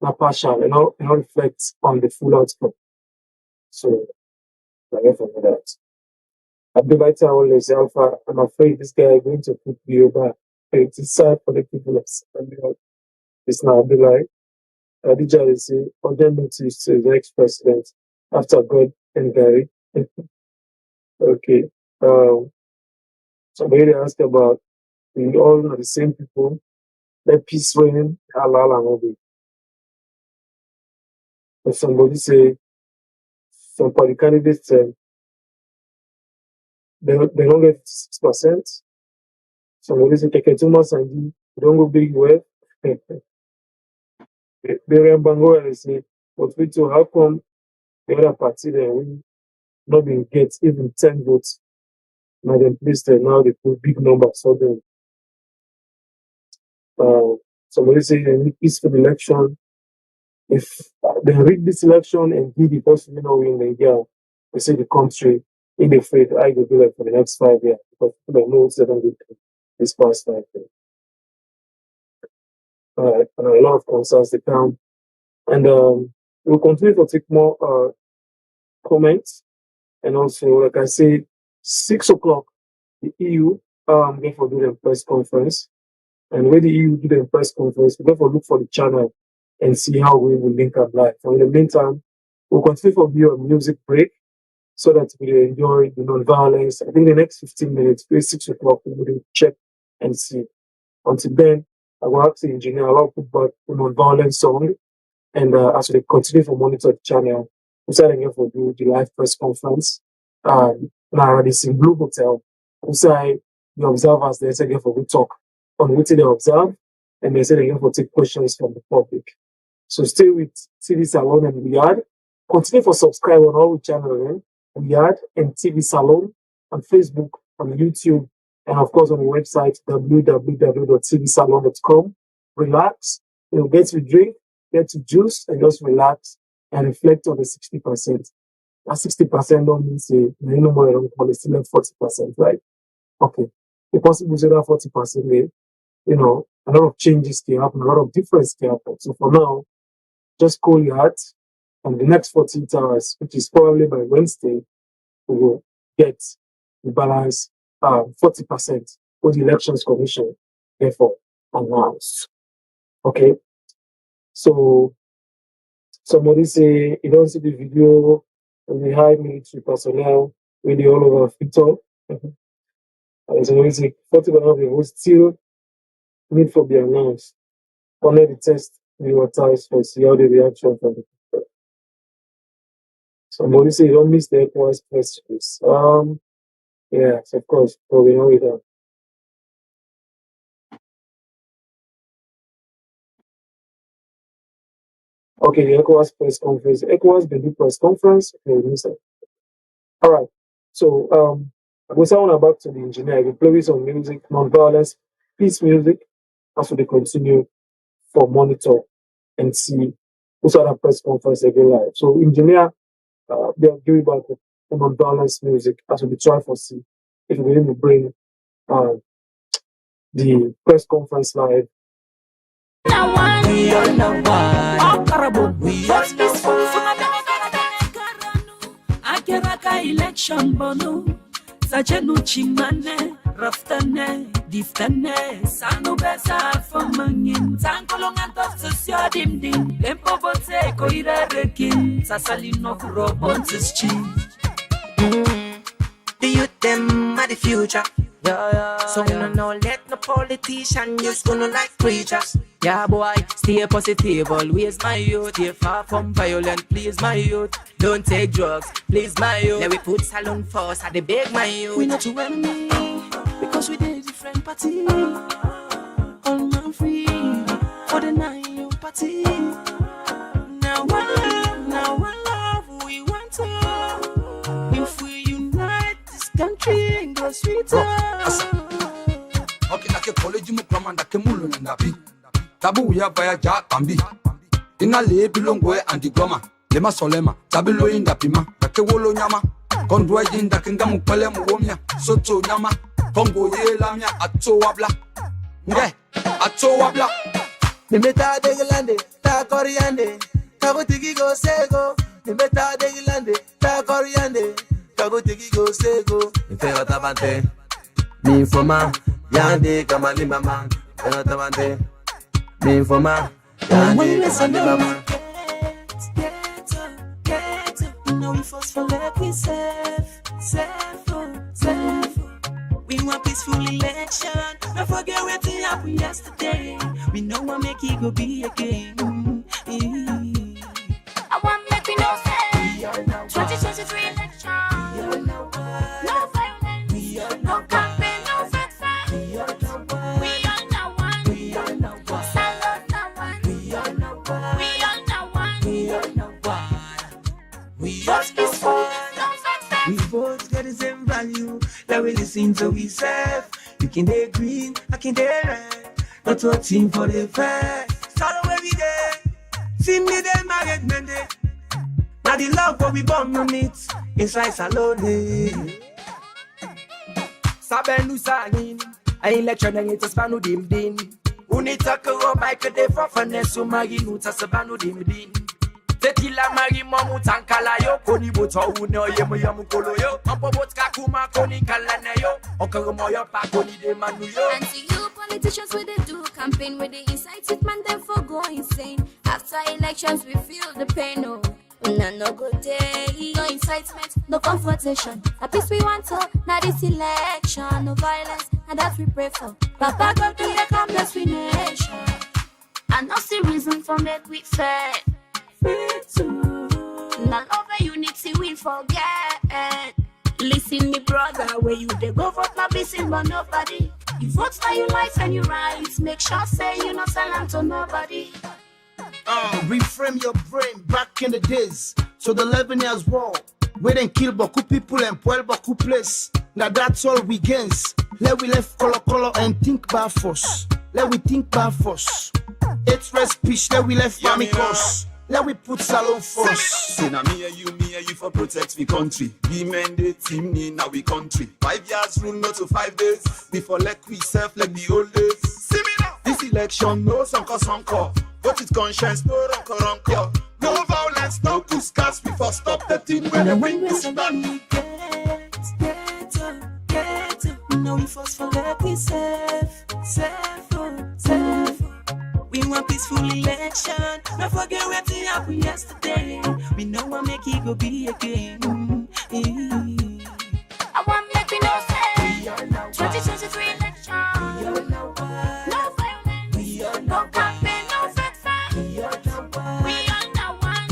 A: not partial and not reflect on the full outcome. So I guess for that. Abdulaita always Alpha, I'm afraid this guy is going to put me over. It is sad for the people of Senegal. It's now Abdulai. Adija will say, urgent notice to the ex-president after God and Gary. Okay. Somebody asked about we all know the same people. Let peace reign, halal and obey. If somebody say some party candidates they don't get 6%. Somebody say take 2 months and you don't go big well. They Bango and say, but we too, how come the other party then we not been get even 10 votes? Now then please now they put big numbers so then somebody say they need peaceful election. If they rig this election and give the person win the year, they say the country in the afraid I will do that for the next 5 years because people don't know what's going to this past 5 years. And a lot of concerns they come. And we'll continue to take more comments. And also, like I said, 6 o'clock, the EU therefore do the press conference. And when the EU do the press conference, we therefore look for the channel and see how we will link up live. So in the meantime, we'll continue for you a music break so that we enjoy the non-violence. I think the next 15 minutes, 6 o'clock, we will check and see. Until then, I will ask the engineer, I'll put back the non-violence song. And as we continue to monitor the channel, we start again for the live press conference. Now, this in Blue Hotel. We say the observers, they say again for we talk on what they observe, and they say again for take questions from the public. So stay with TV Salon and Riyadh. Continue for subscribe on all channels, Riyadh and TV Salon on Facebook, on YouTube, and of course on the website www.tvsalon.com. Relax, get to drink, get to juice, and just relax and reflect on the 60%. That 60% don't mean say no more than policy left 40%, right? Okay. The possible is that 40%, a lot of changes can happen, a lot of difference can happen. So for now, just cool your heart, and the next 48 hours, which is probably by Wednesday, we will get the balance 40% for the Elections Commission, therefore, announced. Okay. So somebody say you don't see the video of the high military personnel with the all over Victor. Somebody say 40% of the votes still need for be announced. Only the test prioritize for see how the reaction from the people. Somebody say you don't miss the ECOWAS press release. Yes, of course, but we know it. Okay, the ECOWAS press conference. ECOWAS been do press conference. Okay, all right. So I go sound back to the engineer. We play with some music, non-violence, peace music, as we continue for monitor and see who's at a press conference every live. So engineer, they'll give back the non-violence music as we try for see if we even bring the press conference live.
E: We all know why. We all know why. Akeraka election bono. Sajenu chimane, raftane, diftane. Sanu besa famangin. Tankolongan to sosyo dimdim. Lempo bote ko irarekin. Sasalino kurobon chin. The youth them are the future. So no let no politician just gonna like preachers. Yeah boy, stay positive, always my youth. You're far from violent, please my youth. Don't take drugs, please my youth. Let we put salon first, I beg my youth. We not to enemy, because we did different party. All man free, for the night party. Now one love, we want to. If we unite this country, go sweeter.
F: Okay, like a college mukrama ndake mulu ndapi. Tabu ya vaya ja kambi. Ina le bilongwe andigoma. Lema solema, tabilo inda pima. Ndake wolo nyama. Kondwa jinda kinga mupele muwomya. Soto nyama. Kongo ye lamya ato wabla. Nge, ato wabla.
E: Nimeta deglande, ta koriande. Kago tiki go sego. Nimeta deglande, ta koriande. Kago tiki go sego. Ifera tabante. Mi informa. Yande kamali mama. Ifera tabante. Mi informa. Yande kamali mama. Get up. You know we force for let we safe. We want peaceful election. Don't forget what happened yesterday. We know what make it go be again.
K: I want make me no say 2023 election. No violence, no campaign, no fat fight. We all know one. Salute no one. We all know one.
E: We just peaceful.
K: No fat fight.
E: We both get the same value. That we listen to we serve. You can day green, I can day red. Not one team for the fair. Start away we there. See me them married men there. Now the love what we born on it. Inside salone. Sabenu sangin. A election and it's a spanu dim din. Unitaka o Michael de Fafanes so Magin uta sabanu dim din. Tequila mari mamu tankala yo. Koni boto uno yemu yamu kolo yo. Ampo bot kakuma koni kalane yo. Okoro moyo pa koni de manu yo.
K: And to you politicians where they do campaign, where they incite it man them for go insane. After elections we feel the pain, oh. No good day, no incitement, no confrontation. A peace we want to, not this election, no violence, and that we pray for. Papa God to let come bless we nation. And not the reason for make we fair. None of the unity we forget. Listen me brother, where you they go vote my blessing but nobody. You vote for your life and your rights. Make sure say you not sell them to nobody.
G: Reframe your brain back in the days. So the 11 years war, we didn't kill Boku people and Puel Boku place. Now that's all we gains. Let we left color and think about force. Let we think about force. It's rest speech, let we left Famicos. Let we put salon force.
J: Say na me and you for protect the country. We men the team ni now we country. 5 years rule not to 5 days. Before like we self like the old days. See me now. This election no sonko. Vote with conscience, no ronko. No violence, no puskas. Before stop the thing when the bring us back.
E: Get up. Now we force for let we safe. We want peaceful election. Don't forget what happened yesterday. We know what make it go be again.
K: I want make we know say 2023 election. No violence, no campaign, no fake fight. We all know one.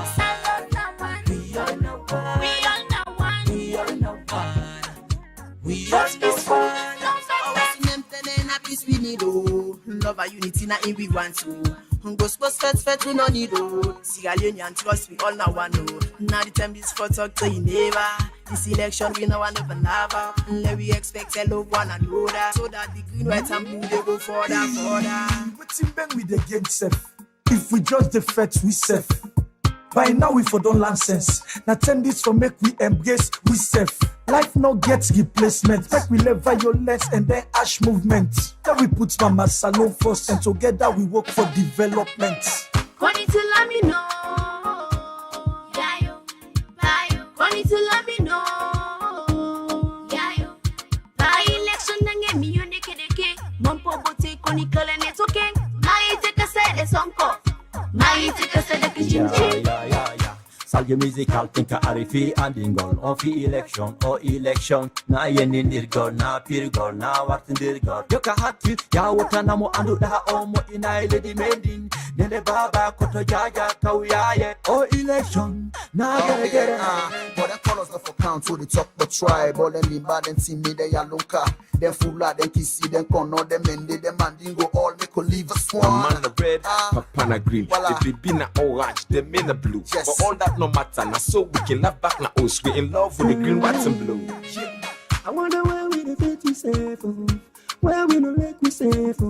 K: Salute no one. We all know one. Just peaceful, no fake fight.
E: Peace we need, oh. Love and unity na in we want to. Go sports fet we no need, oh. Sierra Leone and trust we all now want, oh. Now the time this for talk to you neighbor. This election we no want never. Let we expect a love one another. So that the green, white and blue they go further.
H: What's in bang with the game safe? If we judge the facts we safe. By now we for don't learn sense. Now turn this for make we embrace we safe. Life no gets replacement. Make we let violence and then ash movement. Then we put mama salon first and together we work for development.
K: Konny to let me know. Konny to let me know. By election nange mi yone kedeke. Mompo bote koni kale netoken. Mai take a say sonko. Mai take a say the kitchen.
I: Salge musical tinka arifi andingol on fi election or election na yeni nirgor na pirgor na wartin dirgor yoka hatu ya wota namo andu da omo ina lady mending nene baba koto jaja kauyaye or election na get
R: but the colors of account to the top but tribe all them bad and see me they alunka them fula them kissy them kono them mende them mandingo all make a leave a swan
S: man the red papana green if it be na orange them in the blue but all that no matter now so we can laugh back now us we in love with the green white and blue.
E: I wonder where we the fit we safe, where we no like we safe,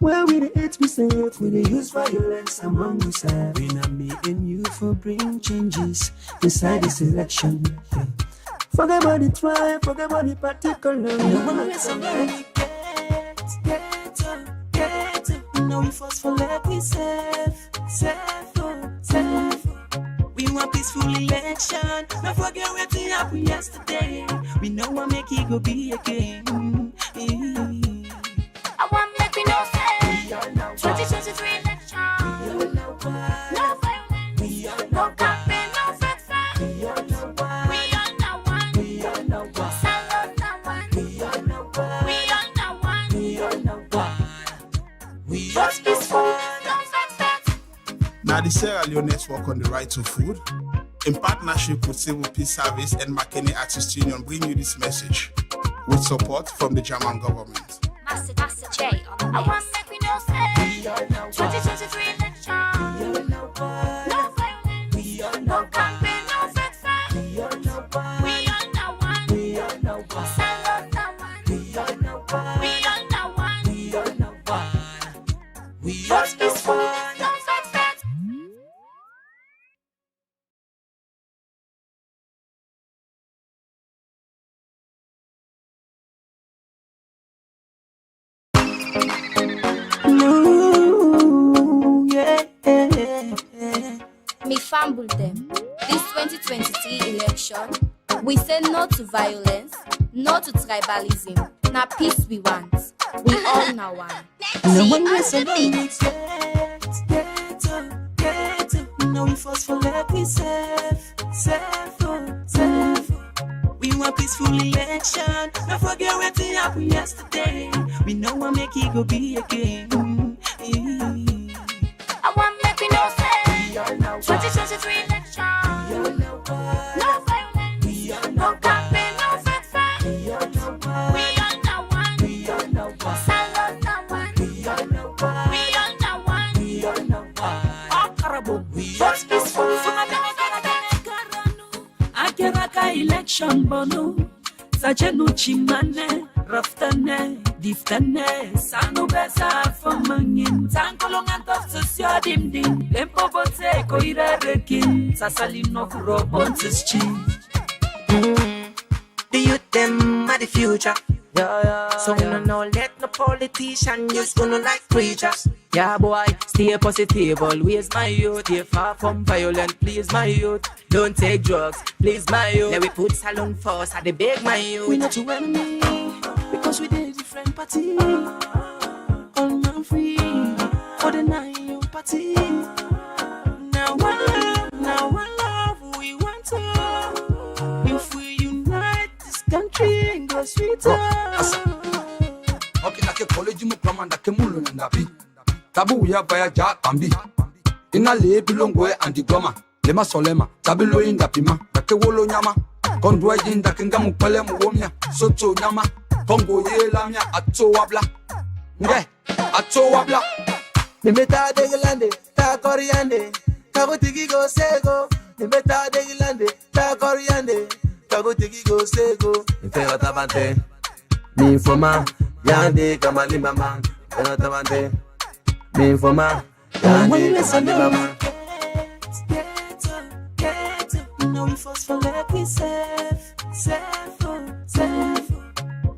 E: where we the hate we safe, we the use violence among we safe. We not me and you for bring changes inside this election. Forget about the tribe, forget about the particular. No one let somebody get up. Now we force for let we safe. We want peaceful election. Don't forget what happened yesterday. We know what make it go be again.
K: I want make we know say 2023 election. No violence, no campaign, no fake fight. We all know one. Salute no one. We all know one. Just peaceful, no fake fight.
Q: Now the Sierra Leone's work on the right to food, in partnership with Civil Peace Service and McKinney Artist Union, bring you this message with support from the German government.
K: Master J on the I want make we know say 2023 election. No violence, no campaign, no fake fight. We all know one. Salute no one. We all know one. Just peaceful, no fake fight.
E: No, yeah.
K: fumble them. This 2023 election, we say no to violence, no to tribalism. Now peace we want. We all now one.
E: No one is alone. Get up. No we force for let we safe. We want peaceful election. Don't forget what happened yesterday. We know what make it go be again.
K: I want make we no say 2023 election. No violence, no campaign, no fat. We all now one. Salon now one. We all now one.
E: All carabo. Just peaceful for Akeraka election bono. Sajenu chimane, raftane, diftane, sanu besa famangin, tankolongan tof sosio dimdim, lempo bote ko irerekin, sasalino robontes chin. The youth them are the future. So no let no politician just gonna like preachers. Yeah boy, stay positive, always my youth. Yeah, far from violent, please my youth. Don't take drugs, please my youth. Let we put salon first, I dey beg my youth. We not to enemy, because we did different party. All man free, for the night you party. Now one love, we want to. If we unite this country and go sweeter.
F: Okay, like a college mu kramanda ke mulu ndapi. Tabu ya vaya ja kambi. Ina le bilongwe andi goma. Lema solema, tabilo inda pima. Dake wolo nyama. Kondwa jinda kenga mupele muwomya. Soto nyama. Kongo ye lamya ato wabla. Nge, ato wabla.
E: Nimeta degilande, ta koriande. Kago tigi go sego. Nimeta degilande, ta koriande. Kago tigi go sego. Ifewa tabante. Mi informa. Yande kamali mama. Ifewa tabante. Mi informa. Yande kamali mama. Get up. No we force for let we safe.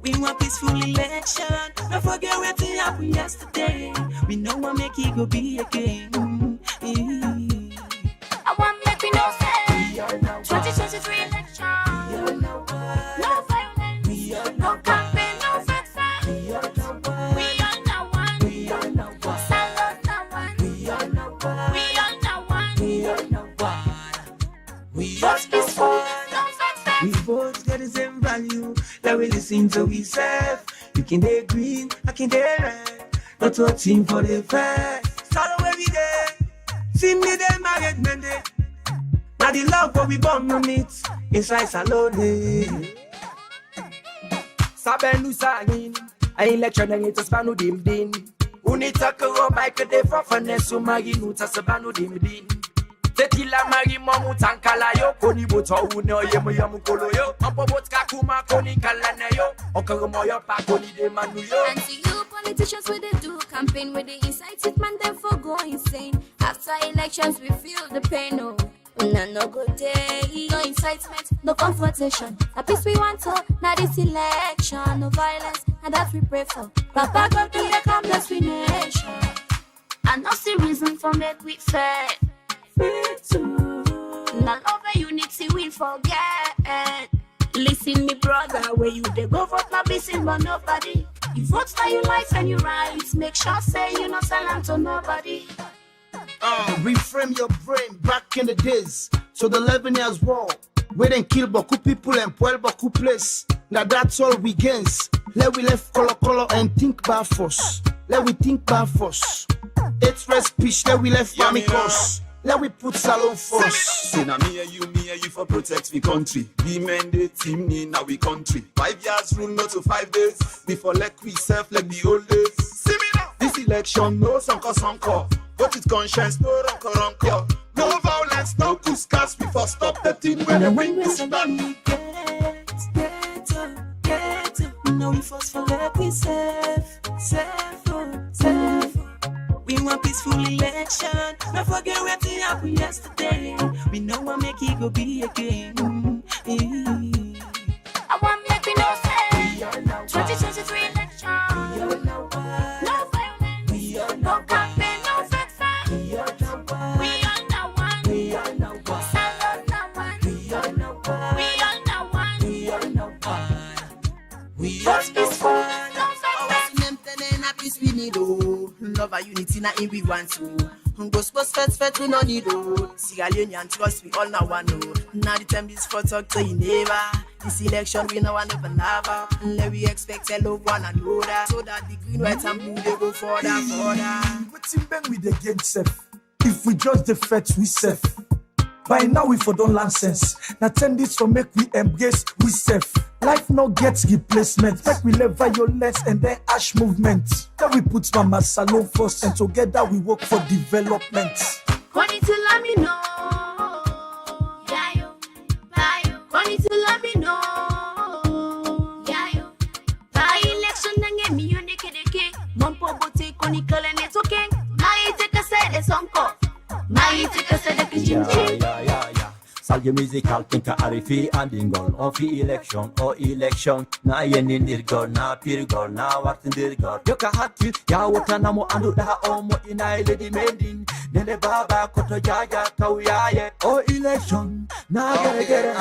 E: We want peaceful election. Don't forget what happened yesterday. We know what make it go be again.
K: I want make we no say 2023 election. No violence, no campaign, no fat. We all now one. Salon now one. We all now one.
E: We just peaceful. We both get the same value. That we listen to we serve. You can day green, I can day red. Not one team for the fair. Start every day. See me them married men day. Now the love what we born on it. Inside salon. Sabenu sangin. A election and it's a spanu dim din. Unita kuro bike de for finesse. Umagi nuta sabanu dim din. Tekila mari mamu tankala yo koni boto uno yemu yamu kolo yo ampo botka kuma koni kala na yo okoro moyo pa koni de manu yo.
K: And to you politicians where they do campaign where they incite it man them for go insane. After elections we feel the pain no good day. No incitement, no confrontation. A peace we want to, not this election. No violence, and that we pray for. Papa God to the come bless we nation. And no see reason for make we fair. Now love and unity we forget. Listen me brother, where you they go vote not missing but nobody. You vote for your life and your rights. Make sure say you not sell to nobody.
G: Reframe your brain back in the days. So the 11 years war, where then kill Boku people and Puel Boku place. Now that's all we gains. Let we left color and think about force. Let we think about force. It's rest speech, let we left amicus. Let we put salon first.
J: Say na me and you for protect the country. We men the team ni now we country. 5 years rule not to 5 days. Before like we self like the old days. See me now. This election no sonko. But with conscience no ronko. No violence, no couscous. Before stop the thing when the wind is back.
E: Get up. No we force for let we safe. We want peaceful election. Don't forget what happened yesterday. We know what make it go be again.
K: I want make we no say 2023 election. No violence, no campaign, no fat. We all now one.
E: unity na we want to. Go sports fest, we no need road. Sierra Leone and trust, we all now want know. Now the time is for talk to you neighbor. This election we know never never. Let we expect a love one another. So that the green, white and blue they go further.
H: What's in bang with the game safe? If we judge the facts, we safe. By now we for don't learn sense. Now 10 this for make we embrace, we safe. Life no gets replacement. Make we live violence and then ash movement. Then we put Mama Salon first and together we work for development.
K: Money to let me know. Yeah, yo. Money to let me know. Yeah, yo. By election nange mi yone kedeke. Mompo bote koni kale ne token. Mai take a set is uncle. Mai take a set the kitchen.
I: Salge musical tinka arifi andingol on fi election or election na yenin dirgor na pirgor na wartin dirgor yoka hatu ya wotana mo andu da omo ina lady mending nene baba koto jaja kauyaye or election na gere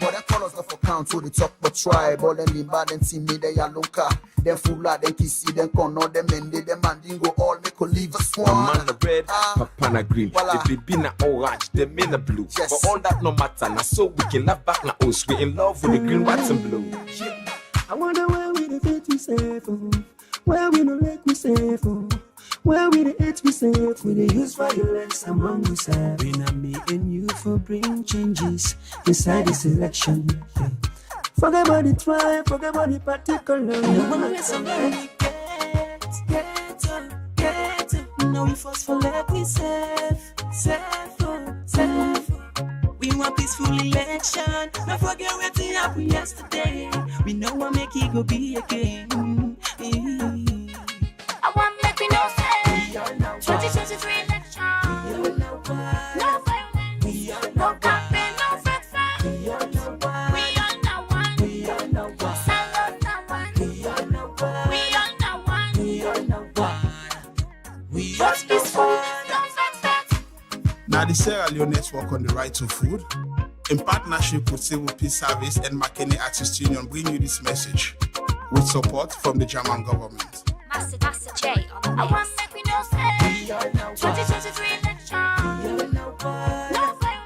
R: but the colors of account to the top but tribe all them bad and see me they alunka them fula them kissy them kono them mende them mandingo all make leave a swan
S: man the red papana green the baby na orange them in the blue but all that no matter now so we can laugh back now us we in love with the green white and blue.
E: I wonder where we the fit we safe where we no like we safe where we the hate we safe we the use violence among we safe we not me and you for bring changes inside this election. Forget about the tribe, forget about the particular. No one is somebody get now we force for let we safe. We want peaceful election. Don't forget what happened yesterday. We know what make it go be again.
K: I want make me know say 2023 election. No violence, no campaign, no fat. We all know one. Salute that one. We all know one.
E: We just peaceful,
K: no fat.
Q: Now the Sierra Leone Network on the Right to Food, in partnership with Civil Peace Service and McKinney Artist Union, bring you this message with support from the German government.
K: Master J on the I want make me know say